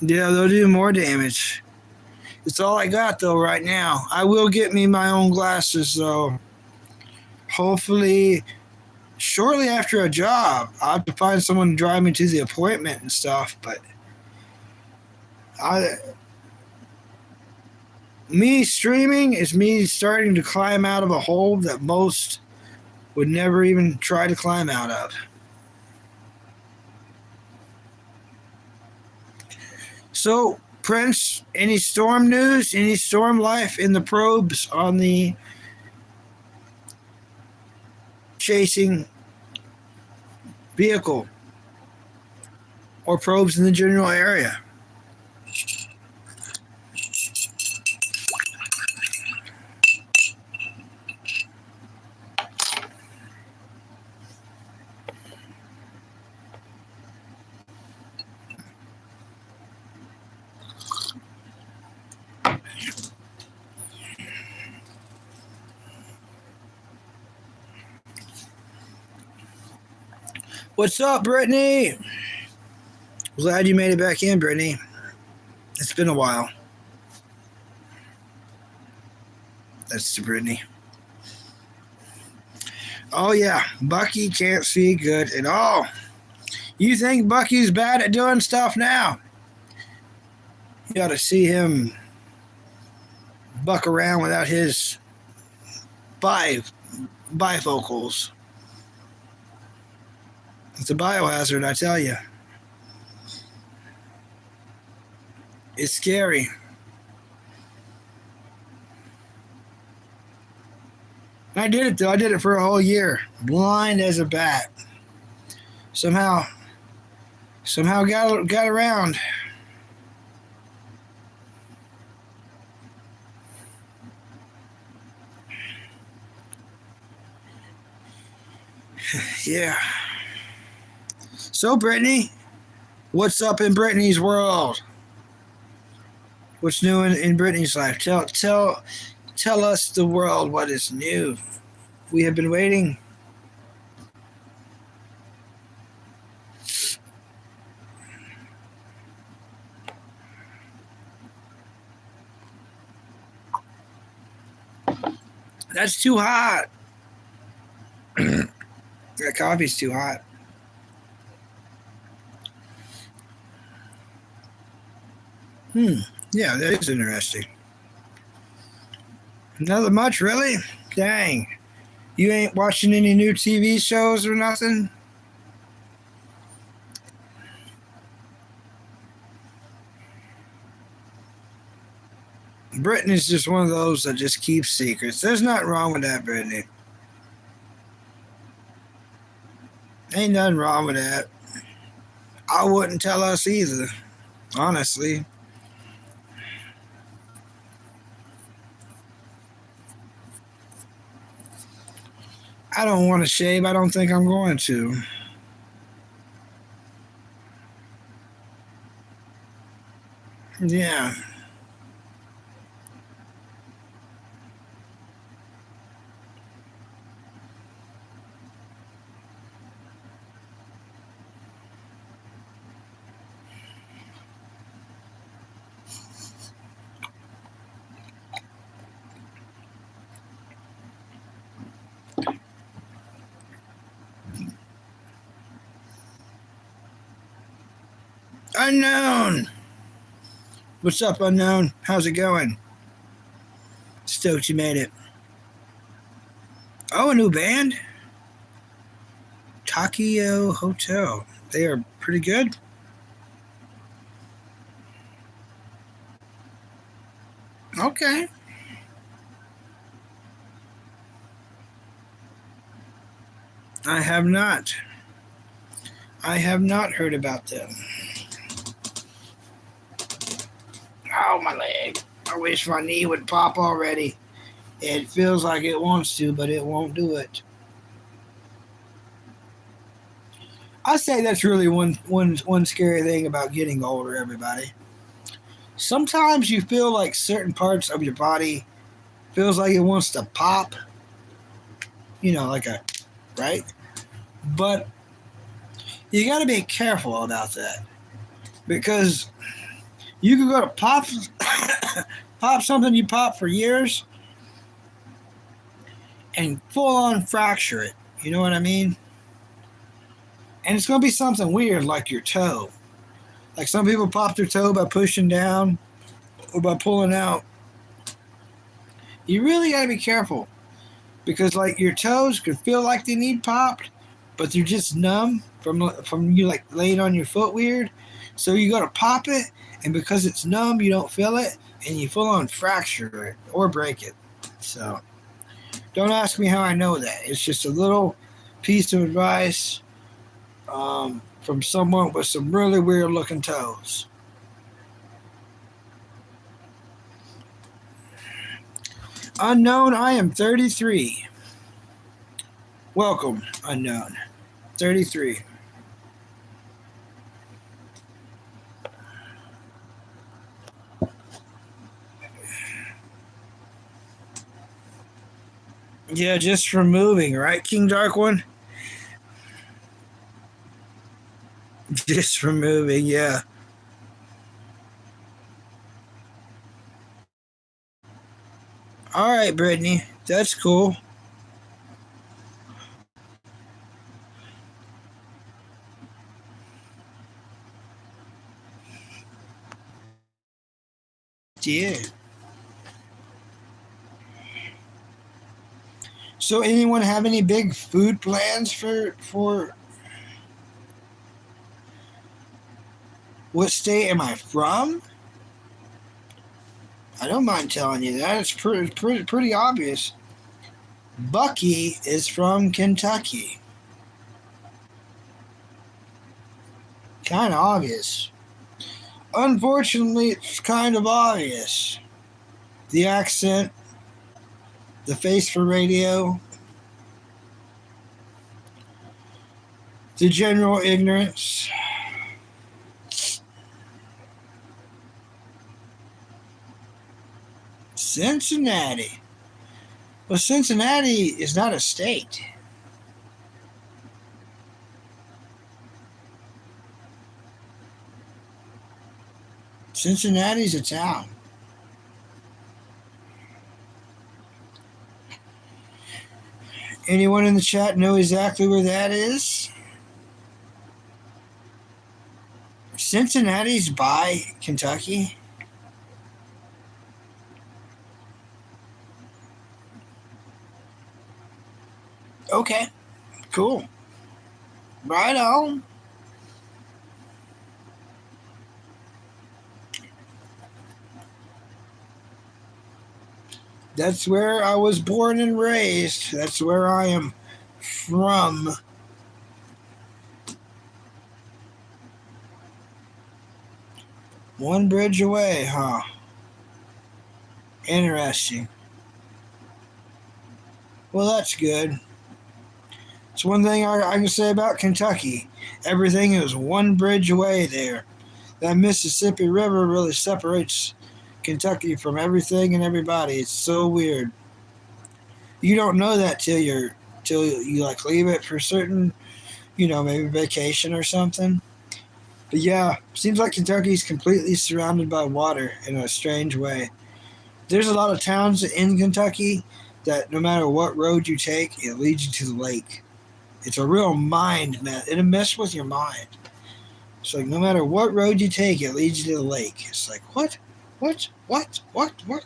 Yeah, they'll do more damage. It's all I got though right now. I will get me my own glasses though. Hopefully shortly after a job. I'll have to find someone to drive me to the appointment and stuff, but I me streaming is me starting to climb out of a hole that most would never even try to climb out of. So, Prince, any storm news? Any storm life in the probes on the chasing vehicle or probes in the general area? What's up, Brittany? Glad you made it back in, Brittany. It's been a while. That's to Brittany. Oh, yeah. Bucky can't see good at all. You think Bucky's bad at doing stuff now? You ought to see him buck around without his bifocals. It's a biohazard, I tell you. It's scary. I did it, though. I did it for a whole year. Blind as a bat. Somehow got around. Yeah. So, Brittany, what's up in Brittany's world? What's new in Brittany's life? Tell us, the world, what is new. We have been waiting. That's too hot. That coffee's too hot. Yeah, that is interesting. Nothing much, really? Dang. You ain't watching any new TV shows or nothing? Brittany's just one of those that just keeps secrets. There's nothing wrong with that, Brittany. Ain't nothing wrong with that. I wouldn't tell us either, honestly. I don't want to shave. I don't think I'm going to. Yeah. Unknown. What's up, Unknown? How's it going? Stoked you made it. Oh, a new band? Tokyo Hotel. They are pretty good. Okay. I have not. I have not heard about them. Oh, my leg. I wish my knee would pop already. It feels like it wants to, but it won't do it. I say that's really one scary thing about getting older, everybody. Sometimes you feel like certain parts of your body feels like it wants to pop. Like a, right? But you got to be careful about that because You could go to pop pop something you pop for years and full on fracture it. You know what I mean? And it's gonna be something weird like your toe. Like some people pop their toe by pushing down or by pulling out. You really gotta be careful because like your toes could feel like they need popped, but they're just numb from you like laying on your foot weird. So you gotta pop it, and because it's numb, you don't feel it, and you full on fracture it or break it. So don't ask me how I know that. It's just a little piece of advice from someone with some really weird looking toes. Unknown, I am 33. Welcome, unknown. 33. Yeah, just from moving, right, King Dark One? Just from moving, yeah. All right, Brittany, that's cool. Yeah. So, anyone have any big food plans for what state am I from? I don't mind telling you that. It's pretty obvious. Bucky is from Kentucky. Kind of obvious. Unfortunately, it's kind of obvious. The accent, the face for radio, the general ignorance. Cincinnati. Well, Cincinnati is not a state. Cincinnati's a town. Anyone in the chat know exactly where that is? Cincinnati's by Kentucky. Okay, cool. Right on. That's where I was born and raised. That's where I am from. One bridge away, huh? Interesting. Well, that's good. It's one thing I can say about Kentucky. Everything is one bridge away there. That Mississippi River really separates Kentucky from everything and everybody. It's so weird. You don't know that till you like leave it for certain, maybe vacation or something. But yeah, seems like Kentucky's completely surrounded by water in a strange way. There's a lot of towns in Kentucky that no matter what road you take, it leads you to the lake. It's a real mind mess. It'll mess with your mind. It's like no matter what road you take, it leads you to the lake. It's like, what? What? What? What? What?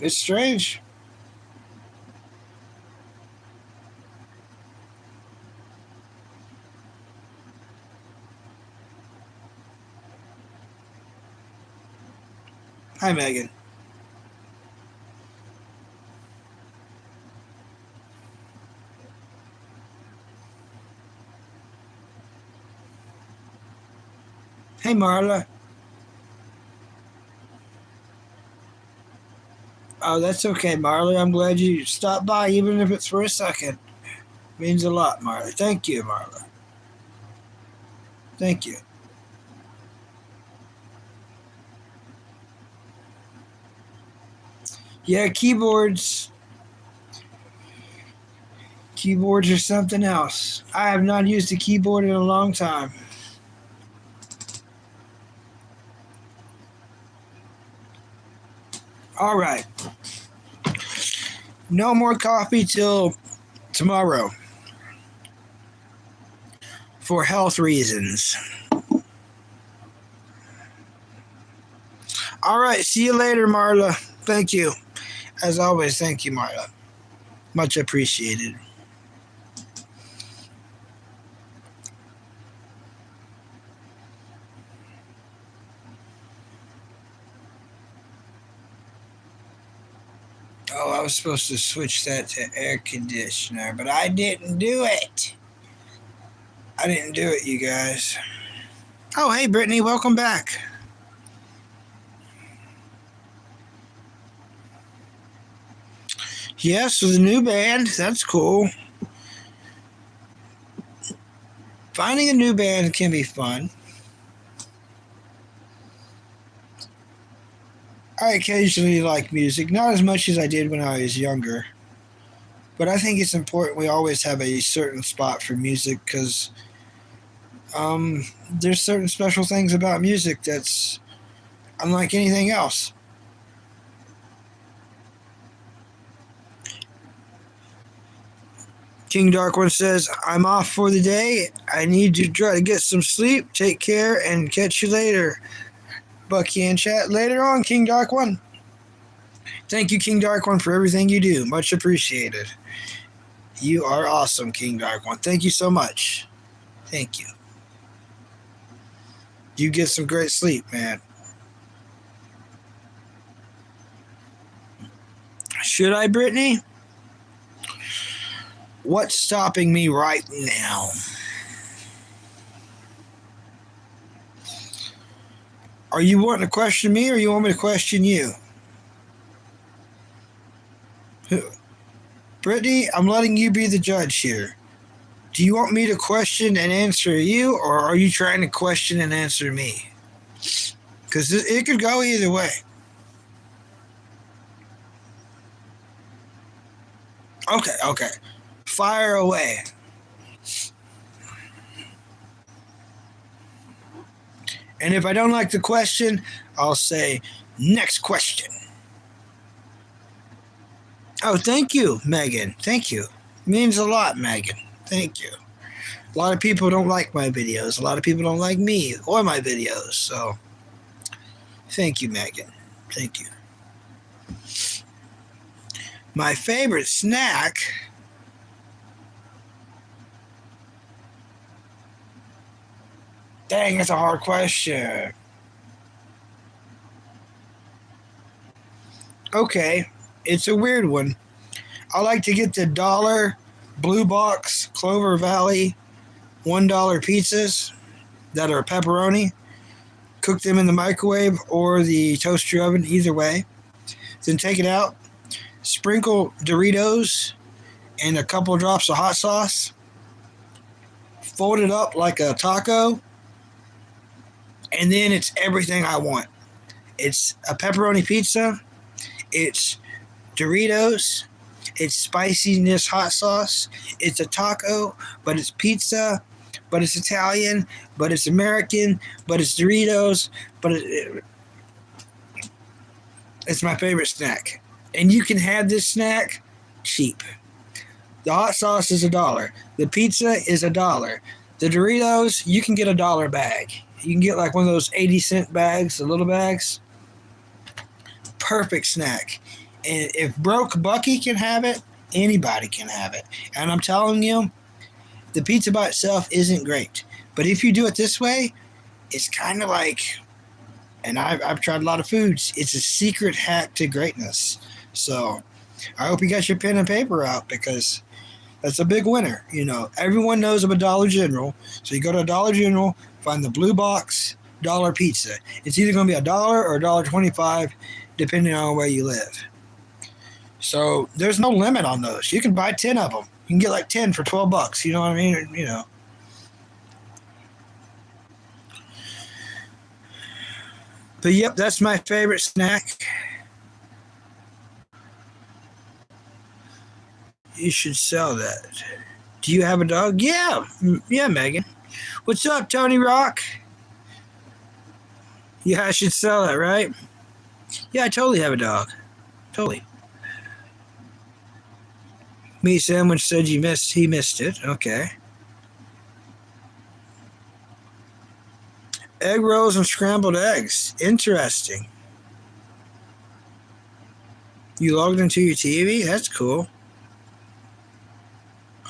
It's strange. Hi, Megan. Hey, Marla. Oh, that's okay, Marley. I'm glad you stopped by, even if it's for a second. Means a lot, Marley. Thank you, Marla. Thank you. Yeah, keyboards are something else. I have not used a keyboard in a long time. All right. No more coffee till tomorrow for health reasons. All right. See you later, Marla. Thank you. As always, thank you, Marla. Much appreciated. Oh, I was supposed to switch that to air conditioner, but I didn't do it. I didn't do it, you guys. Oh, hey, Brittany, welcome back. Yes, with a new band. That's cool. Finding a new band can be fun. I occasionally like music, not as much as I did when I was younger. But I think it's important we always have a certain spot for music because there's certain special things about music that's unlike anything else. King Dark One says, I'm off for the day. I need to try to get some sleep. Take care and catch you later. Bucky and chat later on, King Dark One. Thank you, King Dark One, for everything you do. Much appreciated. You are awesome, King Dark One. Thank you so much. Thank you. You get some great sleep, man. Should I, Brittany? What's stopping me right now? Are you wanting to question me or you want me to question you? Brittany, I'm letting you be the judge here. Do you want me to question and answer you, or are you trying to question and answer me? Because it could go either way. Okay. Fire away. And if I don't like the question, I'll say, next question. Oh, thank you, Megan. Thank you. Means a lot, Megan. Thank you. A lot of people don't like my videos. A lot of people don't like me or my videos. So, thank you, Megan. Thank you. My favorite snack. Dang, that's a hard question. Okay, it's a weird one. I like to get the dollar Blue Box Clover Valley $1 pizzas that are pepperoni. Cook them in the microwave or the toaster oven, either way. Then take it out, sprinkle Doritos and a couple of drops of hot sauce. Fold it up like a taco. And then it's everything I want. It's a pepperoni pizza. It's Doritos. It's spiciness hot sauce. It's a taco, but it's pizza, but it's Italian, but it's American, but it's Doritos, but it's my favorite snack. And you can have this snack cheap. The hot sauce is $1. The pizza is $1. The Doritos, you can get $1 bag. You can get like one of those 80-cent bags, the little bags. Perfect snack. And if broke Bucky can have it, anybody can have it. And I'm telling you, the pizza by itself isn't great. But if you do it this way, it's kind of like, and I've tried a lot of foods, it's a secret hack to greatness. So I hope you got your pen and paper out because that's a big winner. You know, everyone knows of a Dollar General. So you go to a Dollar General, find the Blue Box dollar pizza. It's either going to be $1 or $1.25, depending on where you live. So there's no limit on those. You can buy 10 of them. You can get like 10 for $12. You know what I mean? You know. But yep, that's my favorite snack. You should sell that. Do you have a dog? Yeah, Megan. What's up, Tony Rock? Yeah, I should sell it, right? Yeah, I totally have a dog. Totally. Meat sandwich said he missed it. Okay. Egg rolls and scrambled eggs. Interesting. You logged into your TV? That's cool.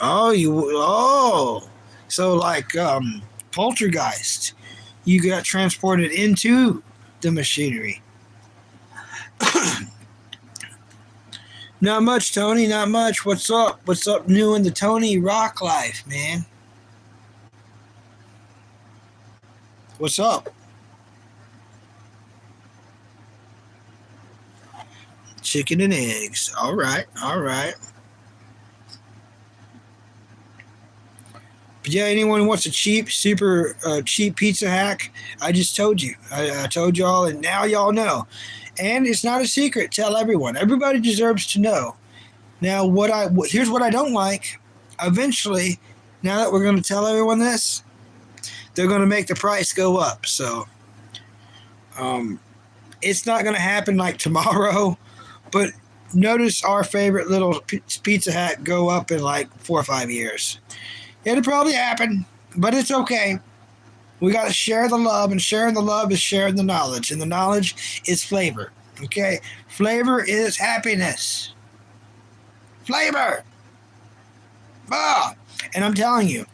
Oh. So like Poltergeist. You got transported into the machinery. Not much, Tony. Not much. What's up? What's up new in the Tony Rock life, man? What's up? Chicken and eggs. All right. All right. But yeah, anyone who wants a super cheap pizza hack, I just told you. I told y'all, and now y'all know. And it's not a secret. Tell everyone. Everybody deserves to know. Now, here's what I don't like. Eventually, now that we're going to tell everyone this, they're going to make the price go up. So, it's not going to happen like tomorrow, but notice our favorite little pizza hack go up in like 4 or 5 years. It'll probably happen, but it's okay. We got to share the love, and sharing the love is sharing the knowledge, and the knowledge is flavor. Okay? Flavor is happiness. Flavor! Ah! And I'm telling you,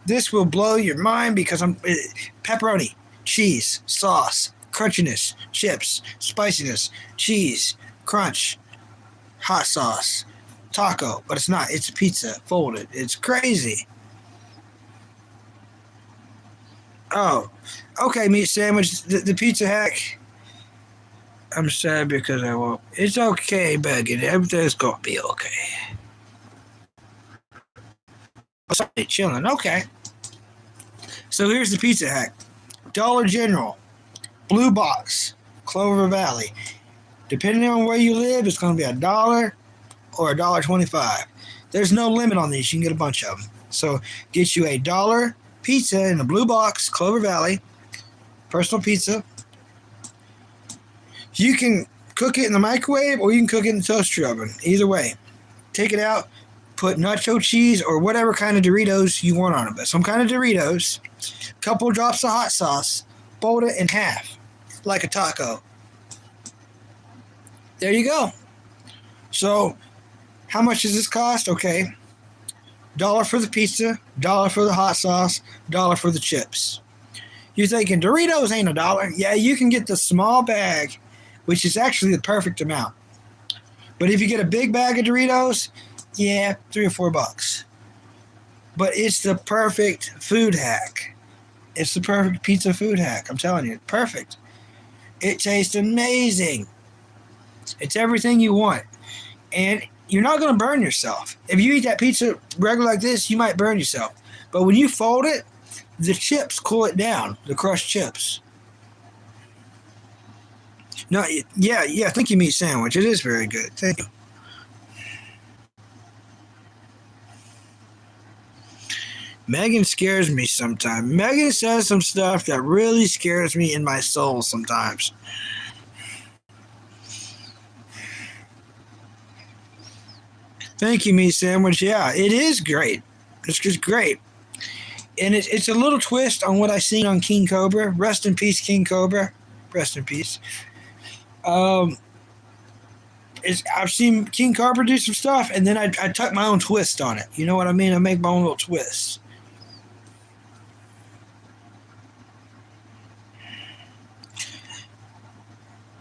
this will blow your mind because pepperoni, cheese, sauce, crunchiness, chips, spiciness, cheese, crunch, hot sauce, taco, but it's not. It's a pizza folded. It's crazy. Oh, okay, meat sandwich. The pizza hack. I'm sad because I won't. It's okay, Beggin. Everything's gonna be okay. Sorry, chilling. Okay. So here's the pizza hack. Dollar General, Blue Box, Clover Valley. Depending on where you live, it's gonna be $1 or $1.25. There's no limit on these. You can get a bunch of them. So get you $1 pizza in a Blue Box, Clover Valley, personal pizza. You can cook it in the microwave or you can cook it in the toaster oven. Either way. Take it out, put nacho cheese or whatever kind of Doritos you want on it. But some kind of Doritos, couple drops of hot sauce, fold it in half like a taco. There you go. So, how much does this cost? Okay. $1 for the pizza, $1 for the hot sauce, $1 for the chips. You're thinking Doritos ain't $1. Yeah, you can get the small bag, which is actually the perfect amount. But if you get a big bag of Doritos, yeah, $3 or $4. But it's the perfect food hack. It's the perfect pizza food hack. I'm telling you, perfect. It tastes amazing. It's everything you want. And you're not going to burn yourself. If you eat that pizza regular like this, you might burn yourself. But when you fold it, the chips cool it down, the crushed chips. No, yeah, thank you, meat sandwich. It is very good. Thank you. Megan scares me sometimes. Megan says some stuff that really scares me in my soul sometimes. Thank you, meat sandwich. Yeah, it is great. It's just great. And it's a little twist on what I seen on King Cobra. Rest in peace, King Cobra. Rest in peace. I've seen King Cobra do some stuff, and then I tuck my own twist on it. You know what I mean? I make my own little twists.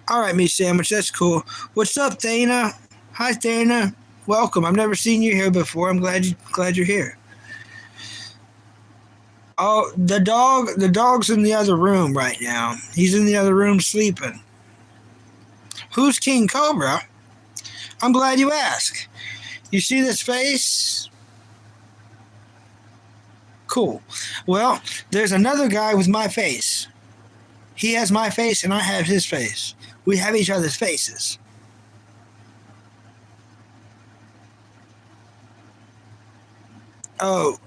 All right, meat sandwich. That's cool. What's up, Dana? Hi, Dana. Welcome. I've never seen you here before. I'm glad you're here. Oh, the dog's in the other room right now. He's in the other room sleeping. Who's King Cobra? I'm glad you asked. You see this face? Cool. Well, there's another guy with my face. He has my face and I have his face. We have each other's faces. Oh,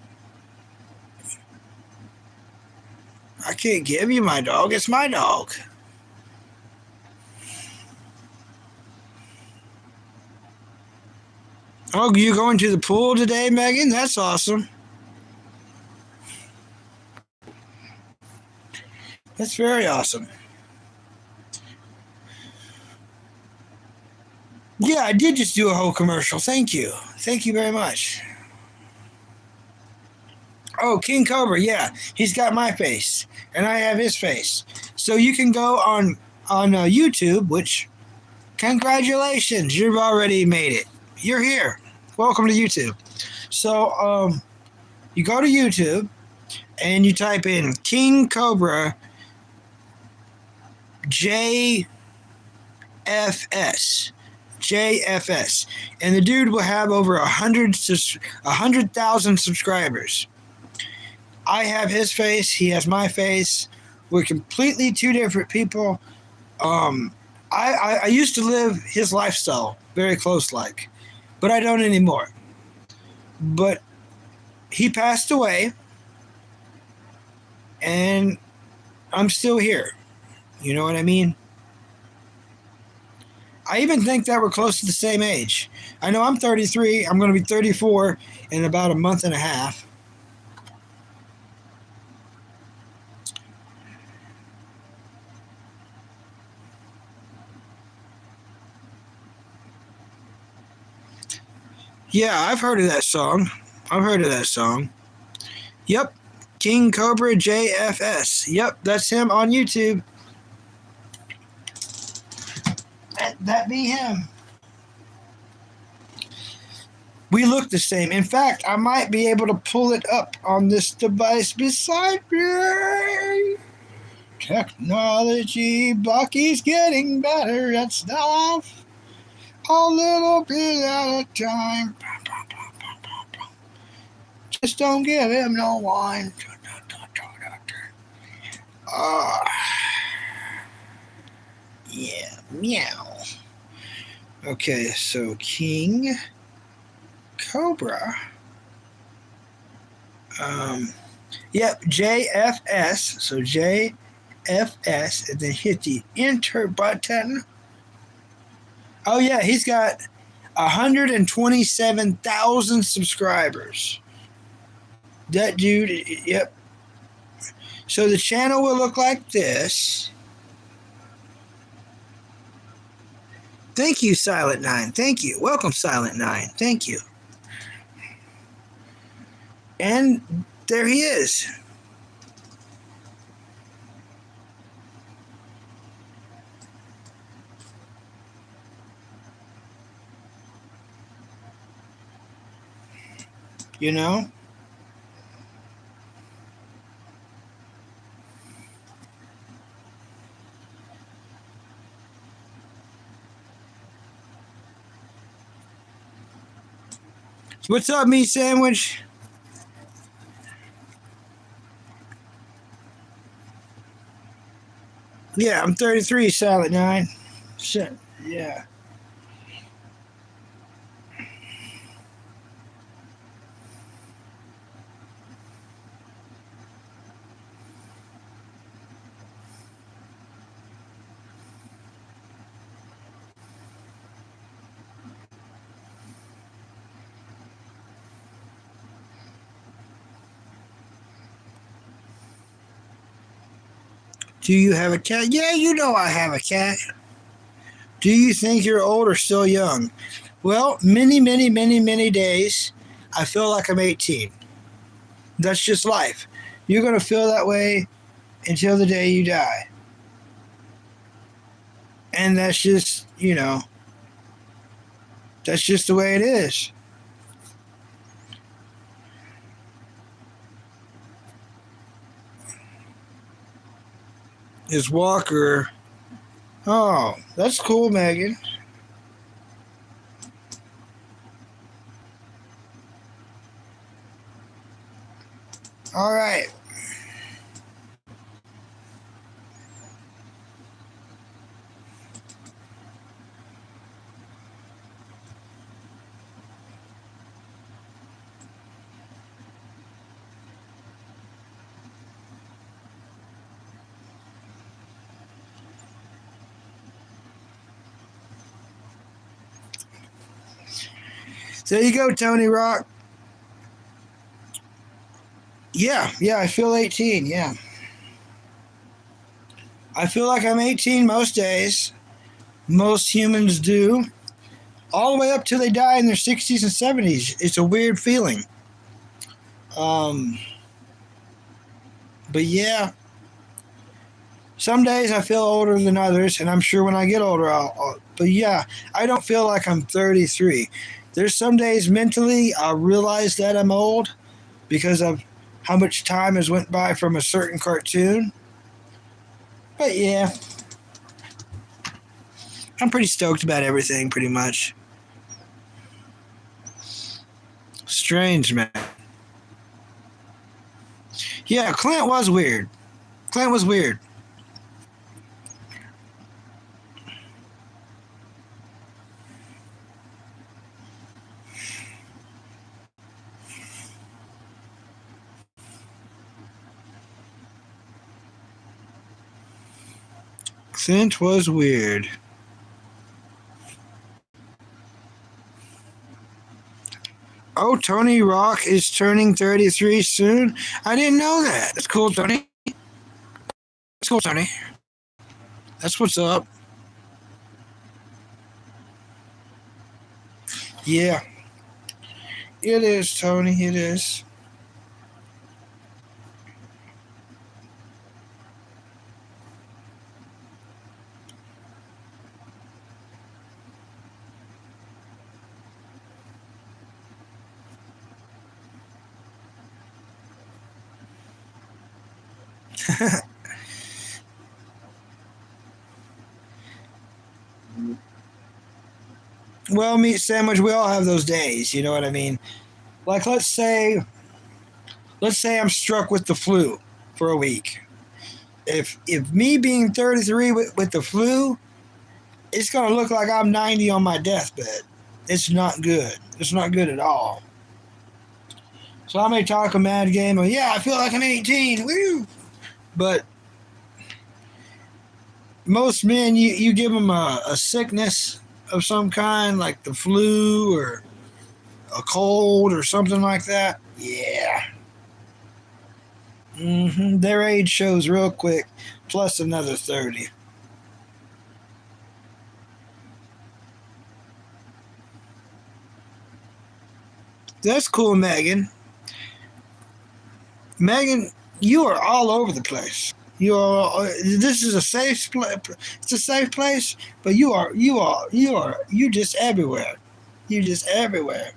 I can't give you my dog. It's my dog. Oh, you going to the pool today, Megan? That's awesome. That's very awesome. Yeah, I did just do a whole commercial. Thank you. Thank you very much. Oh, King Cobra, yeah, he's got my face, and I have his face. So you can go on YouTube. Which, congratulations, you've already made it. You're here. Welcome to YouTube. So you go to YouTube and you type in King Cobra JFS. JFS, and the dude will have over 100,000 subscribers. I have his face. He has my face. We're completely two different people. Um, I used to live his lifestyle very close like, but I don't anymore. But he passed away, and I'm still here. You know what I mean? I even think that we're close to the same age. I know I'm 33. I'm going to be 34 in about a month and a half. Yeah, I've heard of that song. I've heard of that song. Yep. King Cobra JFS. Yep, that's him on YouTube. That be him. We look the same. In fact, I might be able to pull it up on this device beside me. Technology, Bucky's getting better at stuff. A little bit at a time. Just don't give him no wine. Yeah, meow. Okay, so King Cobra. Yep, JFS. So JFS, and then hit the enter button. Oh yeah, he's got 127,000 subscribers. That dude, yep. So the channel will look like this. Thank you, Silent Nine. Thank you. Welcome, Silent Nine. Thank you. And there he is. You know? What's up, meat sandwich? Yeah, I'm 33, Silent Nine. Shit. Yeah. Do you have a cat? Yeah, you know I have a cat. Do you think you're old or still young? Well, many days, I feel like I'm 18. That's just life. You're going to feel that way until the day you die. And that's just, that's just the way it is. Is Walker. Oh, that's cool, Megan. All right. There you go, Tony Rock. Yeah, I feel 18, yeah. I feel like I'm 18 most days. Most humans do. All the way up till they die in their 60s and 70s. It's a weird feeling. But yeah, some days I feel older than others, and I'm sure when I get older, but yeah, I don't feel like I'm 33. There's some days mentally I realize that I'm old because of how much time has went by from a certain cartoon. But yeah, I'm pretty stoked about everything, pretty much. Strange, man. Yeah, Clint was weird. Clint was weird. Clint was weird. Oh, Tony Rock is turning 33 soon? I didn't know that. That's cool, Tony. That's cool, Tony. That's what's up. Yeah. It is, Tony. It is. Well, meat sandwich, we all have those days, you know what I mean? Like let's say I'm struck with the flu for a week. If me being 33 with the flu, it's gonna look like I'm 90 on my deathbed. It's not good. It's not good at all. So I may talk a mad game of, yeah, I feel like I'm 18. Woo! But most men, you give them a sickness of some kind, like the flu or a cold or something like that. Yeah. Their age shows real quick, plus another 30. That's cool, Megan. Megan, you are all over the place. You are. This is a safe place. It's a safe place, but you just everywhere. You just everywhere.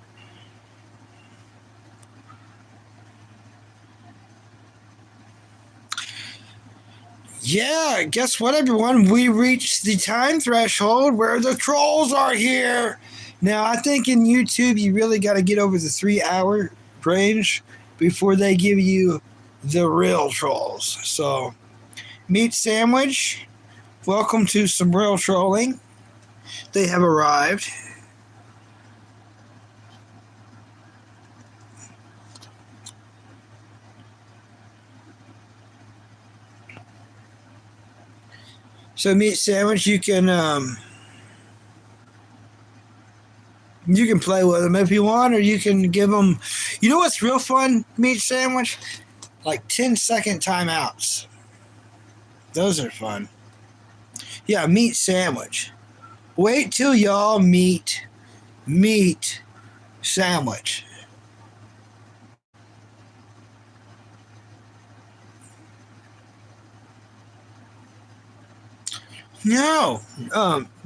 Yeah, guess what, everyone? We reached the time threshold where the trolls are here. Now, I think in YouTube, you really got to get over the 3 hour range before they give you the real trolls. So, Meat Sandwich, welcome to some real trolling. They have arrived. So, Meat Sandwich, you can play with them if you want, or you can give them. You know what's real fun, Meat Sandwich? Like 10-second timeouts. Those are fun. Yeah, Meat Sandwich. Wait till y'all meet Meat Sandwich. No,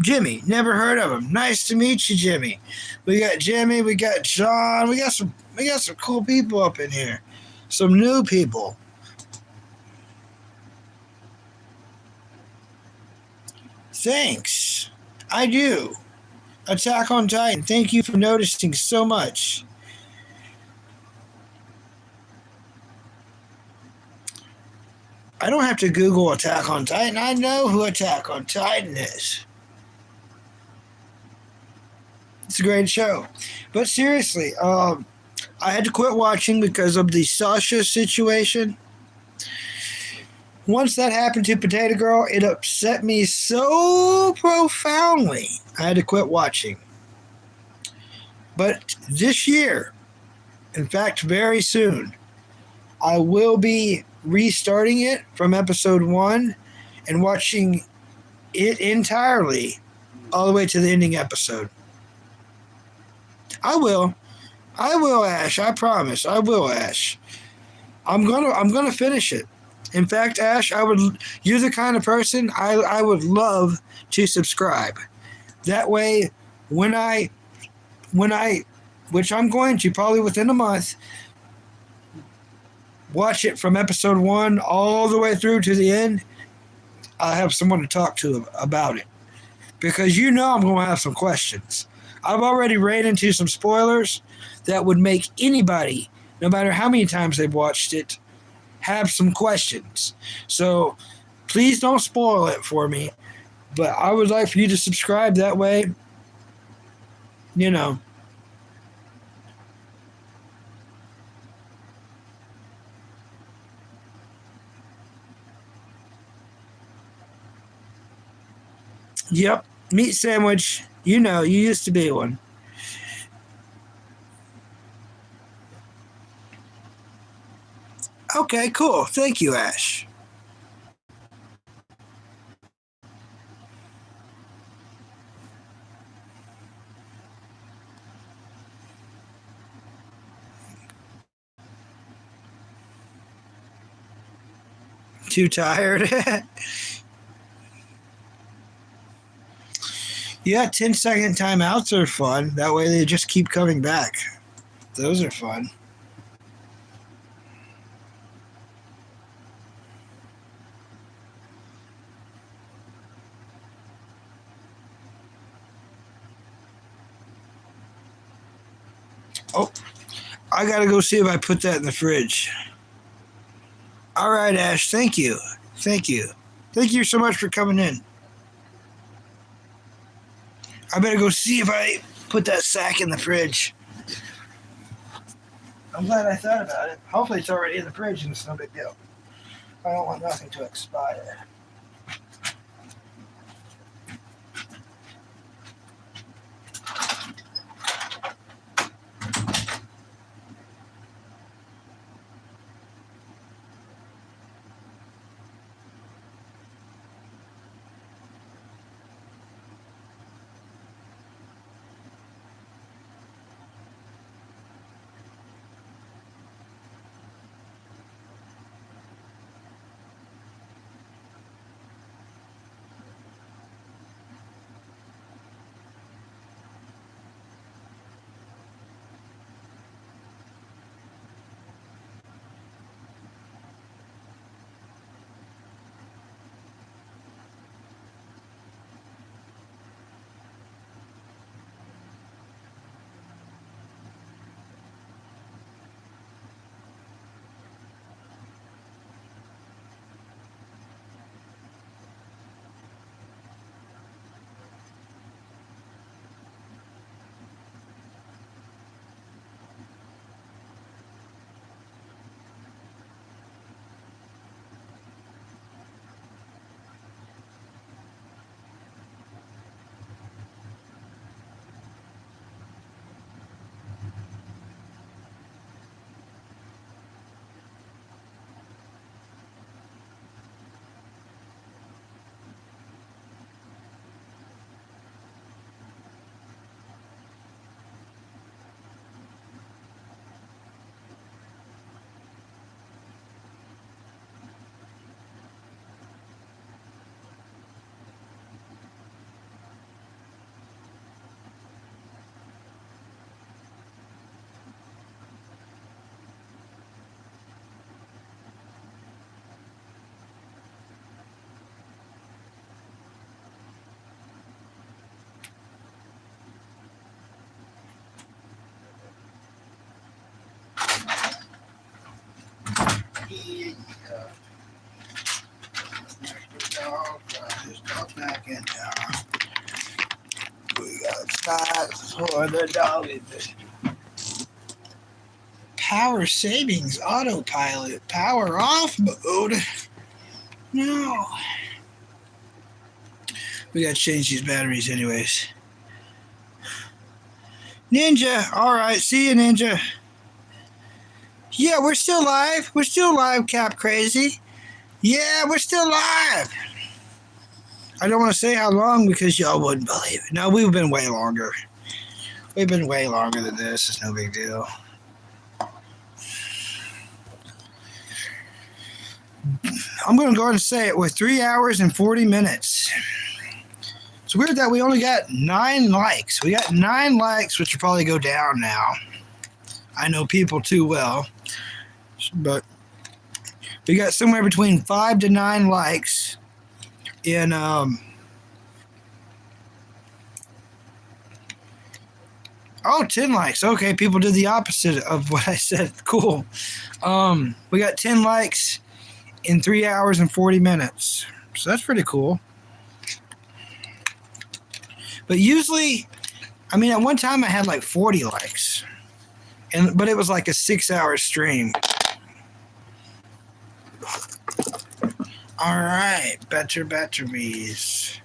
Jimmy, never heard of him. Nice to meet you, Jimmy. We got Jimmy, we got John, we got some cool people up in here. Some new people. Thanks. I do. Attack on Titan. Thank you for noticing so much. I don't have to Google Attack on Titan. I know who Attack on Titan is. It's a great show. But seriously, I had to quit watching because of the Sasha situation. Once that happened to Potato Girl, it upset me so profoundly. I had to quit watching. But this year, in fact, very soon, I will be restarting it from episode 1 and watching it entirely all the way to the ending episode. I will. I will, Ash. I promise. I will, Ash. I'm gonna finish it. In fact, Ash, you're the kind of person I would love to subscribe. That way, when I which I'm going to probably within a month, watch it from episode 1 all the way through to the end, I'll have someone to talk to about it. Because I'm going to have some questions. I've already ran into some spoilers that would make anybody, no matter how many times they've watched it, have some questions. So please don't spoil it for me. But I would like for you to subscribe. That way, you know. Yep, meat sandwich. You used to be one. Okay, cool. Thank you, Ash. Too tired? Yeah, 10-second timeouts are fun. That way they just keep coming back. Those are fun. Oh, I gotta go see if I put that in the fridge. All right, Ash. Thank you. Thank you. Thank you so much for coming in. I better go see if I put that sack in the fridge. I'm glad I thought about it. Hopefully it's already in the fridge and it's no big deal. I don't want nothing to expire. Dog back in town. We got snacks for the dog. Power savings, autopilot, power off mode. No. We gotta change these batteries anyways. Ninja. All right. See you, Ninja. Yeah, we're still live. We're still live, Cap Crazy. Yeah, we're still live. I don't want to say how long because y'all wouldn't believe it. No, we've been way longer. We've been way longer than this. It's no big deal. I'm going to go ahead and say it. We're 3 hours and 40 minutes. It's weird that we only got 9 likes. We got 9 likes, which will probably go down now. I know people too well. But we got somewhere between 5 to 9 likes in Oh, 10 likes. Okay, people did the opposite of what I said. Cool. We got 10 likes in 3 hours and 40 minutes. So that's pretty cool. But usually, I mean, at one time I had like 40 likes. But it was like a 6-hour stream. All right, better batteries.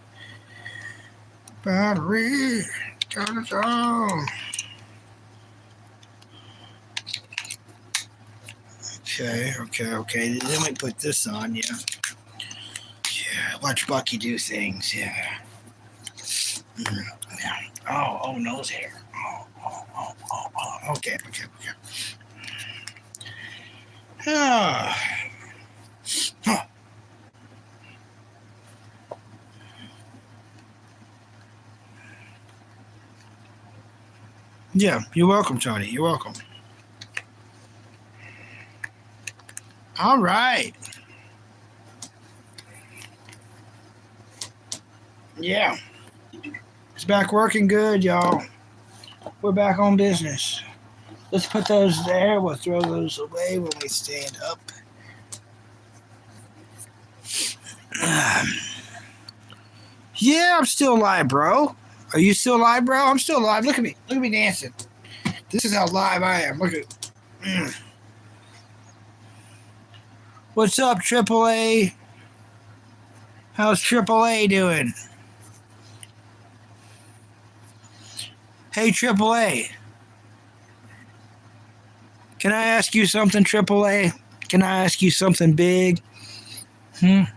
Battery, turn it on. Okay. Then we put this on, yeah. Yeah, watch Bucky do things, yeah. Yeah. Oh, nose hair. Oh. Okay. Ah. Huh. Yeah, you're welcome, Tony. You're welcome. All right. Yeah. It's back working good, y'all. We're back on business. Let's put those there. We'll throw those away when we stand up. Yeah, I'm still live, bro. Are you still live, bro? I'm still live. Look at me. Look at me dancing. This is how live I am. Look at. What's up, AAA? How's AAA doing? Hey, AAA. Can I ask you something, AAA? Can I ask you something big? Can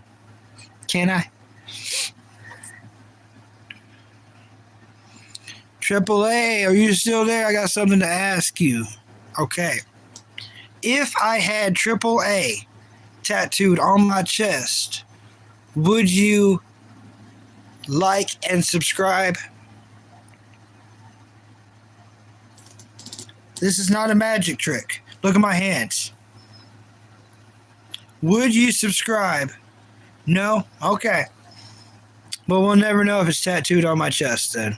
I? AAA, are you still there? I got something to ask you. Okay. If I had AAA tattooed on my chest, would you like and subscribe? This is not a magic trick. Look at my hands. Would you subscribe? No? Okay. But we'll never know if it's tattooed on my chest then.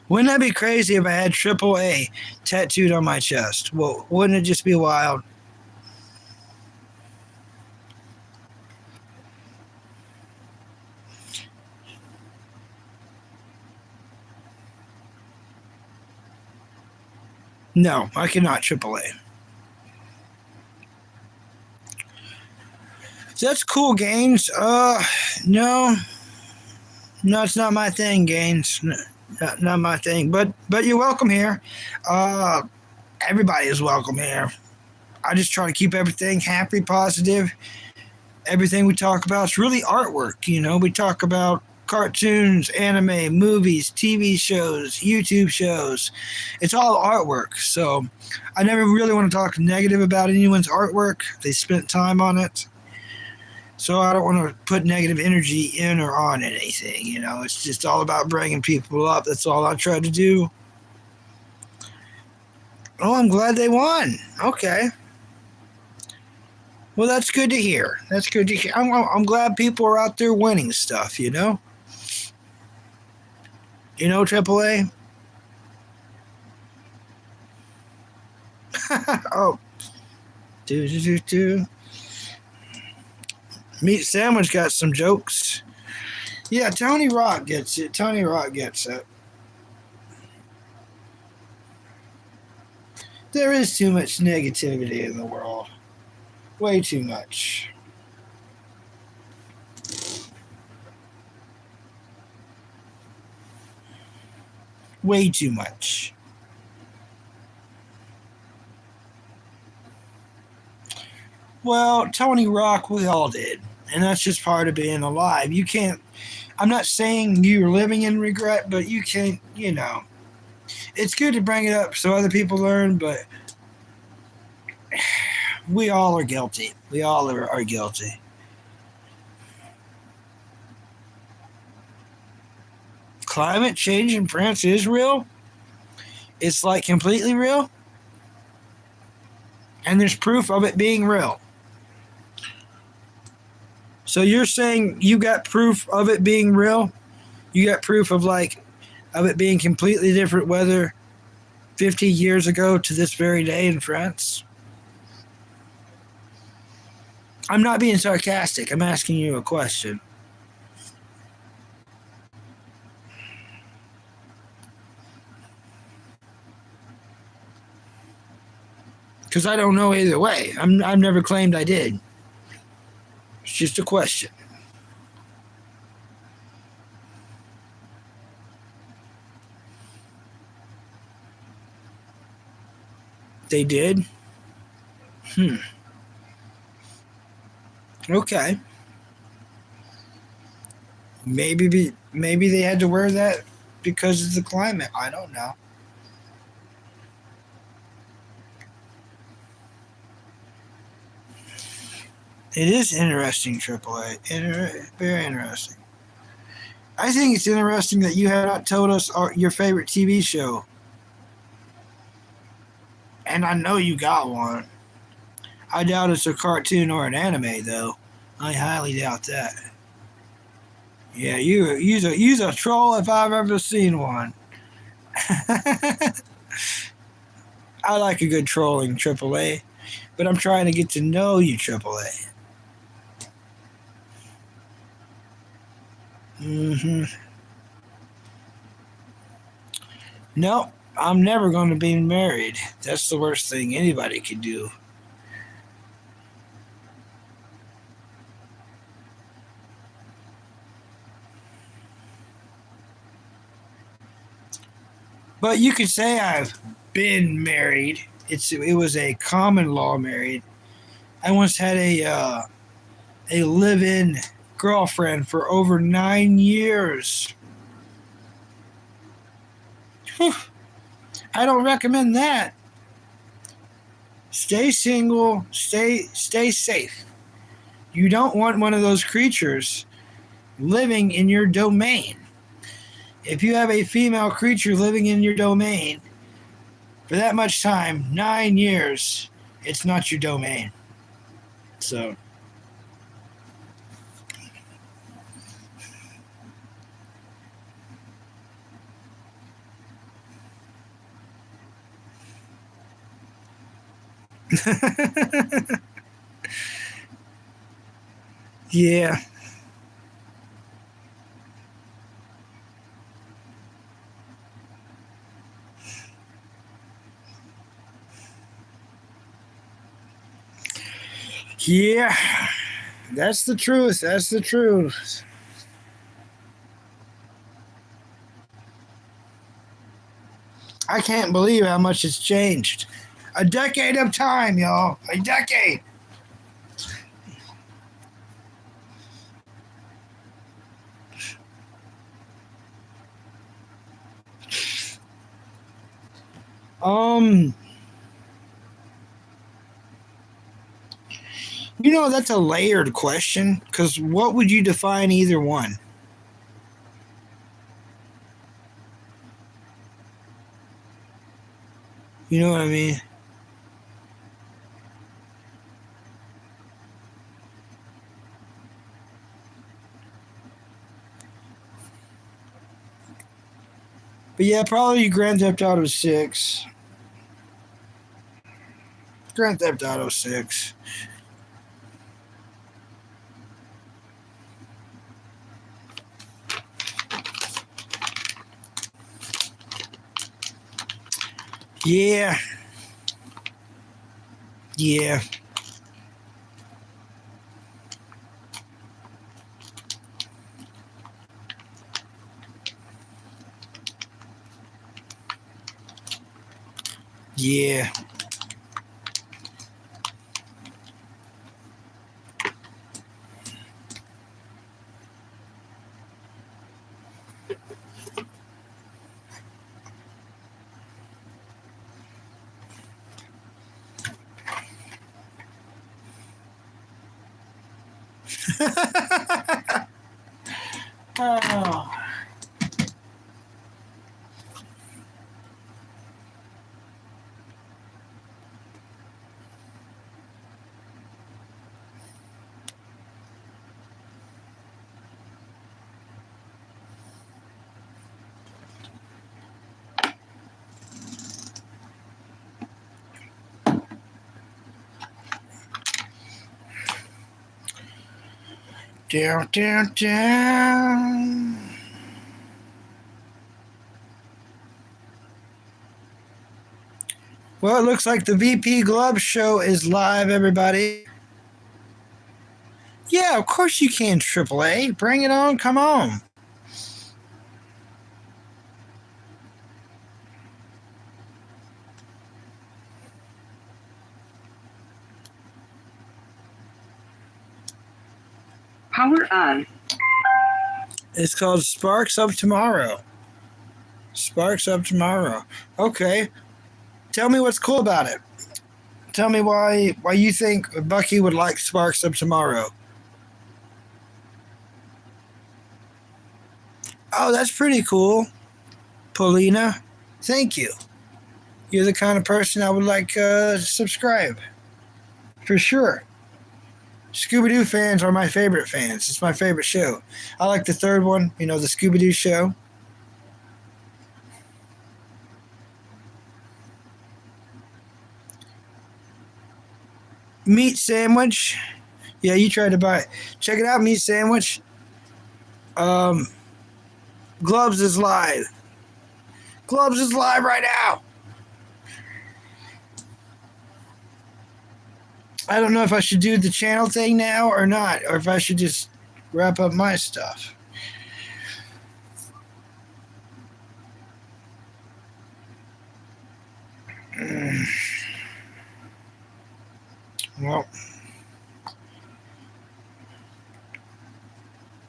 Wouldn't that be crazy if I had AAA tattooed on my chest? Well, wouldn't it just be wild? No, I cannot AAA. So that's cool, Gaines. No, it's not my thing, Gaines. Not my thing. But you're welcome here. Everybody is welcome here. I just try to keep everything happy, positive. Everything we talk about is really artwork. You know, we talk about cartoons, anime, movies, TV shows, YouTube shows. It's all artwork. So I never really want to talk negative about anyone's artwork. They spent time on it. So I don't want to put negative energy in or on anything. You know, it's just all about bringing people up. That's all I try to do. Oh, I'm glad they won. Okay. Well, that's good to hear. That's good to hear. I'm glad people are out there winning stuff, you know? You know, AAA? Oh. Do. Meat Sandwich got some jokes. Yeah, Tony Rock gets it. Tony Rock gets it. There is too much negativity in the world. Way too much. Way too much. Well, Tony Rock, we all did. And that's just part of being alive. You can't, I'm not saying you're living in regret, but you can't, it's good to bring it up so other people learn, but we all are guilty. We all are guilty. Climate change in France is real. It's like completely real. And there's proof of it being real. So you're saying you got proof of it being real? You got proof of it being completely different weather 50 years ago to this very day in France? I'm not being sarcastic. I'm asking you a question. Because I don't know either way. I've never claimed I did. It's just a question. They did? Okay. Maybe they had to wear that because of the climate. I don't know. It is interesting, AAA. Very interesting. I think it's interesting that you have not told us your favorite TV show. And I know you got one. I doubt it's a cartoon or an anime, though. I highly doubt that. Yeah, you's a troll if I've ever seen one. I like a good trolling, AAA. But I'm trying to get to know you, AAA. No, I'm never going to be married. That's the worst thing anybody could do. But you could say I've been married. It was a common law married. I once had a live-in girlfriend for over 9 years. Whew. I don't recommend that. Stay single. Stay safe. You don't want one of those creatures living in your domain. If you have a female creature living in your domain for that much time, 9 years, it's not your domain. So. Yeah. Yeah. That's the truth. That's the truth. I can't believe how much it's changed. A decade of time, y'all. A decade. That's a layered question because what would you define either one? You know what I mean? But yeah, probably Grand Theft Auto 6. Grand Theft Auto 6. Yeah. Yeah. Yeah. Oh. Down, down, down. Well, it looks like the VP Glove show is live, everybody. Yeah, of course you can, AAA. Bring it on. Come on. Power on. It's called Sparks of Tomorrow. Sparks of Tomorrow. Okay. Tell me what's cool about it. Tell me why you think Bucky would like Sparks of Tomorrow. Oh, that's pretty cool. Paulina, thank you. You're the kind of person I would like to subscribe. For sure. Scooby-Doo fans are my favorite fans. It's my favorite show. I like the third one, the Scooby-Doo show. Meat sandwich. Yeah, you tried to buy it. Check it out, Meat Sandwich. Gloves is live. Gloves is live right now. I don't know if I should do the channel thing now or not, or if I should just wrap up my stuff. Well,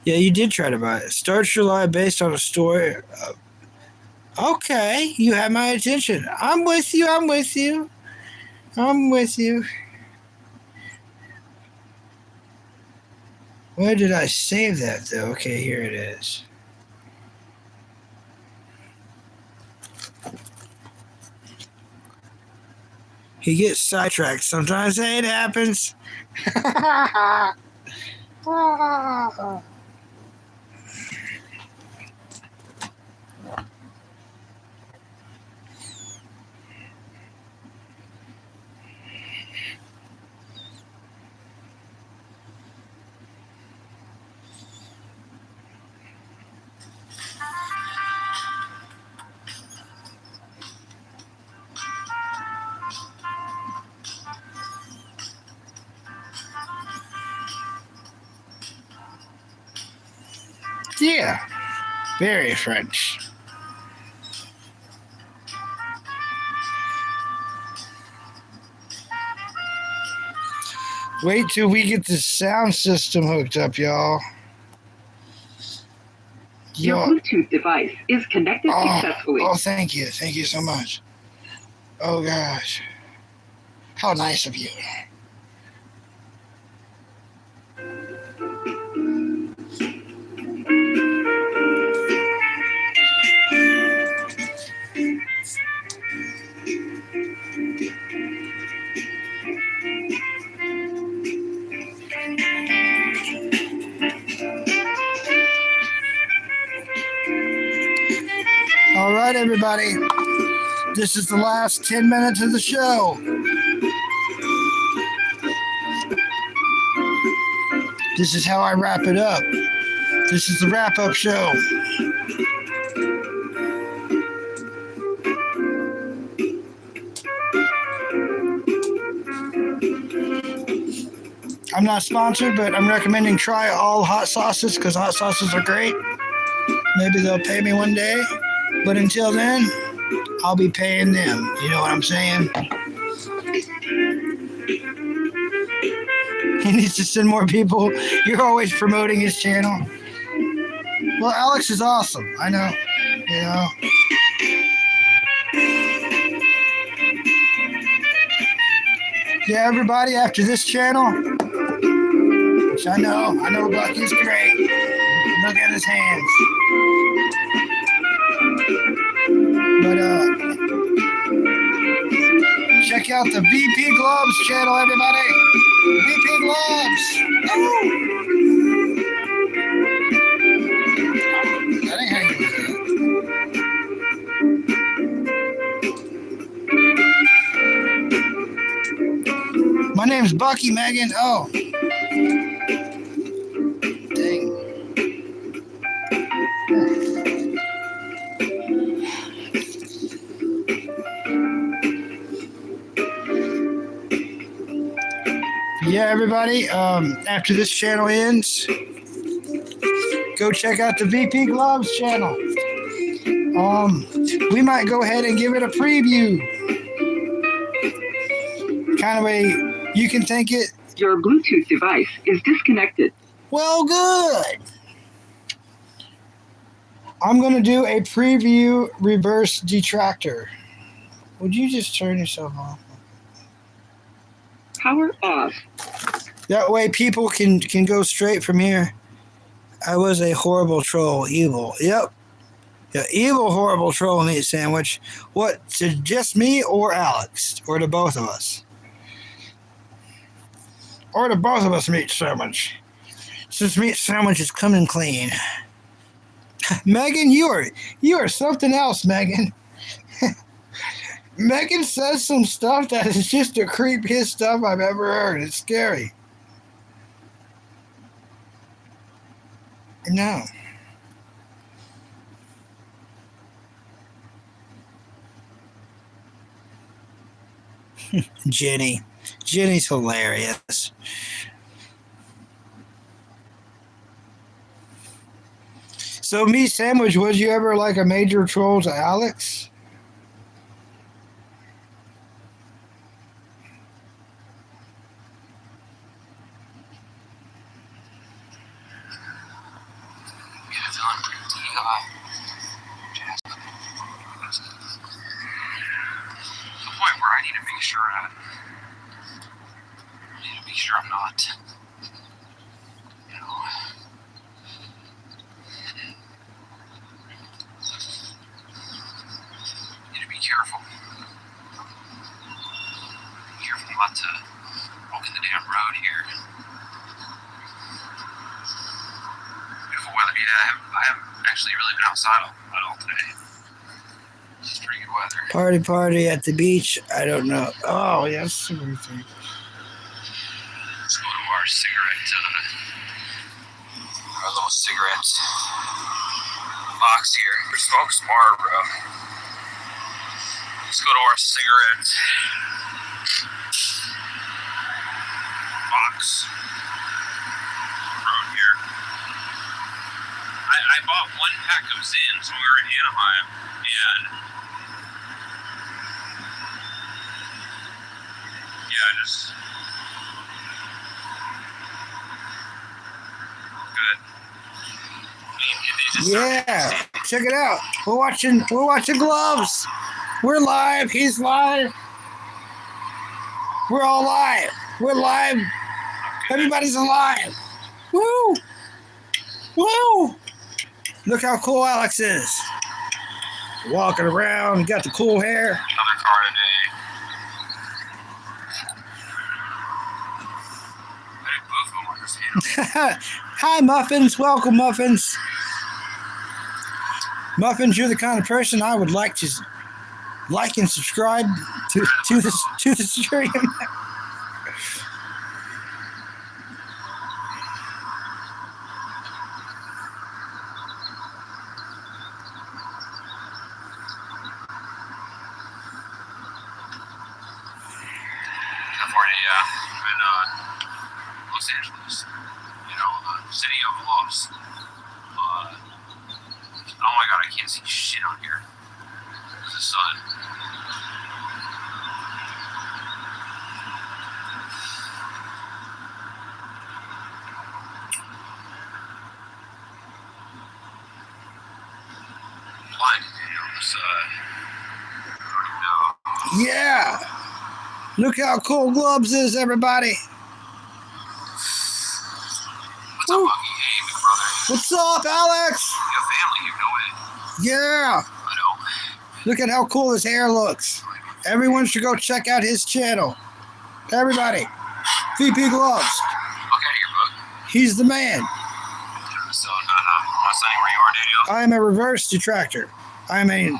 yeah, you did try to buy it. Start your live based on a story. Okay, you have my attention. I'm with you. I'm with you. I'm with you. Where did I save that, though? Okay, here it is. He gets sidetracked. Sometimes it happens. Yeah, very French. Wait till we get the sound system hooked up, y'all. Your Bluetooth device is connected successfully. Oh, thank you. Thank you so much. Oh, gosh. How nice of you. All right, everybody. This is the last 10 minutes of the show. This is how I wrap it up. This is the wrap-up show. I'm not sponsored, but I'm recommending try all hot sauces because hot sauces are great. Maybe they'll pay me one day. But until then, I'll be paying them. You know what I'm saying? He needs to send more people. You're always promoting his channel. Well, Alex is awesome. I know. You know. Yeah, everybody, after this channel, which I know Bucky's great. Look at his hands. But check out the VP Gloves channel, everybody. VP Gloves. Oh. That ain't how you do it. My name's Bucky, Megan. Oh. Dang. Yeah, everybody. After this channel ends, go check out the VP Gloves channel. We might go ahead and give it a preview. Kind of way you can think it. Your Bluetooth device is disconnected. Well, good. I'm going to do a preview reverse detractor. Would you just turn yourself off? Power off. That way people can go straight from here. I was a horrible troll. Evil. Yep. Yeah, evil, horrible troll meat sandwich. What, to just me or Alex? Or to both of us? Or to both of us meat sandwich. Since meat sandwich is coming clean. Megan, you are something else, Megan. Megan says some stuff that is just the creepiest stuff I've ever heard. It's scary. No. Jenny's hilarious. So, meat sandwich, was you ever like a major troll to Alex? Where I need to make sure I'm not, you know, need to be careful. Be careful not to walk in the damn road here. Beautiful weather. Yeah, I haven't actually really been outside at all today. It's pretty good weather. Party at the beach. I don't know. Oh, yes. Let's go to our cigarette, our little cigarette box here. We smoke some Marlboro. Let's go to our cigarette box road here. I bought one pack of Zins when we were in Anaheim, and yeah, just good. Yeah, check it out. We're watching Gloves. We're live. He's live. We're all live. We're live. Everybody's alive. Woo! Woo! Look how cool Alex is. Walking around, got the cool hair. Another car today. I did both of them on this handle. Hi, Muffins. Welcome, Muffins. Muffins, you're the kind of person I would like to like and subscribe to the stream. California, in Los Angeles, you know, the city of lost. Oh my god, I can't see shit on here. There's the sun. Gloves. No. Yeah. Look how cool Gloves is, everybody. What's up, Bucky? Hey, big brother. What's up, Alex? You have family, you know it. Yeah. I know. Look at how cool his hair looks. Everyone should go check out his channel. Everybody. VP Gloves. Okay, here, bug. He's the man. So, not saying where you are, Daniel. I am a reverse detractor. I'm an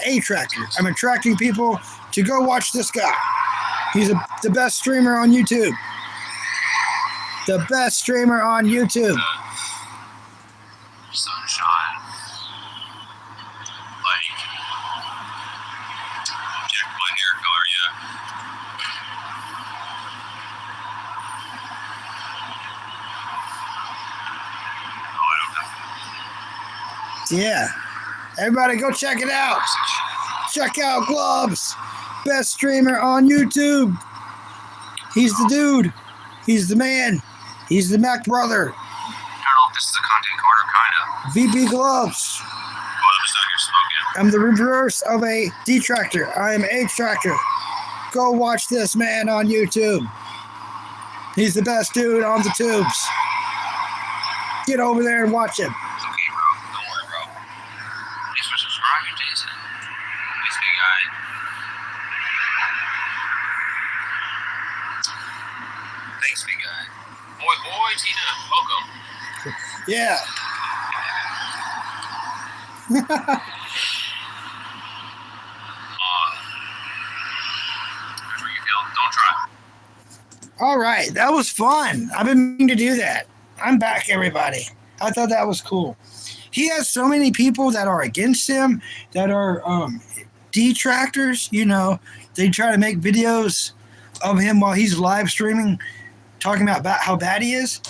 attractor. I'm attracting people to go watch this guy. He's the best streamer on YouTube. The best streamer on YouTube. Sunshine. Like, check my hair color, yeah. Oh, I don't have Yeah. Everybody go check it out. Check out Gloves. Best streamer on YouTube. He's the dude. He's the man. He's the Mac brother. I don't know if this is a content card or kinda. VP Gloves. Oh, I'm just out here smoking. I'm the reverse of a detractor. I am a tractor. Go watch this man on YouTube. He's the best dude on the tubes. Get over there and watch him. It's okay, bro. Don't worry, bro. Thanks for subscribing, Jason. Thanks, big guy. Thanks, big guy. Boy, Tina, welcome. Yeah. Whatever you feel, don't try. All right. That was fun. I've been meaning to do that. I'm back, everybody. I thought that was cool. He has so many people that are against him, that are detractors. You know, they try to make videos of him while he's live streaming, talking about how bad he is.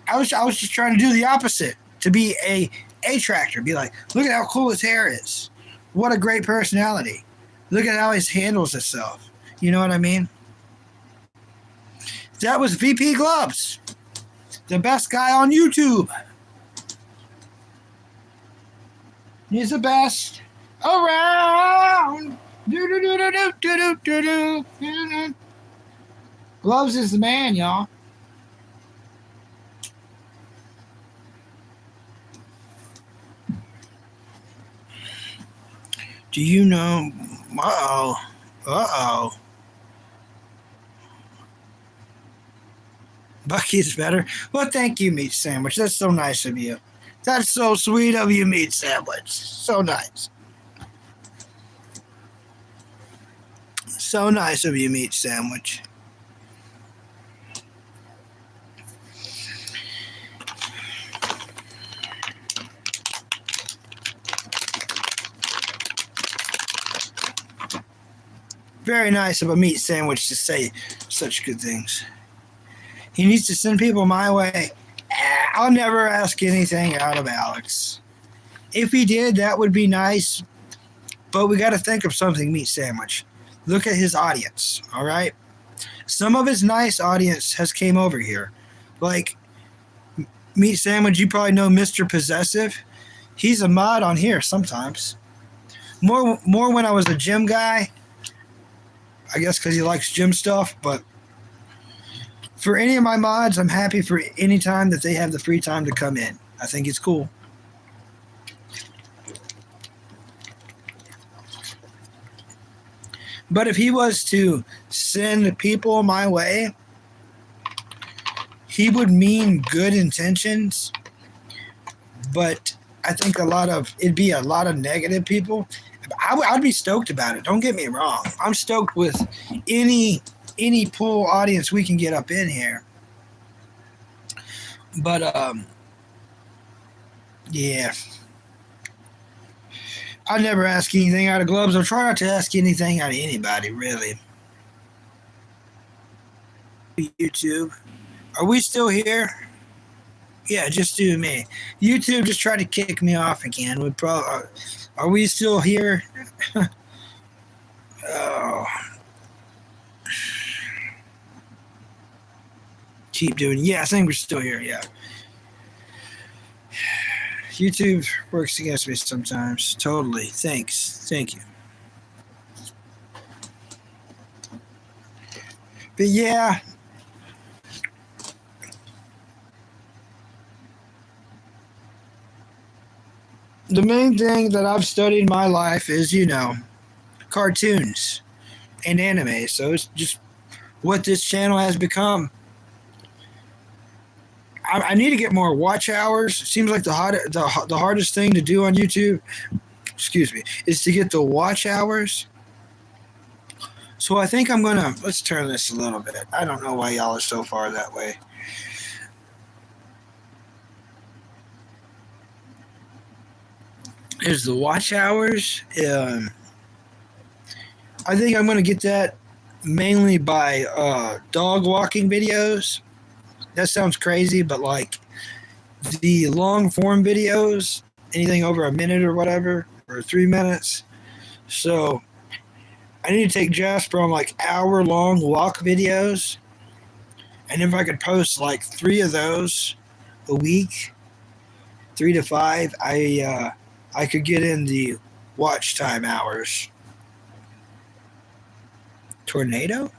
I was just trying to do the opposite, to be a tractor. Be like, look at how cool his hair is. What a great personality. Look at how he handles himself. You know what I mean? That was VP Gloves, the best guy on YouTube. He's the best around. Gloves is the man, y'all. Do you know? Uh-oh. Bucky's better. Well, thank you, Meat Sandwich. That's so nice of you. That's so sweet of you, Meat Sandwich. So nice. So nice of you, Meat Sandwich. Very nice of a Meat Sandwich to say such good things. He needs to send people my way. I'll never ask anything out of Alex. If he did, that would be nice. But we got to think of something, Meat Sandwich. Look at his audience, all right? Some of his nice audience has came over here. Like, Meat Sandwich, you probably know Mr. Possessive. He's a mod on here sometimes. More when I was a gym guy. I guess because he likes gym stuff, but for any of my mods, I'm happy for any time that they have the free time to come in. I think it's cool. But if he was to send people my way, he would mean good intentions, but I think it'd be a lot of negative people. I'd be stoked about it. Don't get me wrong. I'm stoked with any pool audience we can get up in here. But yeah. I never ask anything out of Gloves. I'll try not to ask anything out of anybody, really. YouTube. Are we still here? Yeah, just do me. YouTube just tried to kick me off again. Are we still here? Oh. Keep doing. Yeah, I think we're still here. Yeah. YouTube works against me sometimes. Totally. Thanks. Thank you. But yeah. The main thing that I've studied in my life is, cartoons and anime. So it's just what this channel has become. I need to get more watch hours. It seems like the hardest thing to do on YouTube, is to get the watch hours. So I think I'm going to, let's turn this a little bit. I don't know why y'all are so far that way. There's the watch hours. I think I'm going to get that mainly by dog walking videos. That sounds crazy, but like the long form videos, anything over a minute or whatever, or 3 minutes. So I need to take Jasper on like hour-long walk videos, and if I could post like 3 of those a week, 3 to 5, I could get in the watch time hours. Tornado?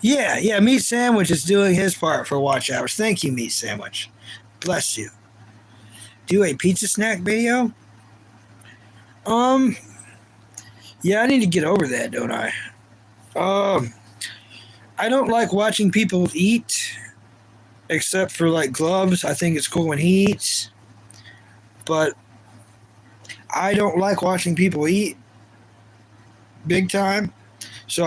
Yeah, Meat Sandwich is doing his part for watch hours. Thank you, Meat Sandwich. Bless you. Do a pizza snack video? Yeah, I need to get over that, don't I? I don't like watching people eat, except for like Gloves. I think it's cool when he eats. But I don't like watching people eat big time. So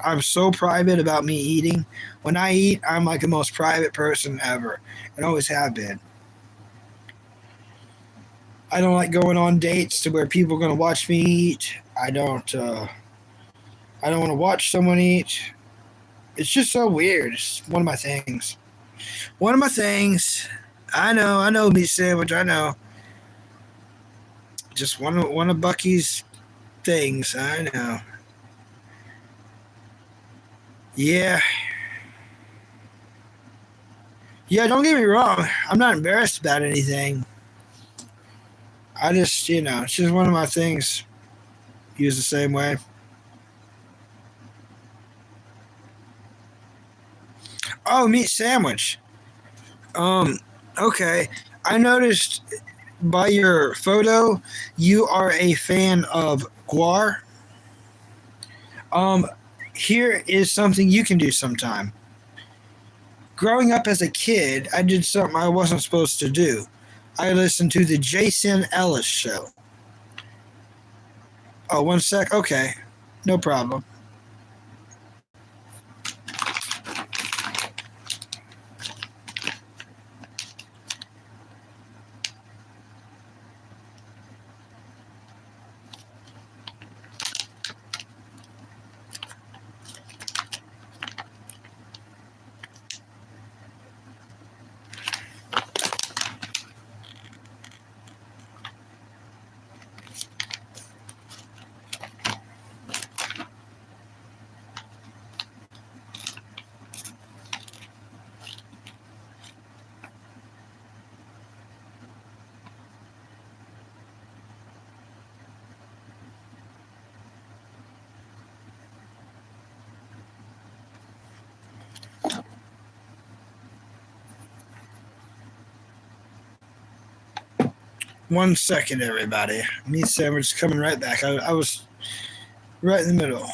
I'm so private about me eating. When I eat, I'm like the most private person ever, and always have been. I don't like going on dates to where people are going to watch me eat. I don't want to watch someone eat. It's just so weird. It's one of my things. I know, Meat Sandwich, I know. Just one of Bucky's things, I know. Yeah. Yeah, don't get me wrong. I'm not embarrassed about anything. I just, it's just one of my things. Use the same way. Oh, Meat Sandwich. Okay. I noticed by your photo, you are a fan of Guar. Here is something you can do sometime. Growing up as a kid, I did something I wasn't supposed to do. I listened to the Jason Ellis show. Oh, 1 sec. Okay. No problem. One second, everybody. Meat Sandwich is coming right back. I was right in the middle.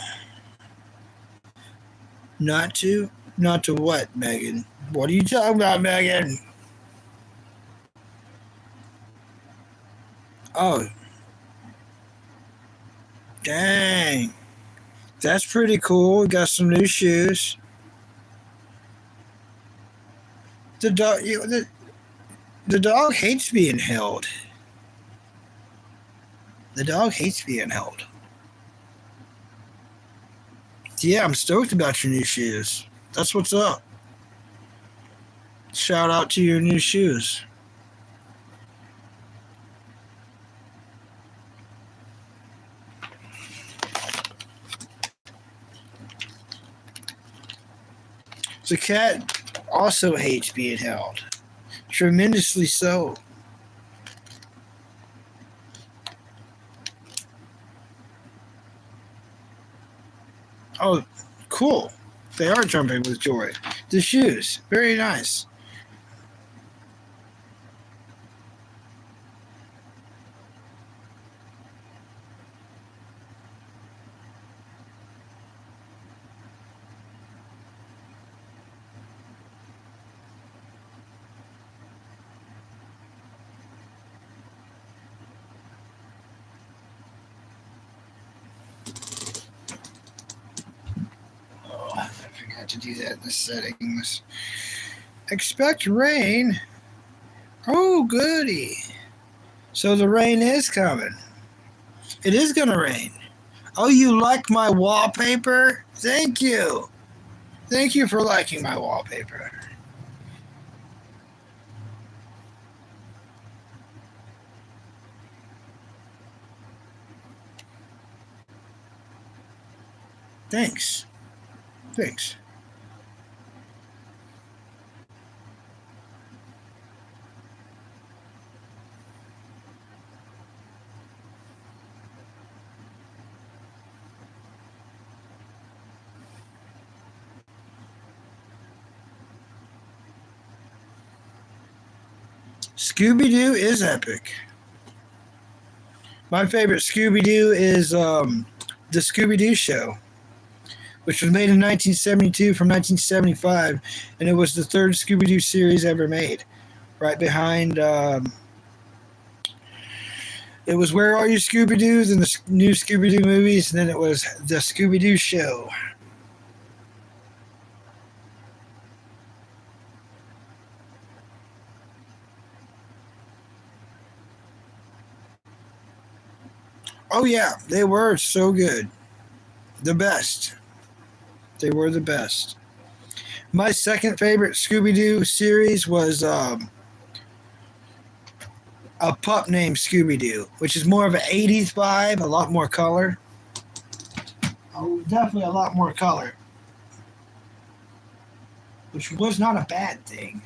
Not to what, Megan? What are you talking about, Megan? Oh. Dang. That's pretty cool. We got some new shoes. The dog hates being held. The dog hates being held. Yeah, I'm stoked about your new shoes. That's what's up. Shout out to your new shoes. The cat also hates being held. Tremendously so. Oh, cool. They are jumping with joy. The shoes. Very nice. Oh, I forgot to do that in the settings. Expect rain. Oh, goody. So the rain is coming. It is going to rain. Oh, you like my wallpaper? Thank you. Thank you for liking my wallpaper. Thanks. Thanks. Scooby-Doo is epic. My favorite Scooby-Doo is the Scooby-Doo Show, which was made in 1972 from 1975, and it was the third Scooby-Doo series ever made. Right behind, it was Where Are You Scooby-Doos and the new Scooby-Doo movies, and then it was the Scooby-Doo Show. Oh yeah, they were so good. The best. They were the best. My second favorite Scooby-Doo series was A Pup Named Scooby-Doo, which is more of an 80s vibe, a lot more color. Oh, definitely a lot more color. Which was not a bad thing.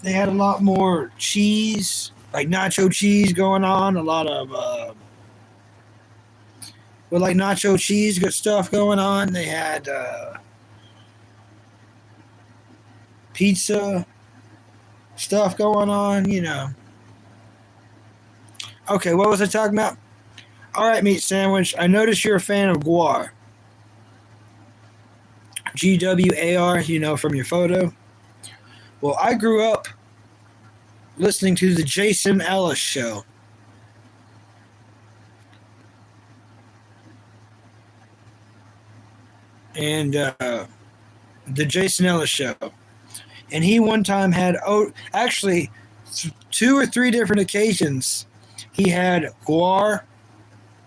They had a lot more cheese, like nacho cheese going on, a lot of with like nacho cheese, good stuff going on. They had pizza stuff going on, you know. Okay, what was I talking about? All right, Meat Sandwich. I noticed you're a fan of GWAR. GWAR, you know, from your photo. Well, I grew up listening to the Jason Ellis Show. And the Jason Ellis Show. And he one time had, actually, 2 or 3 different occasions, he had GWAR.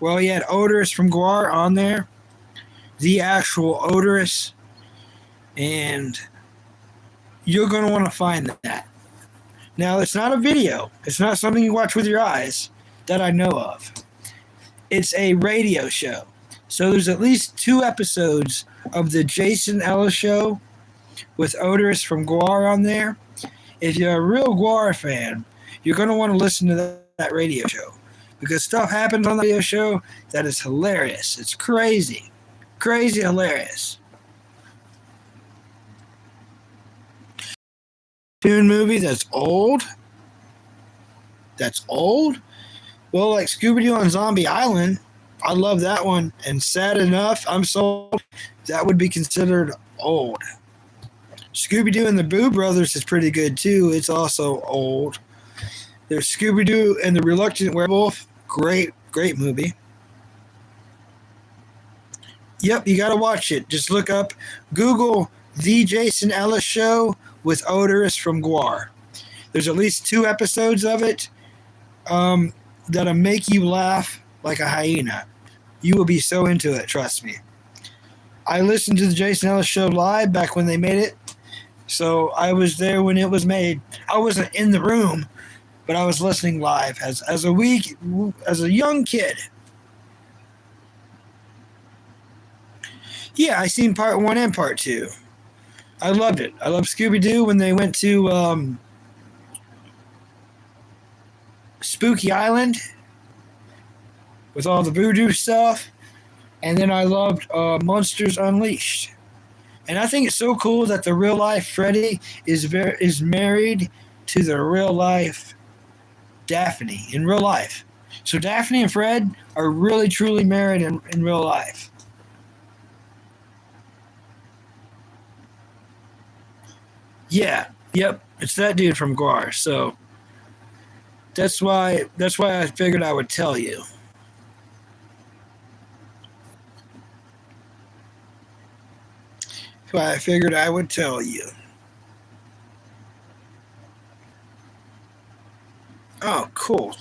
Well, he had Odorous from GWAR on there. The actual Odorous. And you're going to want to find that. Now, it's not a video. It's not something you watch with your eyes that I know of. It's a radio show. So there's at least 2 episodes of the Jason Ellis Show with Odorous from GWAR on there. If you're a real GWAR fan, you're going to want to listen to that radio show. Because stuff happens on the radio show that is hilarious. It's crazy. Crazy hilarious. Cartoon movie that's old? That's old? Well, like Scooby-Doo on Zombie Island, I love that one. And Sad Enough, I'm sold. That would be considered old. Scooby-Doo and the Boo Brothers is pretty good too. It's also old. There's Scooby-Doo and the Reluctant Werewolf. Great, great movie. Yep, you got to watch it. Just look up, Google The Jason Ellis Show with Odorous from GWAR. There's at least 2 episodes of it that'll make you laugh like a hyena. You will be so into it, trust me. I listened to the Jason Ellis Show live back when they made it, so I was there when it was made. I wasn't in the room, but I was listening live as a young kid. Yeah, I seen part 1 and part 2. I loved it. I loved Scooby-Doo when they went to Spooky Island with all the voodoo stuff. And then I loved Monsters Unleashed. And I think it's so cool that the real life Freddy is married to the real life Daphne in real life. So Daphne and Fred are really truly married in real life. Yeah, yep, it's that dude from Guar. So that's why I figured I would tell you. That's why I figured I would tell you. Oh, cool.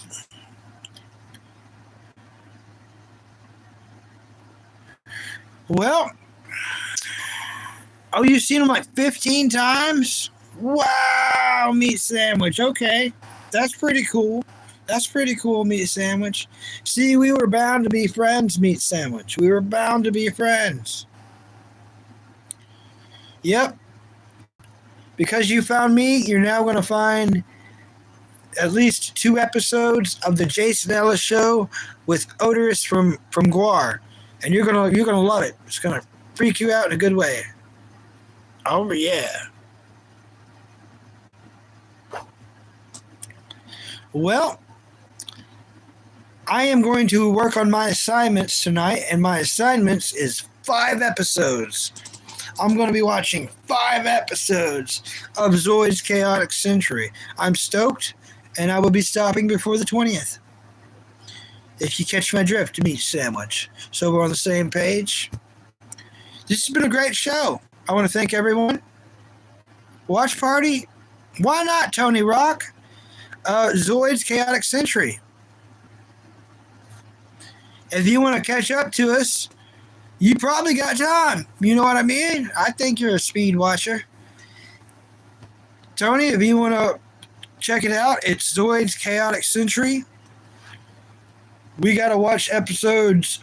Well, oh, you've seen him like 15 times? Wow, Meat Sandwich. Okay, that's pretty cool. That's pretty cool, Meat Sandwich. See, we were bound to be friends, Meat Sandwich. We were bound to be friends. Yep. Because you found me, you're now going to find at least 2 episodes of the Jason Ellis Show with Odorous from Guar, and you're gonna love it. It's gonna freak you out in a good way. Oh yeah. Well, I am going to work on my assignments tonight, and my assignments is 5 episodes. I'm going to be watching 5 episodes of Zoid's Chaotic Century. I'm stoked, and I will be stopping before the 20th. If you catch my drift, Meat Sandwich. So we're on the same page. This has been a great show. I want to thank everyone. Watch party? Why not, Tony Rock? Zoid's Chaotic Century. If you want to catch up to us, you probably got time. You know what I mean? I think you're a speed watcher. Tony, if you want to check it out, it's Zoid's Chaotic Century. We got to watch episodes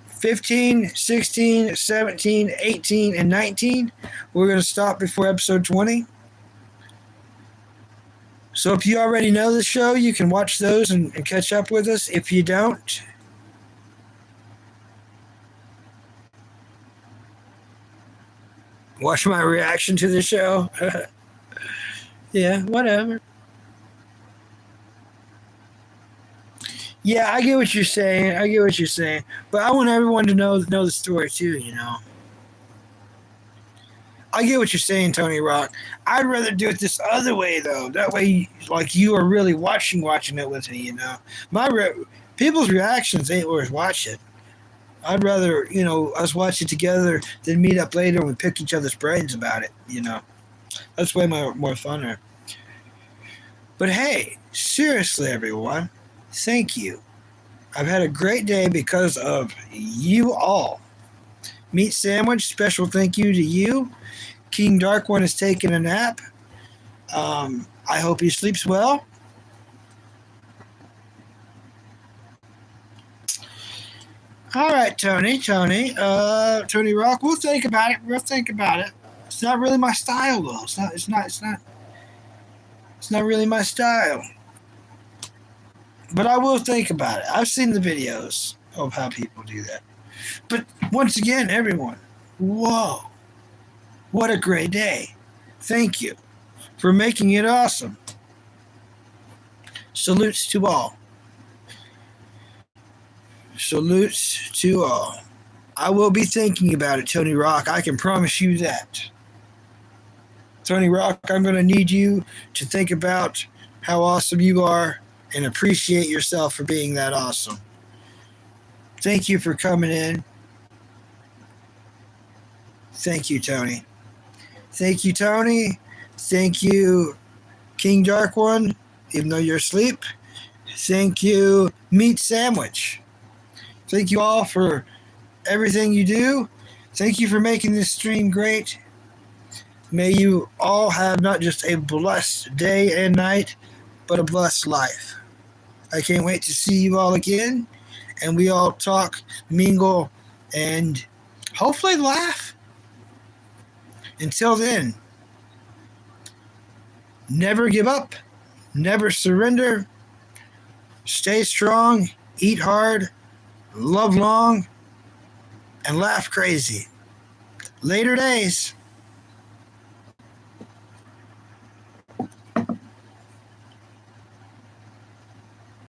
15, 16, 17, 18, and 19. We're going to stop before episode 20. So if you already know the show, you can watch those and catch up with us. If you don't, watch my reaction to the show. Yeah, whatever. Yeah, I get what you're saying. But I want everyone to know the story too, you know. I get what you're saying, Tony Rock. I'd rather do it this other way, though. That way, like, you are really watching it with me, you know. People's reactions ain't worth watching. I'd rather, you know, us watch it together than meet up later and we pick each other's brains about it, you know. That's way more funner. But hey, seriously, everyone, thank you. I've had a great day because of you all. Meat Sandwich, special thank you to you. King Dark One is taking a nap. I hope he sleeps well. All right, Tony Rock. We'll think about it. It's not really my style, though. It's not really my style. But I will think about it. I've seen the videos of how people do that. But once again, everyone, whoa, what a great day. Thank you for making it awesome. Salutes to all. Salutes to all. I will be thinking about it, Tony Rock. I can promise you that. Tony Rock, I'm going to need you to think about how awesome you are and appreciate yourself for being that awesome. Thank you for coming in. Thank you, Tony. Thank you, Tony. Thank you, King Dark One, even though you're asleep. Thank you, Meat Sandwich. Thank you all for everything you do. Thank you for making this stream great. May you all have not just a blessed day and night, but a blessed life. I can't wait to see you all again, and we all talk, mingle, and hopefully laugh. Until then, never give up, never surrender, stay strong, eat hard, love long, and laugh crazy. Later days.